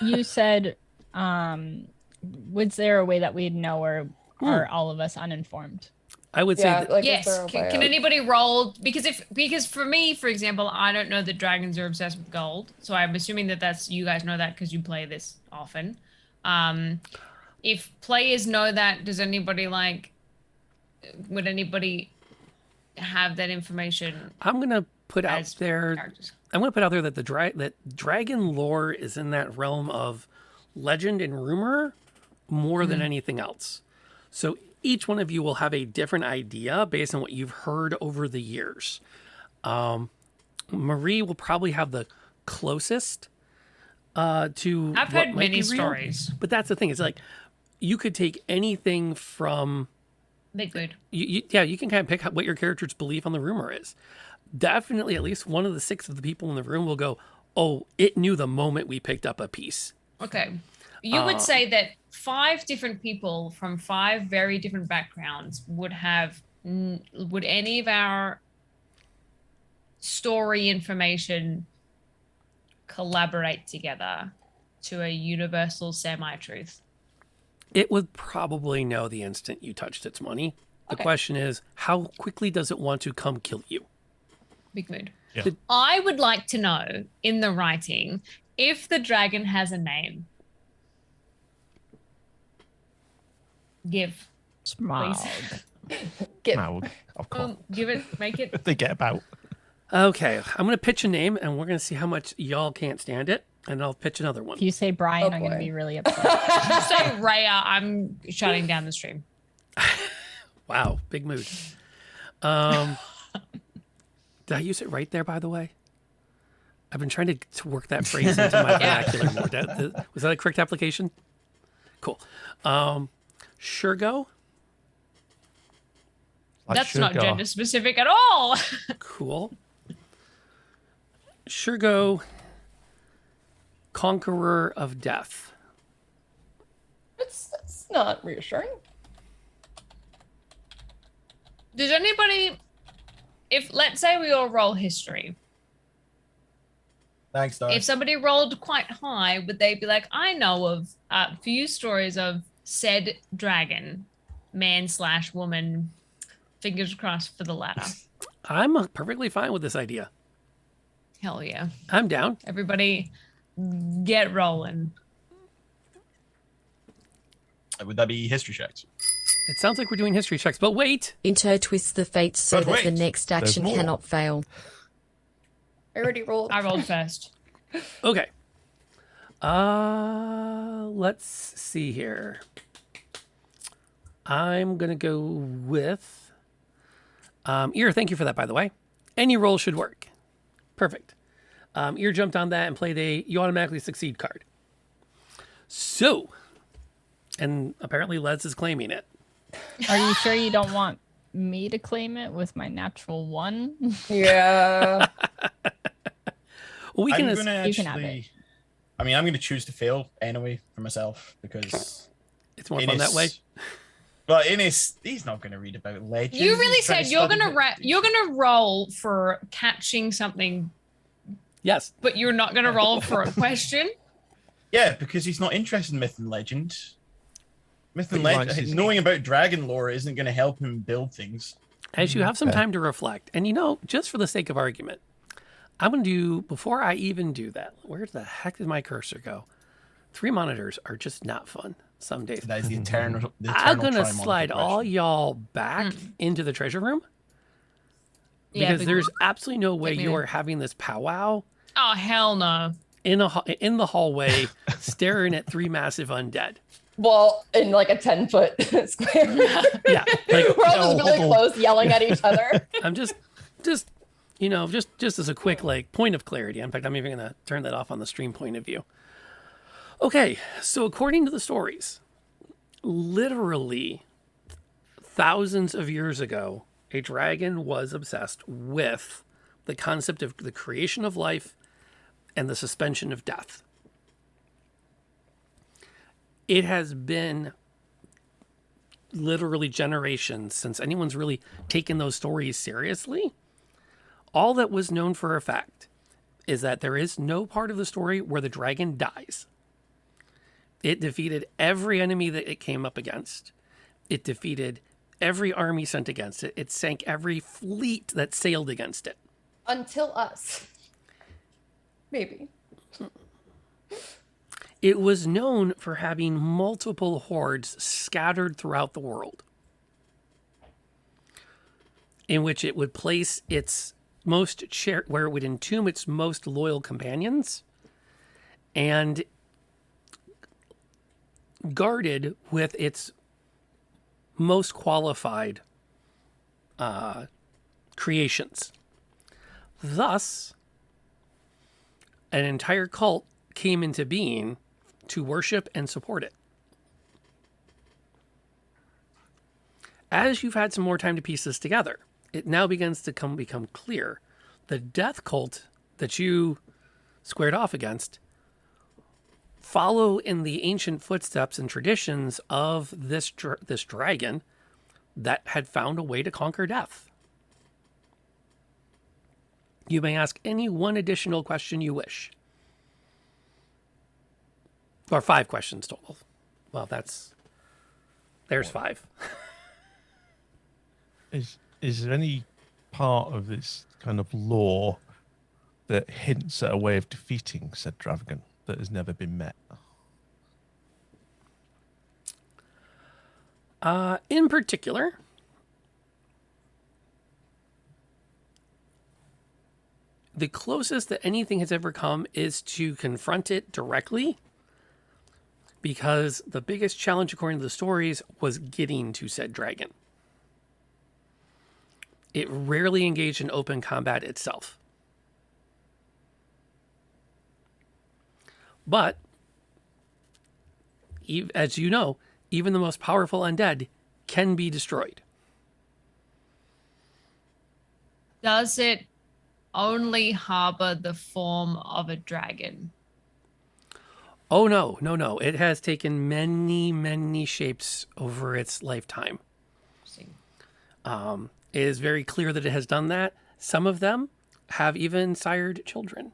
You said, was there a way that we'd know, or are all of us uninformed? I would say yes. Can anybody roll? Because for me, for example, I don't know that dragons are obsessed with gold, so I'm assuming that's you guys know that because you play this often. If players know that, does anybody would anybody have that information? I'm gonna put out there. I'm gonna put out there that that dragon lore is in that realm of legend and rumor more than anything else. So each one of you will have a different idea based on what you've heard over the years. Marie will probably have the closest to. I've what heard might many be real. stories. But that's the thing. It's like you could take anything from. Big good. You can kind of pick what your character's belief on the rumor is. Definitely, at least one of the 6 of the people in the room will go, "Oh, it knew the moment we picked up a piece." Okay. You would say that 5 different people from 5 very different backgrounds would any of our story information collaborate together to a universal semi-truth? It would probably know the instant you touched its money. The question is, how quickly does it want to come kill you? Big mood. Yeah. I would like to know in the writing if the dragon has a name. Give. Smaug. Give. Smaug, of course. Give it. Make it. They get about. Okay, I'm going to pitch a name, and we're going to see how much y'all can't stand it, and I'll pitch another one. If you say Brian, I'm going to be really upset. If you say Raya, I'm shutting down the stream. Wow, big mood. Did I use it right there, by the way? I've been trying to work that phrase into my vernacular more. Was that a correct application? Cool. Shergo. That's not gender specific at all. Cool. Shergo, Conqueror of Death. That's not reassuring. Does anybody, if let's say we all roll history, Thanks, Dar. if somebody rolled quite high, would they be like, I know of a few stories of said dragon, man/woman, fingers crossed for the latter. I'm perfectly fine with this idea. Hell yeah. I'm down. Everybody get rolling. Would that be history checks? It sounds like we're doing history checks, but wait. Intertwist the fates so But that the wait, next there's action more. cannot fail. I already rolled. I rolled first. Okay. Let's see here. I'm going to go with Ear. Thank you for that, by the way. Any roll should work. Perfect. Ear jumped on that and played a you automatically succeed card. So, and apparently Les is claiming it. Are you sure you don't want me to claim it with my natural 1? Yeah. Well, we can. I'm gonna you can have it. actually. I mean, I'm going to choose to fail anyway for myself because it's more fun that way. But he's not going to read about legends. You really He's trying said to you're study gonna roll for catching something. Yes. But you're not gonna roll for a question. Yeah, because he's not interested in myth and legend. Myth and But he likes legend, his- knowing about dragon lore isn't going to help him build things. As you have some Okay. time to reflect, and just for the sake of argument, I'm going to do, before I even do that, where the heck did my cursor go? 3 monitors are just not fun some days. That is the eternal. I'm going to slide all y'all back into the treasure room Yeah, because big- there's absolutely no way Get me you there. are having this powwow Oh hell no. in the hallway staring at 3 massive undead. Well, in like a 10-foot square. Yeah, like We're all just really close, yelling at each other. I'm just as a quick point of clarity. In fact, I'm even going to turn that off on the stream point of view. Okay, so according to the stories, literally thousands of years ago, a dragon was obsessed with the concept of the creation of life and the suspension of death. It has been literally generations since anyone's really taken those stories seriously. All that was known for a fact is that there is no part of the story where the dragon dies. It defeated every enemy that it came up against. It defeated every army sent against it. It sank every fleet that sailed against it. Until us. Maybe. It was known for having multiple hordes scattered throughout the world, in which it would place its where it would entomb its most loyal companions, and guarded with its most qualified creations. Thus, an entire cult came into being to worship and support it. As you've had some more time to piece this together, it now begins to become clear. The death cult that you squared off against follow in the ancient footsteps and traditions of this dragon that had found a way to conquer death. You may ask any one additional question you wish. Or 5 questions total. Well, there's 5. Is there any part of this kind of lore that hints at a way of defeating said dragon that has never been met? In particular, the closest that anything has ever come is to confront it directly, because the biggest challenge, according to the stories, was getting to said dragon. It rarely engaged in open combat itself. But, as you know, even the most powerful undead can be destroyed. Does it only harbor the form of a dragon? Oh, no. It has taken many, many shapes over its lifetime. It is very clear that it has done that. Some of them have even sired children.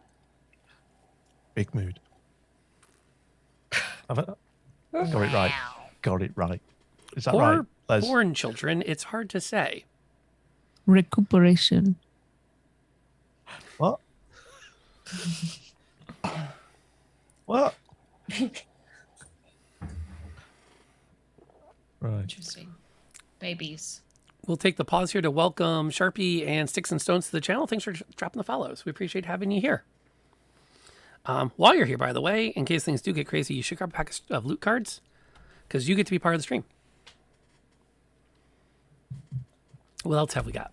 Big mood. Got it right. Got it right. Is that right, Or Les? born children, it's hard to say. Recuperation. What? What? Right. Interesting. Babies. We'll take the pause here to welcome Sharpie and Sticks and Stones to the channel. Thanks for dropping the follows. We appreciate having you here. While you're here, by the way, in case things do get crazy, you should grab a pack of loot cards, because you get to be part of the stream. What else have we got?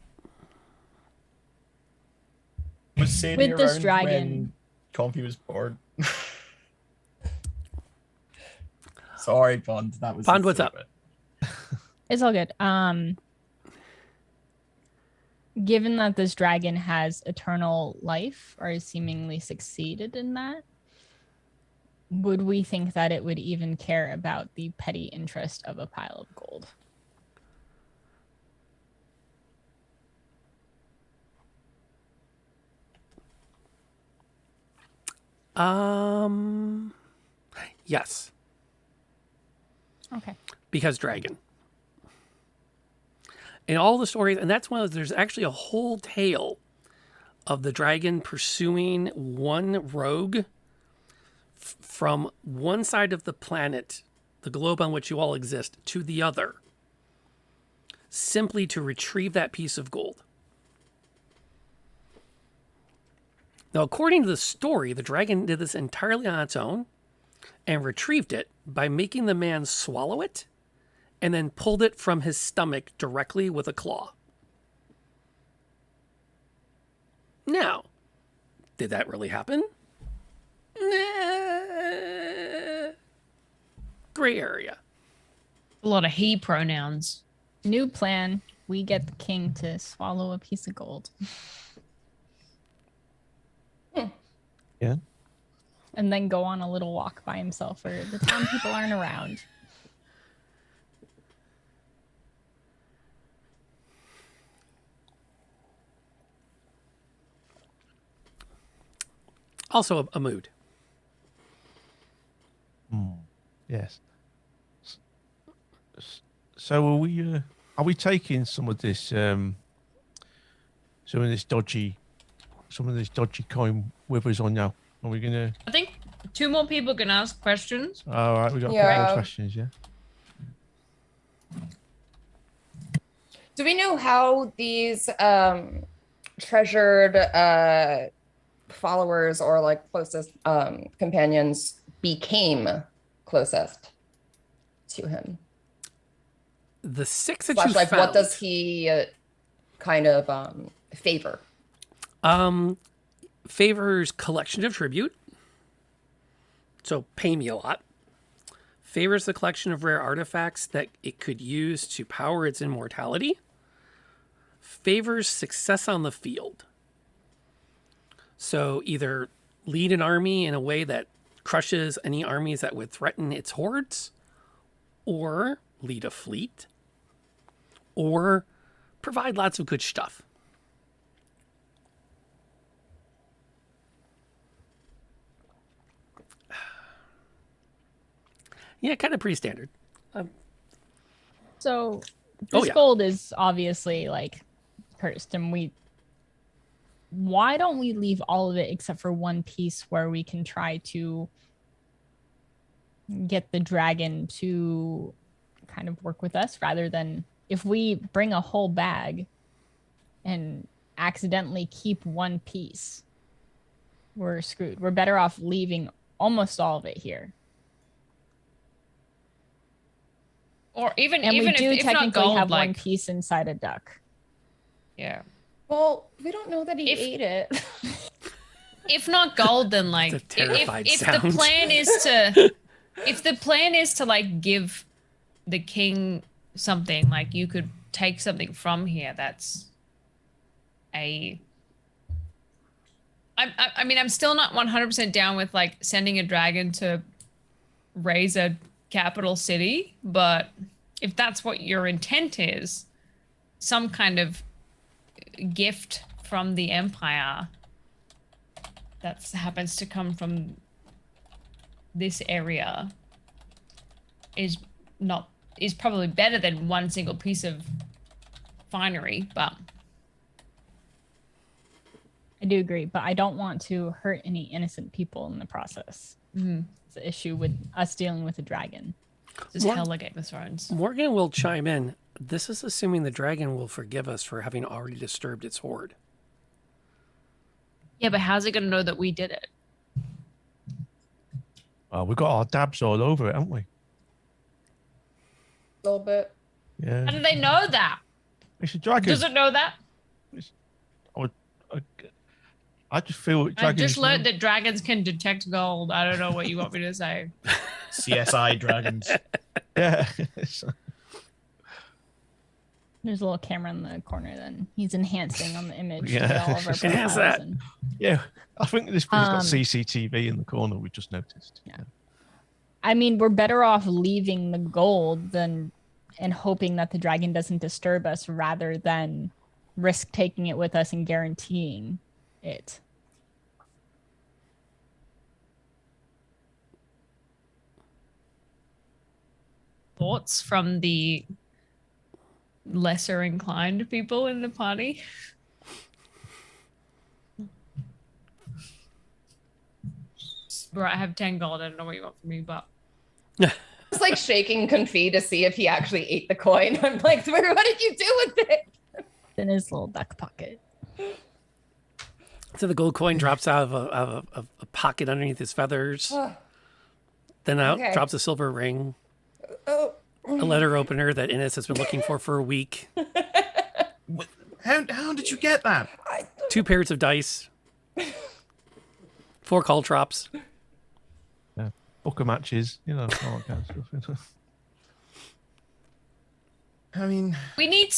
Was Sadie With this around dragon. when Comfy was born? Sorry, Pond. That was Pond, what's up? It's all good. Given that this dragon has eternal life, or has seemingly succeeded in that, would we think that it would even care about the petty interest of a pile of gold? Yes. Okay. Because dragon. In all the stories, and that's one of, there's actually a whole tale of the dragon pursuing one rogue from one side of the planet, the globe on which you all exist, to the other, simply to retrieve that piece of gold. Now, according to the story, the dragon did this entirely on its own and retrieved it by making the man swallow it and then pulled it from his stomach directly with a claw. Now, did that really happen? Gray area. A lot of he pronouns. New plan. We get the king to swallow a piece of gold. Yeah. And then go on a little walk by himself where the town people aren't around. Also a mood. Yes. So are we taking some of this dodgy coin with us on now? Are we gonna? I think 2 more people can ask questions. All right, we got a couple more questions, yeah. Do we know how these treasured followers or like closest companions became closest to him? The 6 that Slash, you like, found. what does he kind of favor? Favors collection of tribute. So pay me a lot. Favors the collection of rare artifacts that it could use to power its immortality. Favors success on the field. So either lead an army in a way that crushes any armies that would threaten its hordes, or lead a fleet, or provide lots of good stuff. Yeah, kind of pretty standard. So Oh, this yeah. gold is obviously like cursed, and why don't we leave all of it except for one piece where we can try to get the dragon to kind of work with us, rather than if we bring a whole bag and accidentally keep one piece, we're screwed. We're better off leaving almost all of it here. Or even And even we do if not technically gold, have one like piece inside a duck. yeah. Well, we don't know that he ate it. If not gold, then like It's a terrified if sound. the plan is to if the plan is to like give the king something, like you could take something from here. That's I mean, I'm still not 100% down with like sending a dragon to raise a capital city, but if that's what your intent is, some kind of gift from the empire that happens to come from this area is probably better than one single piece of finery, but I do agree, but I don't want to hurt any innocent people in the process. Mhm. It's the issue with us dealing with a dragon. Just hell like Game of Thrones. Morgan will chime in. This is assuming the dragon will forgive us for having already disturbed its hoard. Yeah, but how's it gonna know that we did it? Well, we've got our dabs all over it, haven't we? A little bit. Yeah. How do they know that? It's a dragon. Does it know that? I just feel I dragons. just learned that dragons can detect gold. I don't know what you want me to say. CSI dragons. Yeah. There's a little camera in the corner. Then he's enhancing on the image. Yeah. To all of our It has profiles that. and- Yeah. I think this one's got Um, CCTV in the corner. We just noticed. Yeah. I mean, we're better off leaving the gold and hoping that the dragon doesn't disturb us, rather than risk taking it with us and guaranteeing it. Thoughts from the lesser inclined people in the party? Bro, I have 10 gold. I don't know what you want from me, but It's like shaking Confit to see if he actually ate the coin. I'm like, what did you do with it? In his little duck pocket. So the gold coin drops out of a pocket underneath his feathers. Then out Okay. drops a silver ring. Oh. A letter opener that Innes has been looking for a week. How did you get that? 2 pairs of dice. 4 caltrops. Yeah. Book of matches. You know, all that kind of stuff. I mean, we need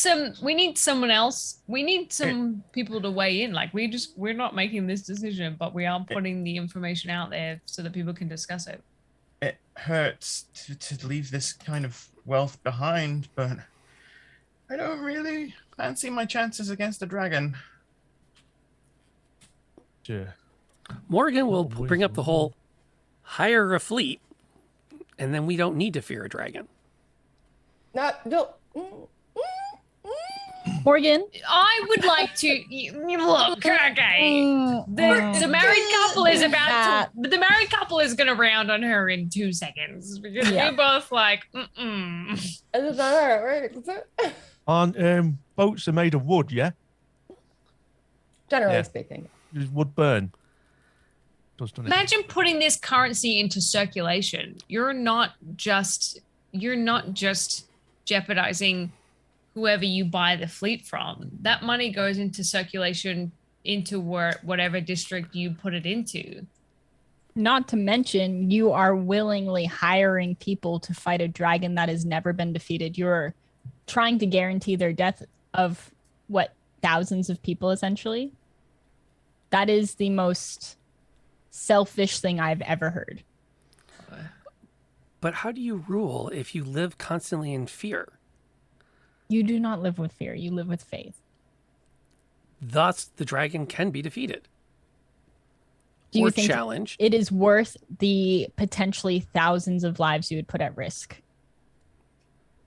someone else. We need some people to weigh in. Like we're not making this decision, but we are putting the information out there so that people can discuss it. It hurts to leave this kind of wealth behind, but I don't really fancy my chances against the dragon. Sure. Morgan will bring up the whole hire a fleet, and then we don't need to fear a dragon. No. Morgan, I would like to look. Okay, the married couple is about to. The married couple is gonna round on her in 2 seconds because Yeah. we're both like, mm-mm. On boats are made of wood, yeah. Generally Yeah. speaking. Does wood burn? Doesn't it? Imagine putting this currency into circulation. You're not just jeopardizing whoever you buy the fleet from. That money goes into circulation into whatever district you put it into. Not to mention, you are willingly hiring people to fight a dragon that has never been defeated. You're trying to guarantee their death of thousands of people, essentially. That is the most selfish thing I've ever heard. But how do you rule if you live constantly in fear? You do not live with fear. You live with faith. Thus, the dragon can be defeated. Do you or think challenged. it is worth the potentially thousands of lives you would put at risk?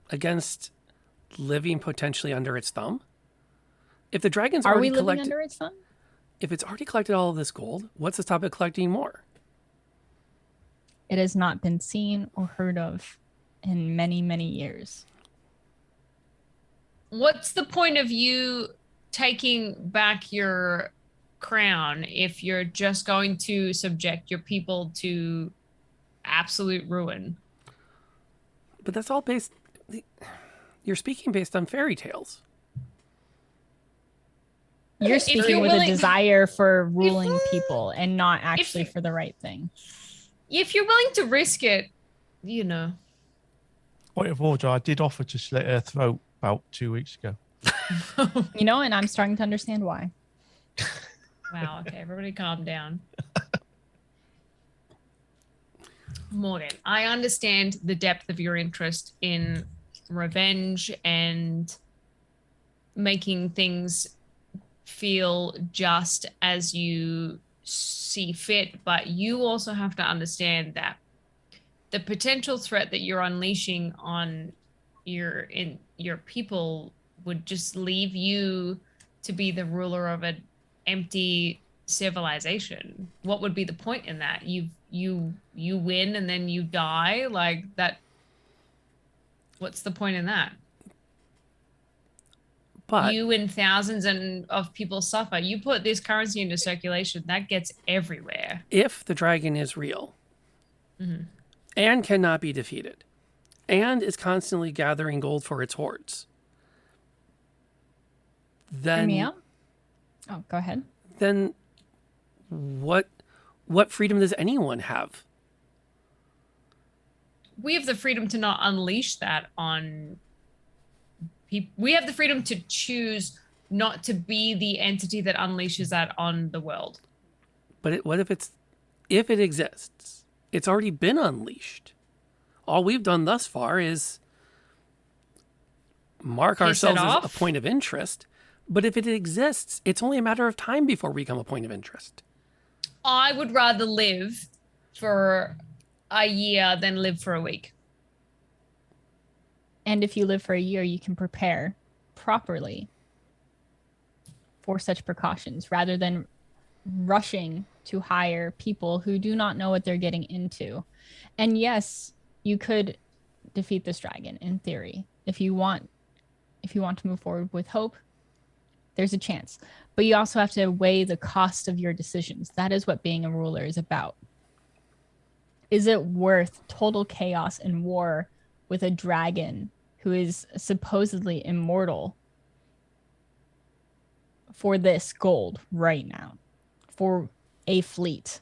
Against living potentially under its thumb? If the dragon's Are already we living collected, under its thumb? if it's already collected all of this gold, what's to stop it collecting more? It has not been seen or heard of in many, many years. What's the point of you taking back your crown if you're just going to subject your people to absolute ruin? But that's all based... You're speaking based on fairy tales. You're speaking with a desire for ruling people and not If actually you- for the right thing. If you're willing to risk it, you know. Point of order, I did offer to slit her throat about 2 weeks ago. You know, and I'm starting to understand why. Wow, okay, everybody calm down. Morgan, I understand the depth of your interest in revenge and making things feel just as you see fit, but you also have to understand that the potential threat that you're unleashing on your people would just leave you to be the ruler of an empty civilization. What would be the point in that? You win and then you die like that. What's the point in that? But you and thousands of people suffer. You put this currency into circulation, that gets everywhere. if the dragon is real Mhm. and cannot be defeated and is constantly gathering gold for its hoards, Hear me then out? Oh, go ahead. then what freedom does anyone have? We have the freedom to not unleash that on people. We have the freedom to choose not to be the entity that unleashes that on the world. But what if it exists? It's already been unleashed. All we've done thus far is mark Piss it ourselves as a off? point of interest. But if it exists, it's only a matter of time before we become a point of interest. I would rather live for a year than live for a week. And if you live for a year, you can prepare properly for such precautions rather than rushing to hire people who do not know what they're getting into. And yes, you could defeat this dragon in theory. If you want to move forward with hope, there's a chance. But you also have to weigh the cost of your decisions. That is what being a ruler is about. Is it worth total chaos and war with a dragon who is supposedly immortal for this gold right now, for a fleet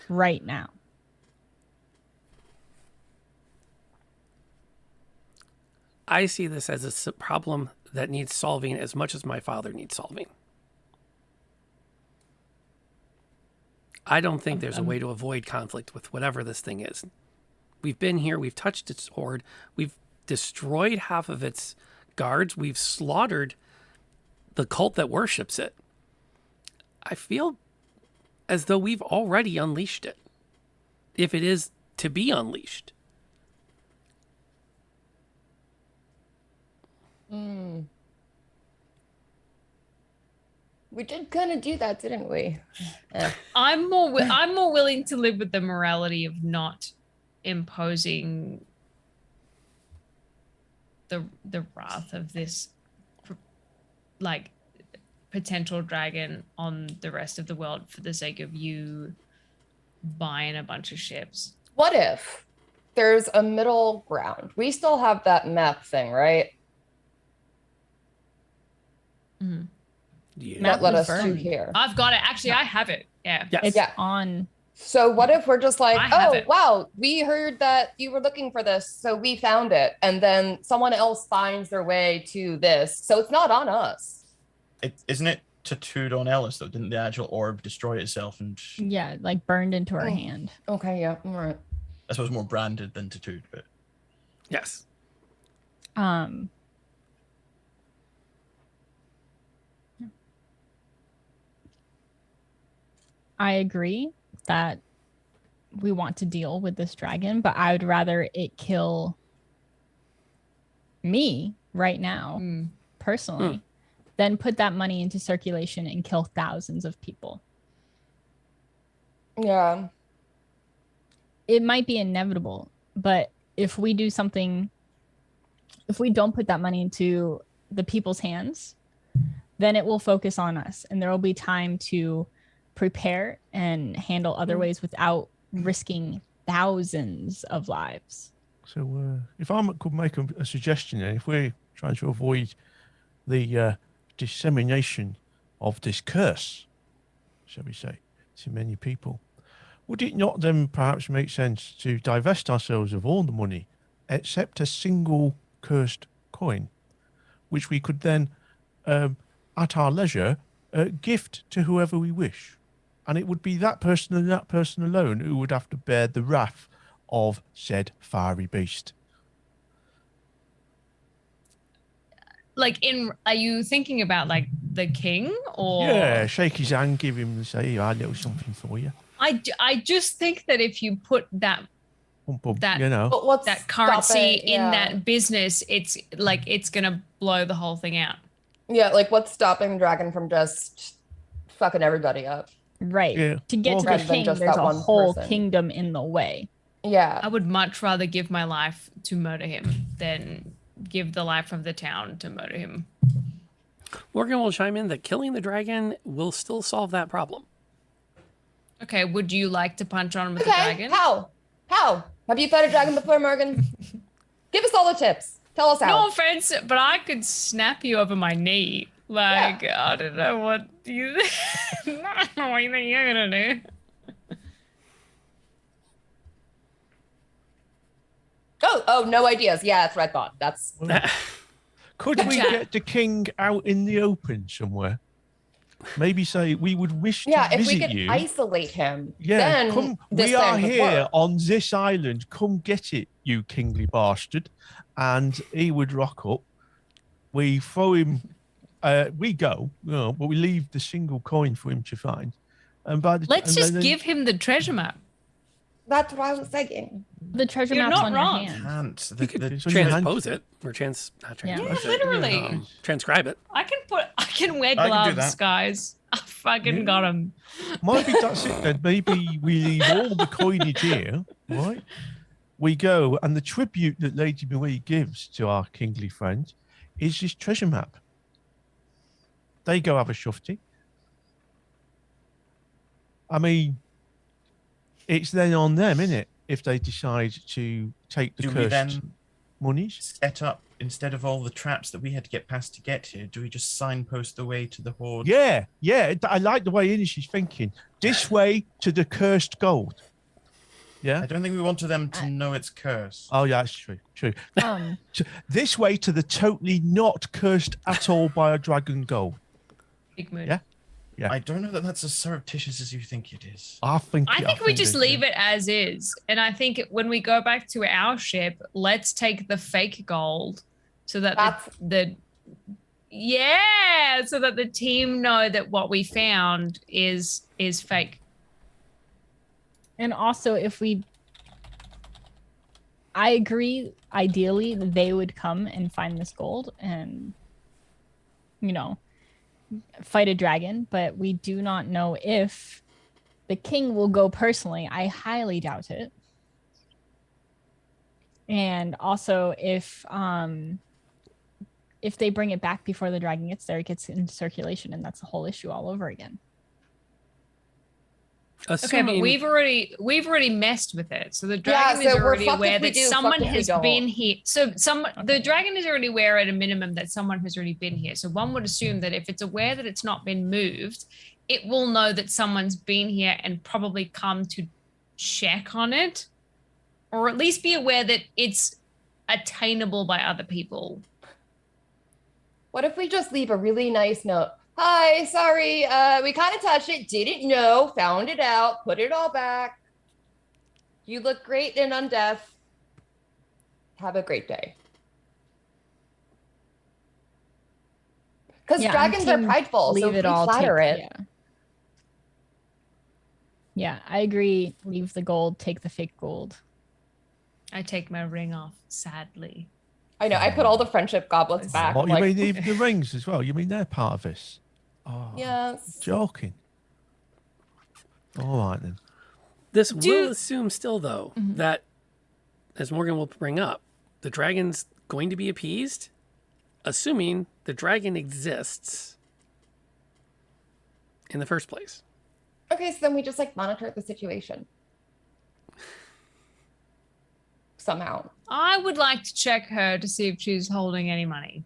right now? I see this as a problem that needs solving as much as my father needs solving. I don't think there's a way to avoid conflict with whatever this thing is. We've been here, we've touched its hoard, we've destroyed half of its guards, we've slaughtered the cult that worships it. I feel as though we've already unleashed it, if it is to be unleashed. We did kind of do that, didn't we? I'm more willing to live with the morality of not imposing the wrath of this like potential dragon on the rest of the world for the sake of you buying a bunch of ships. What if there's a middle ground. We still have that map thing, right? Yeah. That led was us to burned. here. I've got it. Actually, I have it. Yeah. It's Yeah. on. So what if we're just like, I have oh, it. wow, we heard that you were looking for this, so we found it. And then someone else finds their way to this. So it's not on us. Isn't it tattooed on Ellis, though? Didn't the actual orb destroy itself? And Yeah, like burned into her hand. Okay, yeah, all right. I suppose more branded than tattooed, but Yes. I agree that we want to deal with this dragon, but I would rather it kill me right now, personally, than put that money into circulation and kill thousands of people. Yeah. It might be inevitable, but if we do something, if we don't put that money into the people's hands, then it will focus on us and there will be time to prepare and handle other ways without risking thousands of lives. So if I could make a suggestion, if we're trying to avoid the dissemination of this curse, shall we say, to many people, would it not then perhaps make sense to divest ourselves of all the money except a single cursed coin, which we could then, at our leisure, gift to whoever we wish? And it would be that person and that person alone who would have to bear the wrath of said fiery beast. Like, are you thinking about like the king or? Yeah, shake his hand, give him, say, a little something for you. I just think that if you put that you know, But what's that currency stopping- in yeah. that business, it's like it's gonna blow the whole thing out. Yeah, like what's stopping the dragon from just fucking everybody up? Right. Yeah. To get to the Rather than king, just there's that a one whole person. kingdom in the way. Yeah. I would much rather give my life to murder him than give the life of the town to murder him. Morgan will chime in that killing the dragon will still solve that problem. Okay, would you like to punch on with the Okay, dragon? how? How? Have you fought a dragon before, Morgan? Give us all the tips. Tell us how. No offense, but I could snap you over my knee. Like, I don't know what you I don't know what you think you're gonna do. Oh, no ideas. Yeah, that's what I thought. That's could we get the king out in the open somewhere? Maybe say we would wish to if visit we could you. isolate him. Yeah, then come. this We are plan could here work. on this island. Come get it, you kingly bastard. And he would rock up. We throw him. We go, but we leave the single coin for him to find. And by the Let's and just then- give him the treasure map. That's what I was thinking. The treasure You're map's not on wrong. your hand. can't. You could it's on your hand. transpose it or not Yeah. transpose it. Literally. Transcribe it. I can wear I can do gloves, that. guys. I fucking got him. Maybe that's it then. Maybe we leave all the coinage here, right? We go, and the tribute that Lady Marie gives to our kingly friend is this treasure map. They go have a shufty. I mean, it's then on them, isn't it? If they decide to take the Do we cursed then monies. set up, instead of all the traps that we had to get past to get here, do we just signpost the way to the hoard? Yeah. I like the way Inish is thinking. This way to the cursed gold. Yeah. I don't think we want them to know it's cursed. Oh, yeah, that's true. Um, This way to the totally not cursed at all by a dragon gold. Big mood. Yeah. Yeah. I don't know that that's as surreptitious as you think it is. I think we just leave it as is. And I think when we go back to our ship, let's take the fake gold so that so that the team know that what we found is fake. And also, I agree, ideally, they would come and find this gold and, fight a dragon, but we do not know if the king will go personally. I highly doubt it. And also, if they bring it back before the dragon gets there, it gets into circulation, and that's the whole issue all over again. Okay, but we've already messed with it. So the dragon is so we're already fucked aware if we that do, someone fucked if we has don't. been here. So the dragon is already aware at a minimum that someone has already been here. So one would assume that if it's aware that it's not been moved, it will know that someone's been here and probably come to check on it, or at least be aware that it's attainable by other people. What if we just leave a really nice note? Hi, sorry, we kind of touched it, didn't know, found it out, put it all back. You look great in undeath. Have a great day. Because dragons are prideful, so if we flatter it. Yeah, I agree. Leave the gold, take the fake gold. I take my ring off, sadly. I know, I put all the friendship goblets back. What, you like- mean even the rings as well? You mean they're part of this? Oh, yes. Joking. All right then. This will assume still, though, that, as Morgan will bring up, the dragon's going to be appeased, assuming the dragon exists in the first place. Okay, so then we just like monitor the situation. Somehow. I would like to check her to see if she's holding any money.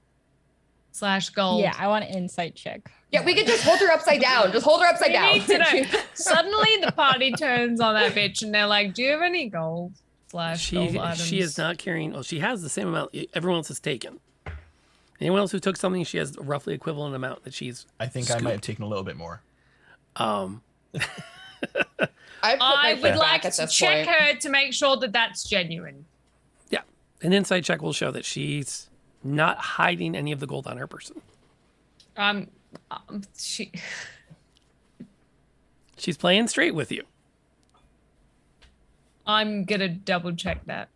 / gold. Yeah, I want an insight check. Yeah, we could just hold her upside down. Just hold her upside We down. need to know. Suddenly the party turns on that bitch and they're like, do you have any gold / gold items? She is not carrying, well, she has the same amount everyone else has taken. Anyone else who took something, she has a roughly equivalent amount that she's I think I might have taken a little bit more. I would like to check her to make sure that that's genuine. Yeah. An insight check will show that she's not hiding any of the gold on her person. She's playing straight with you. I'm gonna double check that.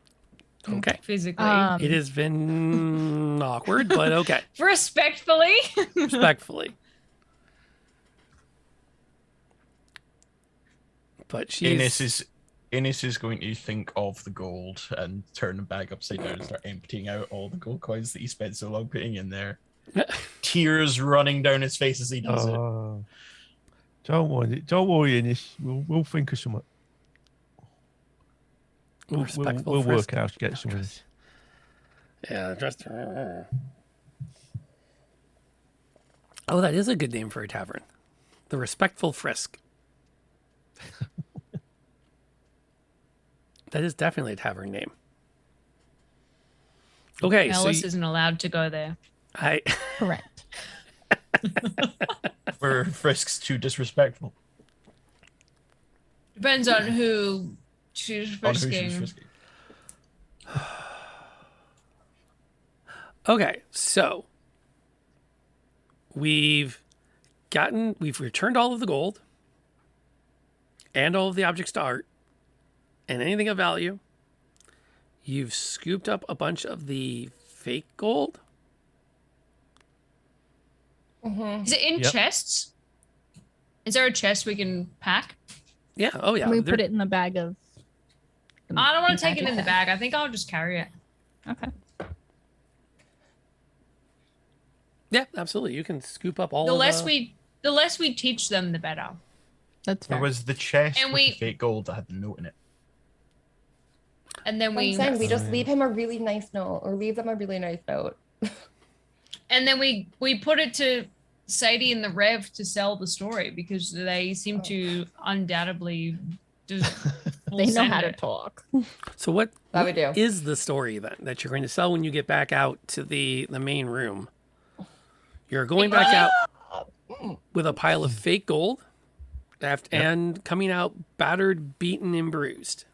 Okay. Physically. It has been awkward, but okay. Respectfully. Respectfully. But she's... Innes is going to think of the gold and turn the bag upside down and start emptying out all the gold coins that he spent so long putting in there. Tears running down his face as he does it. Don't worry, Innes. We'll think of something. We'll work out to get some of this. Yeah, just. Oh, that is a good name for a tavern. The Respectful Frisk. That is definitely a tavern name. Okay, Ellis isn't allowed to go there. Correct. For Frisk's too disrespectful. Depends on who she's frisking. Okay, so we've returned all of the gold and all of the objects to art and anything of value. You've scooped up a bunch of the fake gold. Is it in chests? Is there a chest we can pack? Yeah. Oh, yeah. We put it in the bag of. I don't want to take it in the bag. I think I'll just carry it. Okay. Yeah, absolutely. You can scoop up all The of less we teach them, the better. That's There was the chest And with we- the fake gold that had the note in it. And then I'm saying we just leave him a really nice note, or leave them a really nice note. And then we put it to Sadie and the Rev to sell the story because they seem to undoubtedly They know how to talk. So what That we do. is the story then that you're going to sell when you get back out to the main room? You're going back out with a pile of fake gold and coming out battered, beaten, and bruised.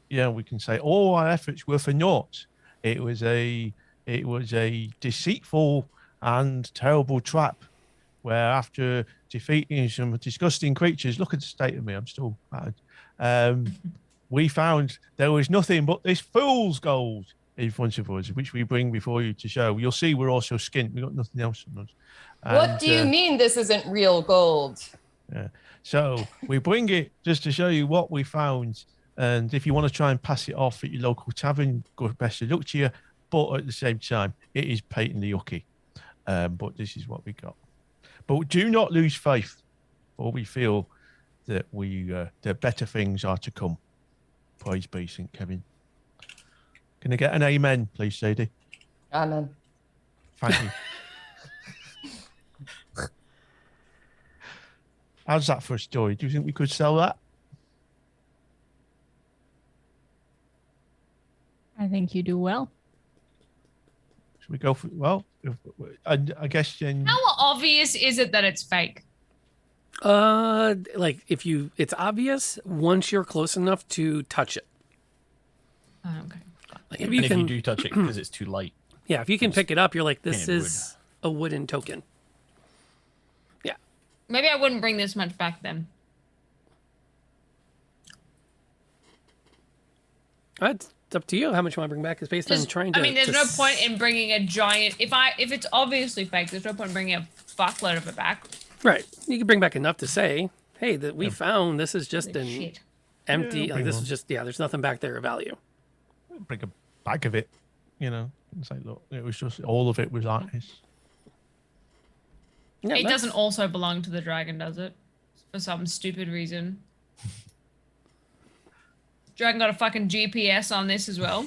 Yeah, we can say all our efforts were for naught. It was a deceitful and terrible trap where after defeating some disgusting creatures, look at the state of me, I'm still bad. We found there was nothing but this fool's gold in front of us, which we bring before you to show. You'll see we're also skint. We've got nothing else on us. What do you mean this isn't real gold? Yeah. So we bring it just to show you what we found. And if you want to try and pass it off at your local tavern, good best of luck to you. But at the same time, it is patently yucky. But this is what we got. But do not lose faith, for we feel that that better things are to come. Praise be St. Kevin. Can I get an amen, please, Sadie? Amen. Thank you. How's that for a story? Do you think we could sell that? I think you do well. Should we go for I guess then. How obvious is it that it's fake? Like it's obvious once you're close enough to touch it. Oh, okay. Like If you do touch it because it's too light. Yeah, if you can pick it up, you're like, this painted is a wooden token. Yeah. Maybe I wouldn't bring this much back then. It's up to you how much you want to bring back. It's based on trying to. I mean, there's no point in bringing a giant. If it's obviously fake, there's no point in bringing a fuckload of it back. Right. You can bring back enough to say, hey, that we found this is just an Shit. empty. Yeah, like this bring is just there's nothing back there of value. Bring a bag of it, It's like, look, it was just all of it was like this. Yeah, It doesn't also belong to the dragon, does it? For some stupid reason. Dragon got a fucking GPS on this as well.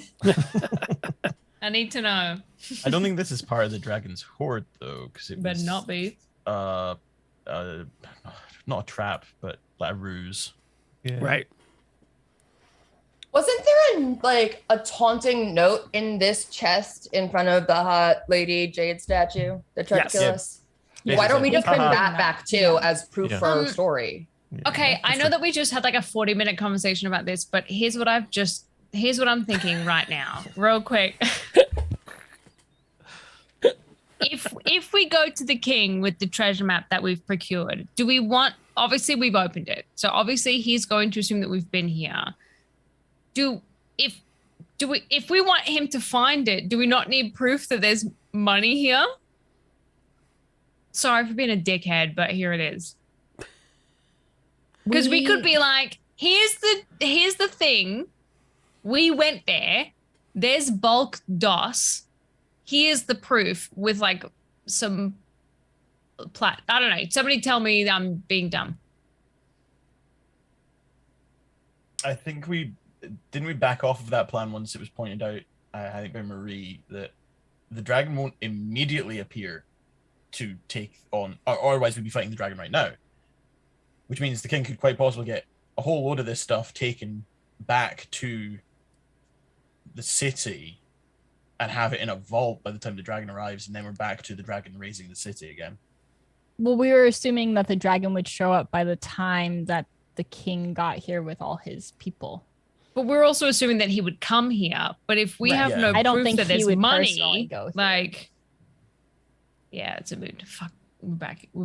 I need to know. I don't think this is part of the dragon's hoard though, because it Better was not be. not a trap, but like a ruse. Yeah. Right. Wasn't there a taunting note in this chest in front of the hot lady jade statue that tried to kill us? Yeah. Why don't we just bring Uh-huh. that back too as proof Yeah. for our story? Okay, I know that we just had like a 40-minute conversation about this, but here's what I'm thinking right now, real quick. If we go to the king with the treasure map that we've procured, do we want? Obviously, we've opened it, so obviously he's going to assume that we've been here. If we want him to find it, do we not need proof that there's money here? Sorry for being a dickhead, but here it is. Because we could be like, here's the thing. We went there. There's bulk DOS. Here's the proof with like some I don't know. Somebody tell me I'm being dumb. I think we back off of that plan once it was pointed out, I think by Marie, that the dragon won't immediately appear to take on, or otherwise we'd be fighting the dragon right now. Which means the king could quite possibly get a whole load of this stuff taken back to the city and have it in a vault by the time the dragon arrives, and then we're back to the dragon raising the city again. Well, we were assuming that the dragon would show up by the time that the king got here with all his people. But we're also assuming that he would come here. But if we have no I don't proof think that he there's would personally money, go through like, yeah, it's a mood. Fuck, we're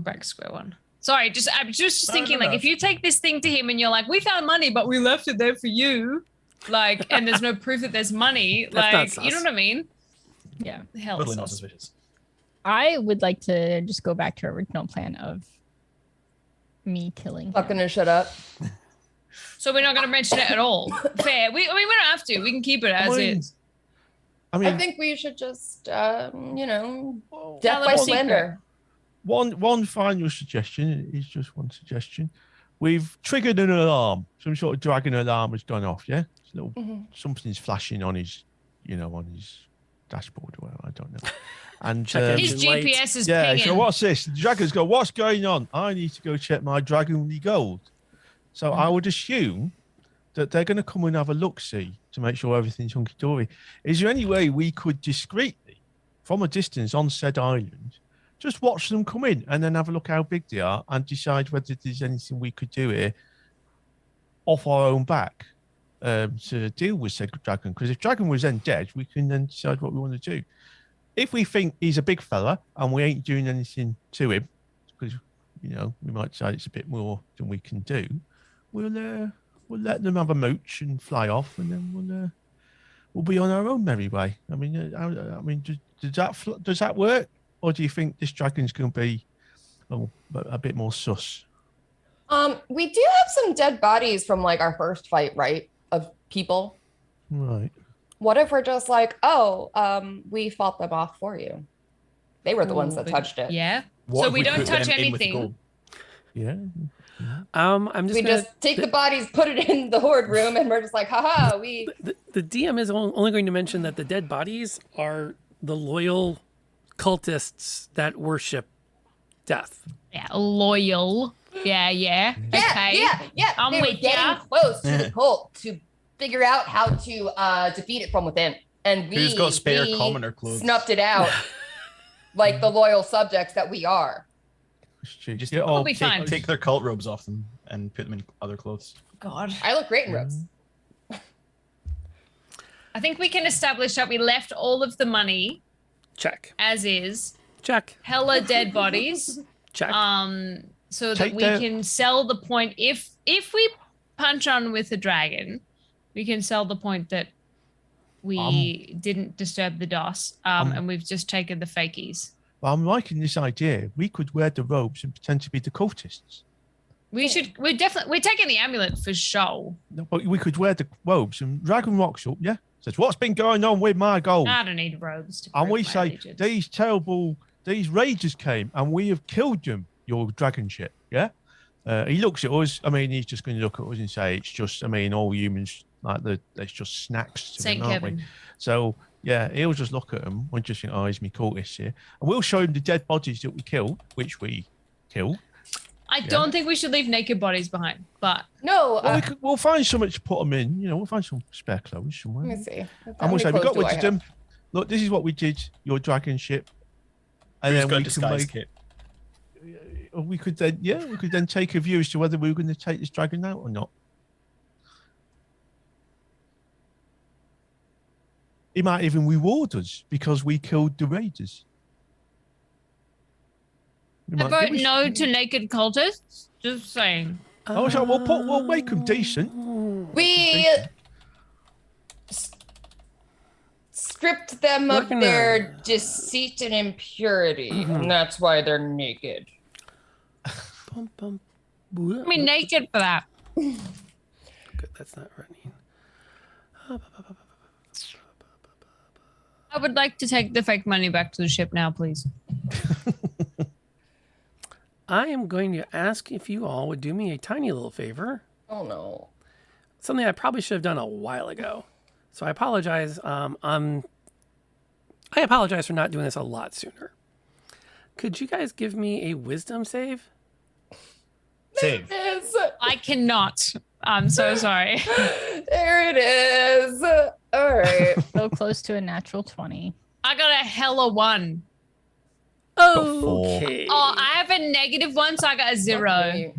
back to square one. Sorry, I'm just thinking, like, if you take this thing to him and you're like, we found money, but we left it there for you, like, and there's no proof that there's money, That's like, you know what I mean? Yeah. Hell, Totally not suspicious. I would like to just go back to our original plan of me killing Fucking to shut up. So we're not going to mention it at all. Fair. We don't have to. We can keep it as is. I think we should just, death Tell by him a slander. One final suggestion is just one suggestion. We've triggered an alarm. Some sort of dragon alarm has gone off. Yeah, something's flashing on his, on his dashboard or whatever. I don't know. And His GPS is pinging. So what's this? The dragon's go. What's going on? I need to go check my dragonly gold. So I would assume that they're going to come and have a look-see to make sure everything's hunky-dory. Is there any way we could discreetly, from a distance on said island, just watch them come in and then have a look how big they are and decide whether there's anything we could do here off our own back to deal with said dragon? Because if dragon was then dead, we can then decide what we want to do. If we think he's a big fella and we ain't doing anything to him, because we might decide it's a bit more than we can do, we'll let them have a mooch and fly off, and then we'll be on our own merry way. I mean, does that work, or do you think this dragon's going to be a bit more sus? We do have some dead bodies from like our first fight, right? Of people. Right. What if we're just like, we fought them off for you? They were the ones that touched it. Yeah. What So if we don't put touch them in with the anything. gold? Yeah. I'm just We gonna, just take the bodies, put it in the hoard room, and we're just like, haha, we. the DM is only going to mention that the dead bodies are the loyal cultists that worship death. Yeah, loyal. Yeah. Yeah, Okay. yeah. I'm They were with ya. getting close to the cult to figure out how to defeat it from within. And Who's got spare we commoner clothes? snuffed it out like the loyal subjects that we are. Just We'll be fine. take their cult robes off them and put them in other clothes. God. I look great in robes. I think we can establish that we left all of the money Check. as is. Check. Hella dead bodies. Check. So that Take we the- can sell the point. If we punch on with the dragon, we can sell the point that we didn't disturb the DOS, and we've just taken the fakies. I'm liking this idea. We could wear the robes and pretend to be the cultists. We're taking the amulet for show. No, but we could wear the robes and Dragon rocks up, yeah? Says, what's been going on with my gold? I don't need robes to And prove we my say, allegiance. these raiders came and we have killed them, your dragon shit, yeah? He looks at us, he's just going to look at us and say, it's just, all humans, it's just snacks to Saint them, aren't we? Kevin. So, yeah, he'll just look at them and just think, oh, he's me cultist here. And we'll show him the dead bodies that we killed, which we killed. I don't think we should leave naked bodies behind, but no. Well, we'll find something to put them in. We'll find some spare clothes somewhere. Let me see. And we'll say, we got wisdom. Look, this is what we did, your dragon ship. And Who's then got we disguise can kit? we could then take a view as to whether we were going to take this dragon out or not. He might even reward us because we killed the raiders. I vote no to naked cultists. Just saying. Oh, so we'll make them decent. We stripped them of We're their deceit and impurity, and that's why they're naked. I mean, naked for that. Good, that's not running. I would like to take the fake money back to the ship now, please. I am going to ask if you all would do me a tiny little favor. Oh no. Something I probably should have done a while ago. So I apologize. I apologize for not doing this a lot sooner. Could you guys give me a wisdom save? Save. I cannot. I'm so sorry. There it is. All right. So close to a natural 20. I got a hella 1. Okay. Oh, I have a -1, so I got a 0.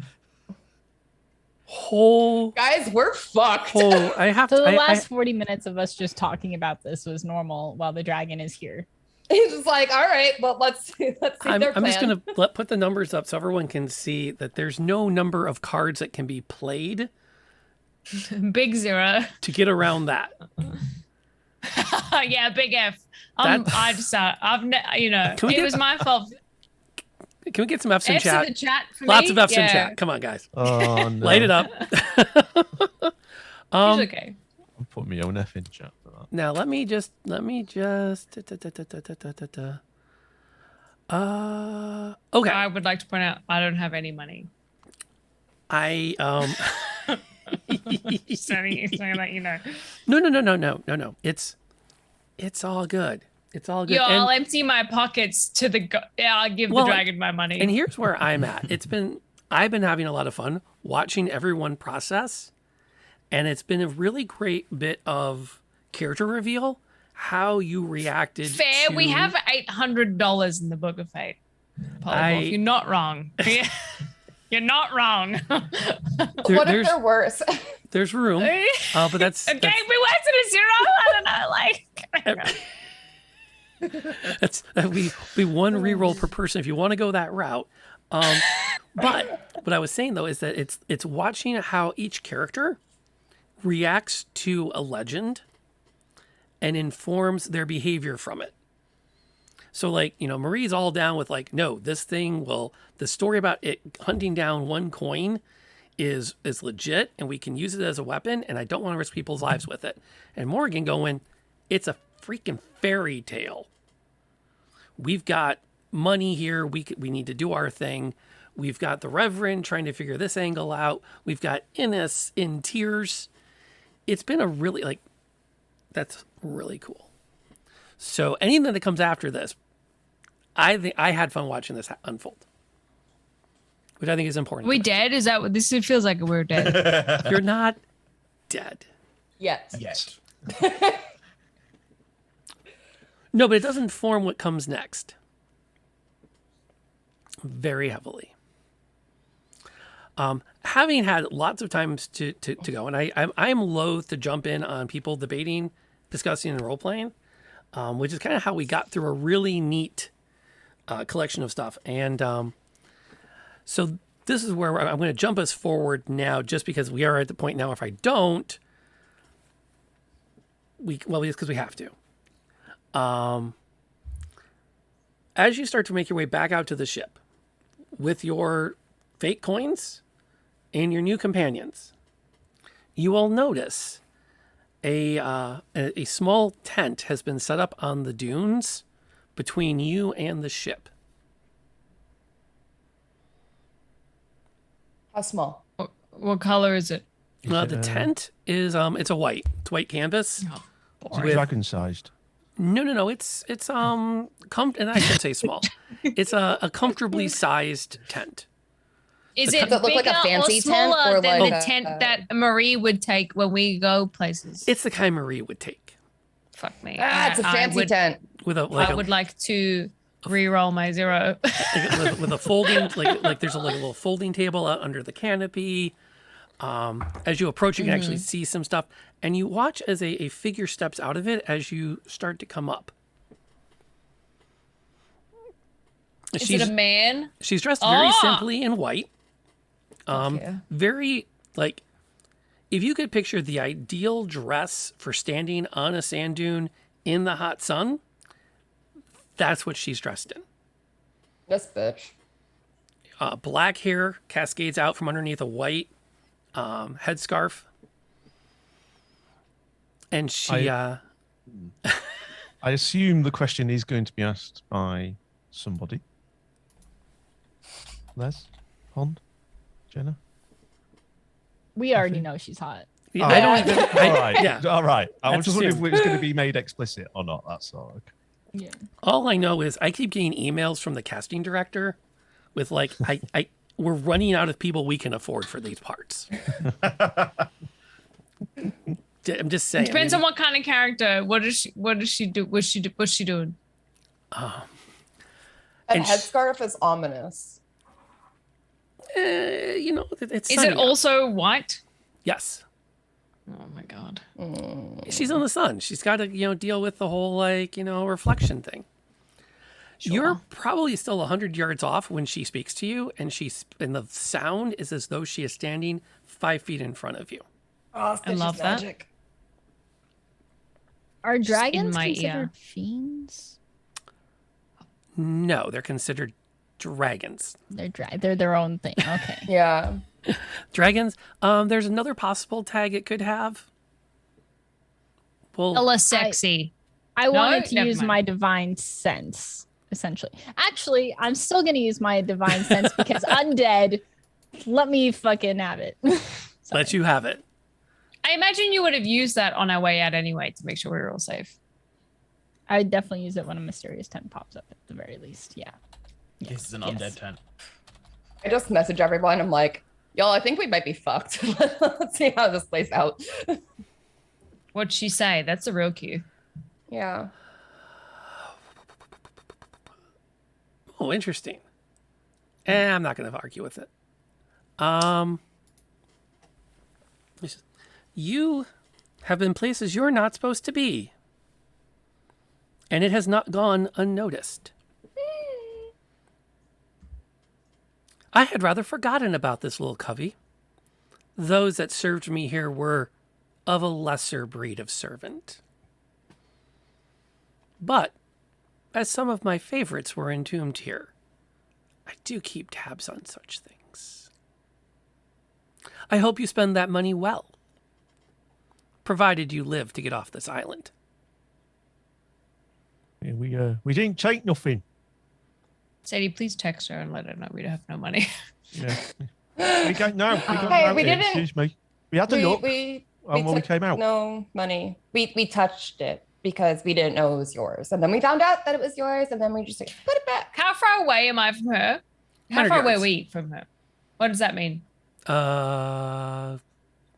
Guys, we're fucked. I have So to. the last 40 minutes of us just talking about this was normal while the dragon is here. He's just like, all right, well, let's see I'm their plan. just going to put the numbers up so everyone can see that there's no number of cards that can be played. Big 0. To get around that. Yeah, big F. That- It Can we was get- my fault. Can we get some F's in F's in chat? the chat for Lots me? of F's in Yeah. chat. Come on, guys. Oh, no. Light it up. She's okay. I'll put my own F in chat for that. Now let me just. Okay. I would like to point out I don't have any money. I Just saying that you know. No. It's all good. It's all good. Yo, And- I'll empty my pockets to the. I'll give Well, the dragon my money. And here's where I'm at. I've been having a lot of fun watching everyone process, and it's been a really great bit of character reveal. How you reacted. Fair. to- We have $800 in the Book of Fate. Polymorph, you're not wrong. You're not wrong. What if they're worse? There's room, but that's Okay, we went to the 0. I don't know, that's be one reroll per person if you want to go that route. But what I was saying though is that it's watching how each character reacts to a legend and informs their behavior from it. So Marie's all down with no, this thing the story about it hunting down one coin is legit and we can use it as a weapon and I don't want to risk people's lives with it. And Morgan going, it's a freaking fairy tale. We've got money here. We need to do our thing. We've got the Reverend trying to figure this angle out. We've got Innes in tears. It's been a really, like, that's really cool. So anything that comes after this, I think I had fun watching this unfold, which I think is important. We dead? Is that what this? It feels like we're dead. You're not dead. Yes. Yes. No, but it does inform what comes next. Very heavily. Having had lots of times to go, and I'm loath to jump in on people debating, discussing, and role playing, which is kind of how we got through a really neat collection of stuff. And so this is where I'm going to jump us forward now, just because we are at the point now. If I don't, it's because we have to. As you start to make your way back out to the ship with your fake coins and your new companions, you will notice a small tent has been set up on the dunes between you and the ship. How small? What color is it? The tent is it's a white. It's white canvas. It's dragon sized. No. It's and I should say small. It's a comfortably sized tent. Is Does it it look like bigger a fancy or tent smaller or than like the a- tent that Marie would take when we go places? It's the kind Marie would take. Fuck me. It's a fancy tent. With a I would like to re-roll my 0. with a folding like there's a little folding table out under the canopy. As you approach, you can actually see some stuff, and you watch as a figure steps out of it as you start to come up. Is it a man? She's dressed very simply in white. Very, like, if you could picture the ideal dress for standing on a sand dune in the hot sun, that's what she's dressed in. This bitch. Black hair cascades out from underneath a white headscarf. And she... I assume the question is going to be asked by somebody. Les? Pond? Jenna? We already know she's hot. Yeah, I don't even... All right. Yeah. All right. I was That's just wondering if assumed. it was going to be made explicit or not. That's all. Okay. Yeah. All I know is I keep getting emails from the casting director with like, we're running out of people we can afford for these parts. I'm just saying. Depends on what kind of character. What does she do? What's she doing? That And sh- headscarf is ominous. It's Is sunny it out. also white? Yes. Oh my god. She's in the sun. She's got to, deal with the whole reflection thing. You're probably still 100 yards off when she speaks to you, and the sound is as though she is standing 5 feet in front of you. Oh, I love that. magic. Are Just in dragons my considered ear. fiends? No, they're considered dragons. They're their own thing. Okay. Yeah. Dragons. There's another possible tag it could have. Well, Hella sexy. I No? wanted to Never use mind. my divine sense, essentially. Actually, I'm still gonna use my divine sense because undead. Let me fucking have it. let you have it. I imagine you would have used that on our way out anyway to make sure we were all safe. I would definitely use it when a mysterious tent pops up at the very least. Yeah. This is an undead tent. I just message everyone. I'm like, y'all, I think we might be fucked. Let's see how this plays out. What'd she say? That's a real cue. Yeah. Oh, interesting. I'm not going to argue with it. You have been places you're not supposed to be, and it has not gone unnoticed. I had rather forgotten about this little covey. Those that served me here were of a lesser breed of servant. But, as some of my favorites were entombed here, I do keep tabs on such things. I hope you spend that money well, provided you live to get off this island. Yeah, we didn't take nothing. Sadie, please text her and let her know we don't have no money. Yeah. We got no. Hey, we didn't. Excuse me. We had to look. We when we took came out. no money. We touched it because we didn't know it was yours, and then we found out that it was yours, and then we just like, put it back. How far away am I from her? How 100 far away are yards. we from her? What does that mean? Uh, I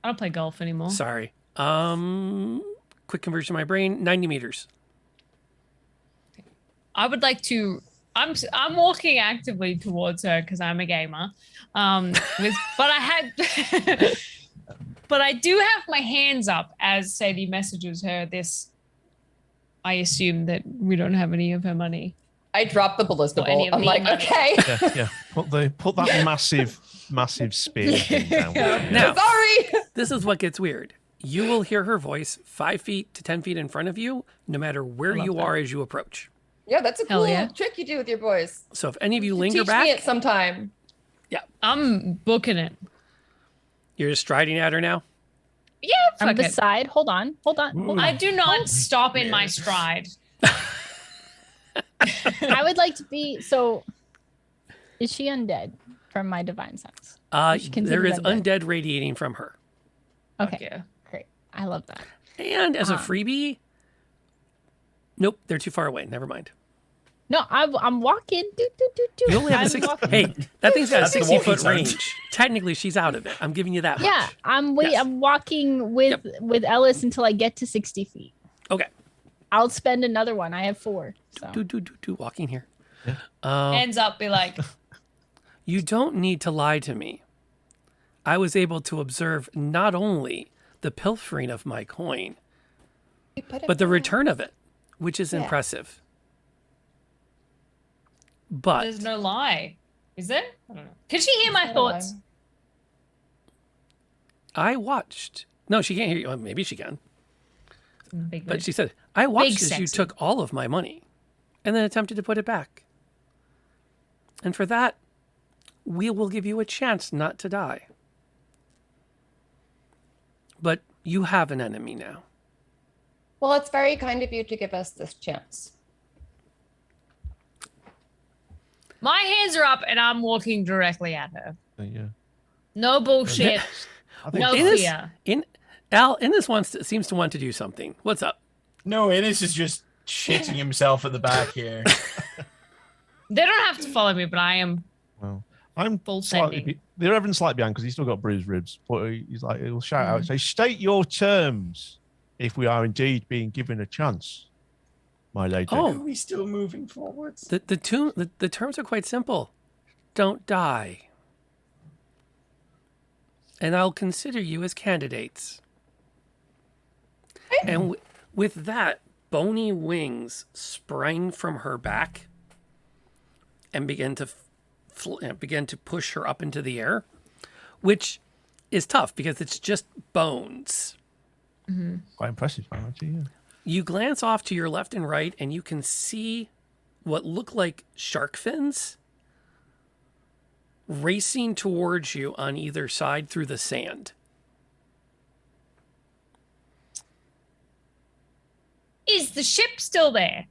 don't play golf anymore. sorry. Quick conversion of my brain. 90 meters. I would like to. I'm walking actively towards her because I'm a gamer. But I do have my hands up as Sadie messages her this. I assume that we don't have any of her money. I dropped the ballista Or any bolt. of I'm the like, money. okay. Yeah. Put that massive spear thing down. Now, Sorry. this is what gets weird. You will hear her voice 5 feet to 10 feet in front of you, no matter where you are as you approach. Yeah, that's a Hell cool yeah. trick you do with your boys. So if any of you linger Teach back, me it sometime. yeah, I'm booking it. you're just striding at her now. Yeah, I'm fuck it. beside. Hold on. I do not stop in my stride. I would like to be. So, is she undead from my divine sense? Is she There considered is undead radiating from her. Okay, Yeah. great. I love that. And as a freebie, nope, they're too far away. Never mind. No, I'm walking. You only have a I'm 60. walking. Hey, that thing's got a That's the 60-foot walking sound. range. Technically, she's out of it. I'm giving you that much. Yeah, I'm Yes. I'm walking with Ellis until I get to 60 feet. Okay. I'll spend another one. I have 4. So. Do walking here. Hands up, be like, You don't need to lie to me. I was able to observe not only the pilfering of my coin, but the return of it, which is Yeah. impressive. But there's no lie. Is there? I don't know. Can she hear my thoughts? I watched. No, she can't hear you. Well, maybe she can. Big But mood. she said, I watched as you sexy. took all of my money and then attempted to put it back. And for that, we will give you a chance not to die. But you have an enemy now. Well, it's very kind of you to give us this chance. My hands are up and I'm walking directly at her. Yeah. No bullshit. No Innis, fear. Innis seems to want to do something. What's up? No, Innis is just shitting himself at the back here. They don't have to follow me, but I am. Well, I'm full slightly. sending. The Reverend's slightly behind because he's still got bruised ribs. But he's like, he'll shout Mm. out, say, "State your terms, if we are indeed being given a chance, my lady." Oh. Are we still moving forwards? The terms are quite simple. Don't die. And I'll consider you as candidates. And with that, bony wings sprang from her back and began to push her up into the air, which is tough because it's just bones. Quite impressive, actually. Yeah. You glance off to your left and right, and you can see what look like shark fins racing towards you on either side through the sand. Is the ship still there?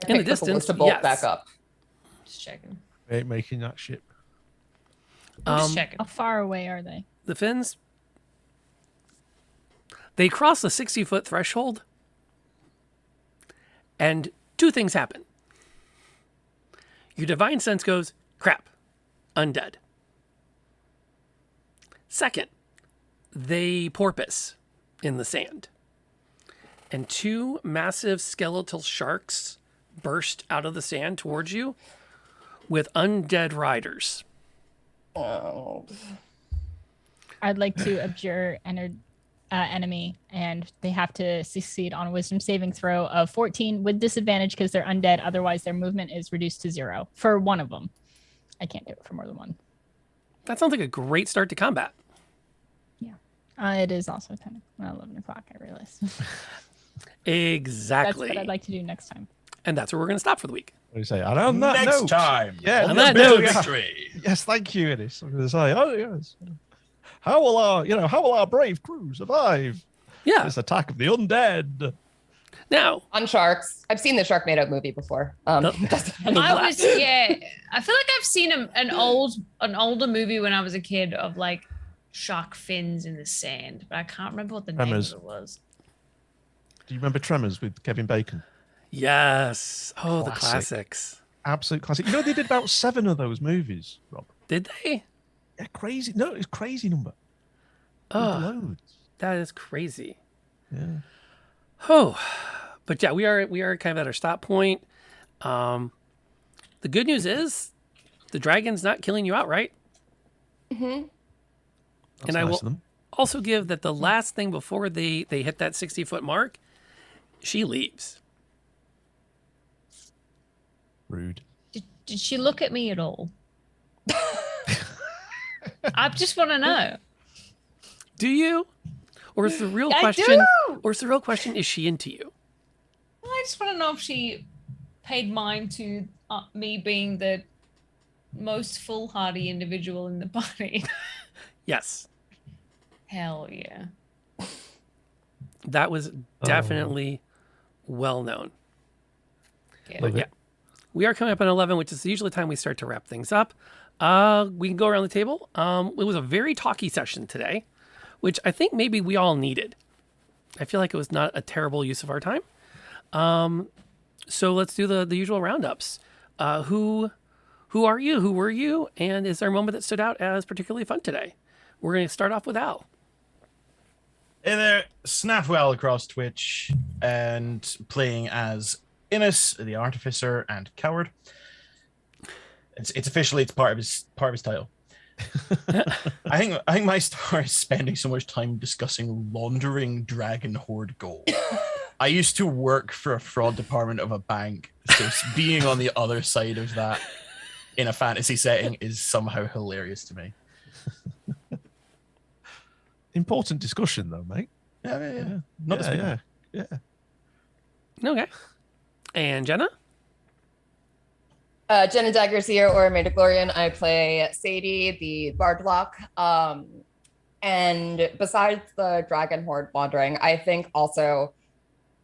In the Pick distance, ballista bolt yes. back up. Just checking. Ain't making that ship. I'm just checking. How far away are they? The fins, they cross the 60-foot threshold, and two things happen. Your divine sense goes, crap, undead. Second, they porpoise in the sand. And two massive skeletal sharks burst out of the sand towards you with undead riders. Oh. I'd like to abjure enemy, and they have to succeed on a wisdom saving throw of 14 with disadvantage because they're undead. Otherwise, their movement is reduced to 0 for one of them. I can't do it for more than one. That sounds like a great start to combat. It is also 11 o'clock, I realize. Exactly. That's what I'd like to do next time. And that's where we're going to stop for the week. What do you say? And on that Next note, time. Yeah, on on the that Bitter note- Victory. Yes, thank you, Innis. I'm going to say, oh yes. How will our brave crew survive Yeah. this attack of the undead? Now on sharks. I've seen the Sharknado movie before. I feel like I've seen an older movie when I was a kid of like shark fins in the sand, but I can't remember what the name of it was. Do you remember Tremors with Kevin Bacon? Yes. Oh, the Classic. classics. Absolute classic. You know, they did about 7 of those movies, Rob. Did they? Yeah, crazy. No, it's crazy number. Oh, Loads. that is crazy. Yeah. Oh, but yeah, we are kind of at our stop point. The good news is the dragon's not killing you outright. Mm-hmm. And I will also give that the last thing before they hit that 60-foot mark, she leaves. Rude. Did she look at me at all? I just want to know. Do you? Or is the real I question? do! Or is the real question? Is she into you? I just want to know if she paid mind to me being the most foolhardy individual in the party. Yes. Hell yeah. That was definitely well known. Yeah. But yeah, we are coming up on 11, which is usually the time we start to wrap things up. We can go around the table. It was a very talky session today, which I think maybe we all needed. I feel like it was not a terrible use of our time. So let's do the usual roundups. Who are you? Who were you? And is there a moment that stood out as particularly fun today? We're going to start off with Al. Hey there, Snapwell across Twitch and playing as Innes, the artificer and coward. It's officially part of his title. I think my star is spending so much time discussing laundering dragon hoard gold. I used to work for a fraud department of a bank, so being on the other side of that in a fantasy setting is somehow hilarious to me. Important discussion, though, mate. Yeah. Not this yeah. Okay. And Jenna? Jenna Daggers here, or Midichlorian. I play Sadie, the Bard Lock. And besides the Dragon Horde wandering, I think also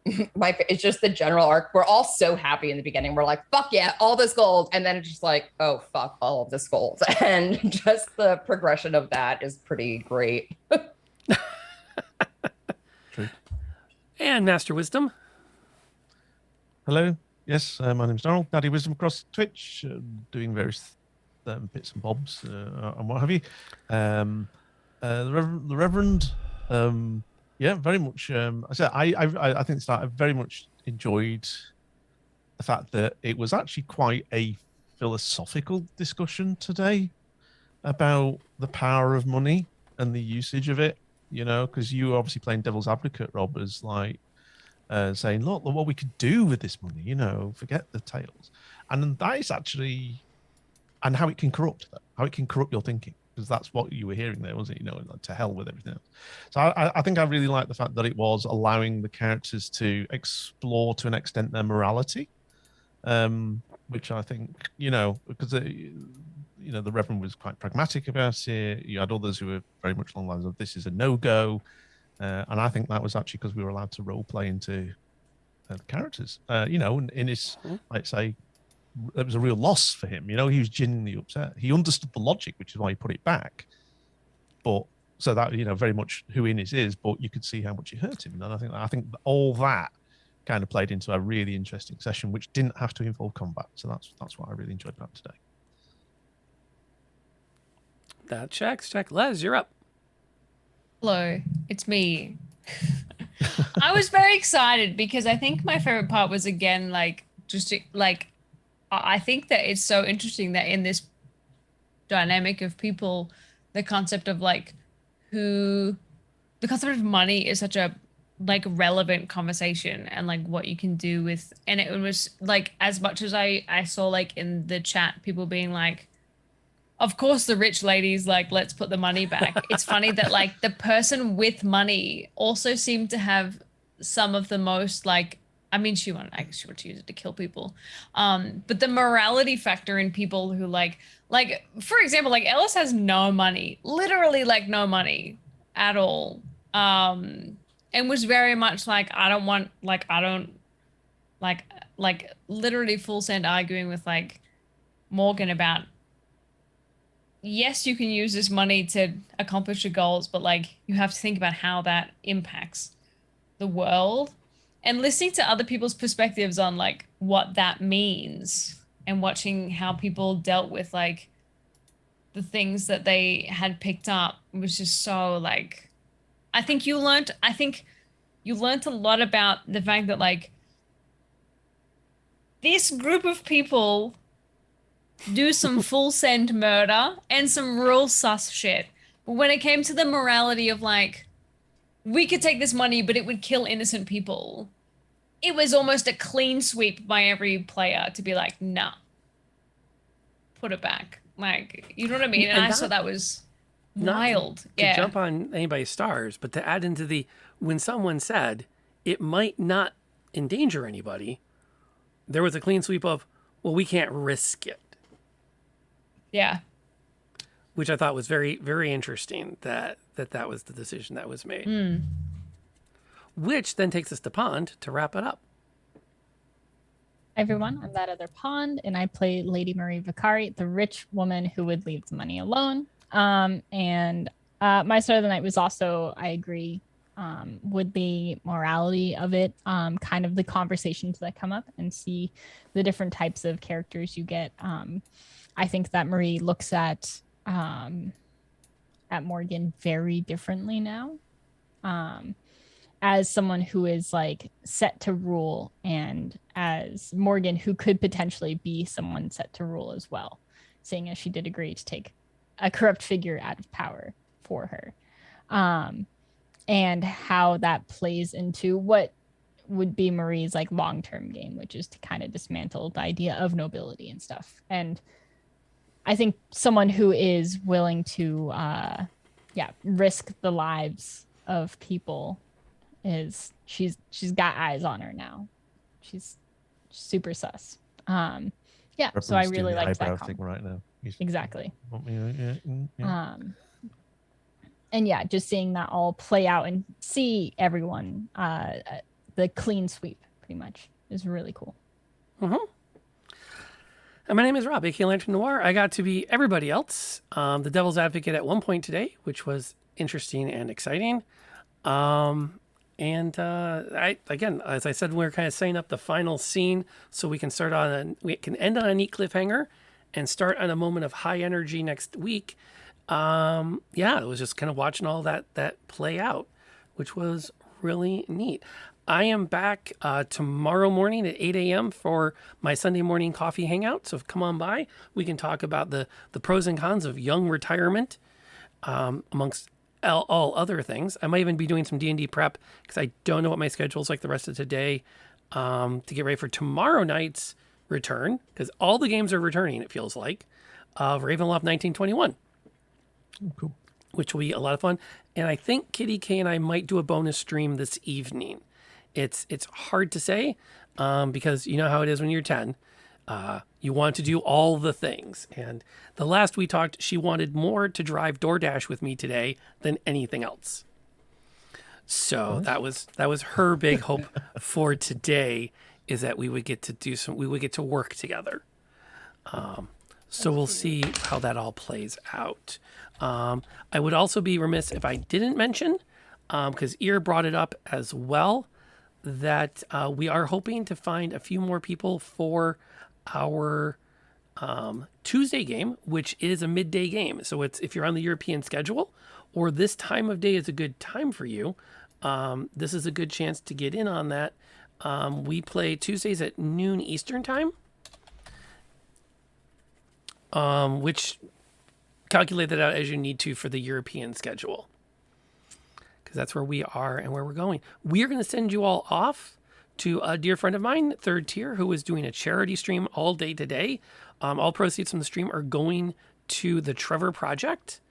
it's just the general arc. We're all so happy in the beginning. We're like, fuck yeah, all this gold. And then it's just like, oh, fuck, all of this gold. And just the progression of that is pretty great. True. And Master Wisdom. Hello. Yes, my name's Donald. Daddy Wisdom across Twitch, doing various bits and bobs and what have you. The Reverend, yeah, very much. I said I think that I very much enjoyed the fact that it was actually quite a philosophical discussion today about the power of money and the usage of it. You know, because you were obviously playing devil's advocate, Rob, as like saying, look what we could do with this money. You know, forget the tales, and that is actually, and how it can corrupt your thinking. Because that's what you were hearing there, wasn't it? You know, like, to hell with everything else. So I think I really like the fact that it was allowing the characters to explore to an extent their morality, which I think, you know, because you know, the Reverend was quite pragmatic about it. You had others who were very much along the lines of this is a no-go, and I think that was actually because we were allowed to role play into the characters. You know, in his, like say, it was a real loss for him. You know, he was genuinely upset. He understood the logic, which is why he put it back. But so that, you know, very much who Innes is, but you could see how much it hurt him. And I think all that kind of played into a really interesting session, which didn't have to involve combat. So that's what I really enjoyed about today. That checks. Les, you're up. Hello, it's me. I was very excited because I think my favorite part was, again, like, just like, I think that it's so interesting that in this dynamic of people, the concept of like the concept of money is such a like relevant conversation, and like what you can do with, and it was like, as much as I saw like in the chat people being like, of course the rich ladies, like, let's put the money back. It's funny that like the person with money also seemed to have some of the most like, I mean, she wanted to use it to kill people. But the morality factor in people who like, for example, like Ellis has no money, literally like no money at all. And and was very much like, I don't want, like, I don't, like literally full send arguing with like Morgan about, yes, you can use this money to accomplish your goals, but like you have to think about how that impacts the world, and listening to other people's perspectives on like what that means, and watching how people dealt with like the things that they had picked up was just so like, I think you learned a lot about the fact that like this group of people do some full send murder and some real sus shit. But when it came to the morality of like, we could take this money, but it would kill innocent people, it was almost a clean sweep by every player to be like, nah, put it back. Like, you know what I mean? And I thought that was wild. To jump on anybody's stars, but to add into the, when someone said it might not endanger anybody, there was a clean sweep of, well, we can't risk it. Yeah. Which I thought was very, very interesting that was the decision that was made. Mm. Which then takes us to Pond to wrap it up. Hi everyone, I'm that other Pond, and I play Lady Marie Vicari, the rich woman who would leave the money alone. And my start of the night was also, I agree, with the morality of it, kind of the conversations that come up and see the different types of characters you get. I think that Marie looks at Morgan very differently now, as someone who is like set to rule, and as Morgan who could potentially be someone set to rule as well, seeing as she did agree to take a corrupt figure out of power for her, and how that plays into what would be Marie's like long-term game, which is to kind of dismantle the idea of nobility and stuff. And I think someone who is willing to risk the lives of people is, she's got eyes on her now. She's super sus. So I really like that thing right now. Exactly. Yeah. And yeah, just seeing that all play out and see everyone, the clean sweep pretty much is really cool. Mm-hmm. And my name is Rob, aka Lantern Noir. I got to be everybody else, the devil's advocate at one point today, which was interesting and exciting. I again, as I said, we're kind of setting up the final scene so we can we can end on a neat cliffhanger and start on a moment of high energy next week. It was just kind of watching all that play out, which was really neat. I am back tomorrow morning at 8 a.m. for my Sunday morning coffee hangout. So come on by. We can talk about the pros and cons of young retirement, amongst all other things. I might even be doing some D&D prep because I don't know what my schedule is like the rest of today, to get ready for tomorrow night's return, because all the games are returning, it feels like, of Ravenloft 1921. Oh, cool. Which will be a lot of fun. And I think Kitty K and I might do a bonus stream this evening. It's hard to say, because you know how it is when you're 10. You want to do all the things. And the last we talked, she wanted more to drive DoorDash with me today than anything else. So that was her big hope for today, is that we would get to work together. So we'll see how that all plays out. I would also be remiss if I didn't mention, because Ear brought it up as well, that we are hoping to find a few more people for our Tuesday game, which is a midday game. So it's, if you're on the European schedule or this time of day is a good time for you, this is a good chance to get in on that. We play Tuesdays at noon Eastern time, which calculate that out as you need to for the European schedule, because that's where we are and where we're going. We're going to send you all off to a dear friend of mine, Third Tier, who is doing a charity stream all day today. All proceeds from the stream are going to the Trevor Project,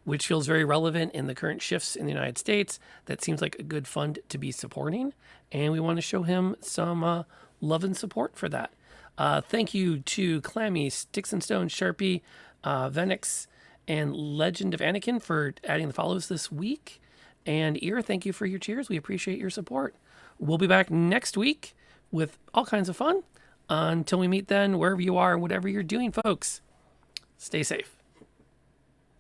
which feels very relevant in the current shifts in the United States. That seems like a good fund to be supporting, and we want to show him some love and support for that. Thank you to Clammy, Sticks and Stones, Sharpie, Venix, and Legend of Anakin for adding the follows this week. And Ear, thank you for your cheers. We appreciate your support. We'll be back next week with all kinds of fun. Until we meet then, wherever you are, whatever you're doing, folks, stay safe.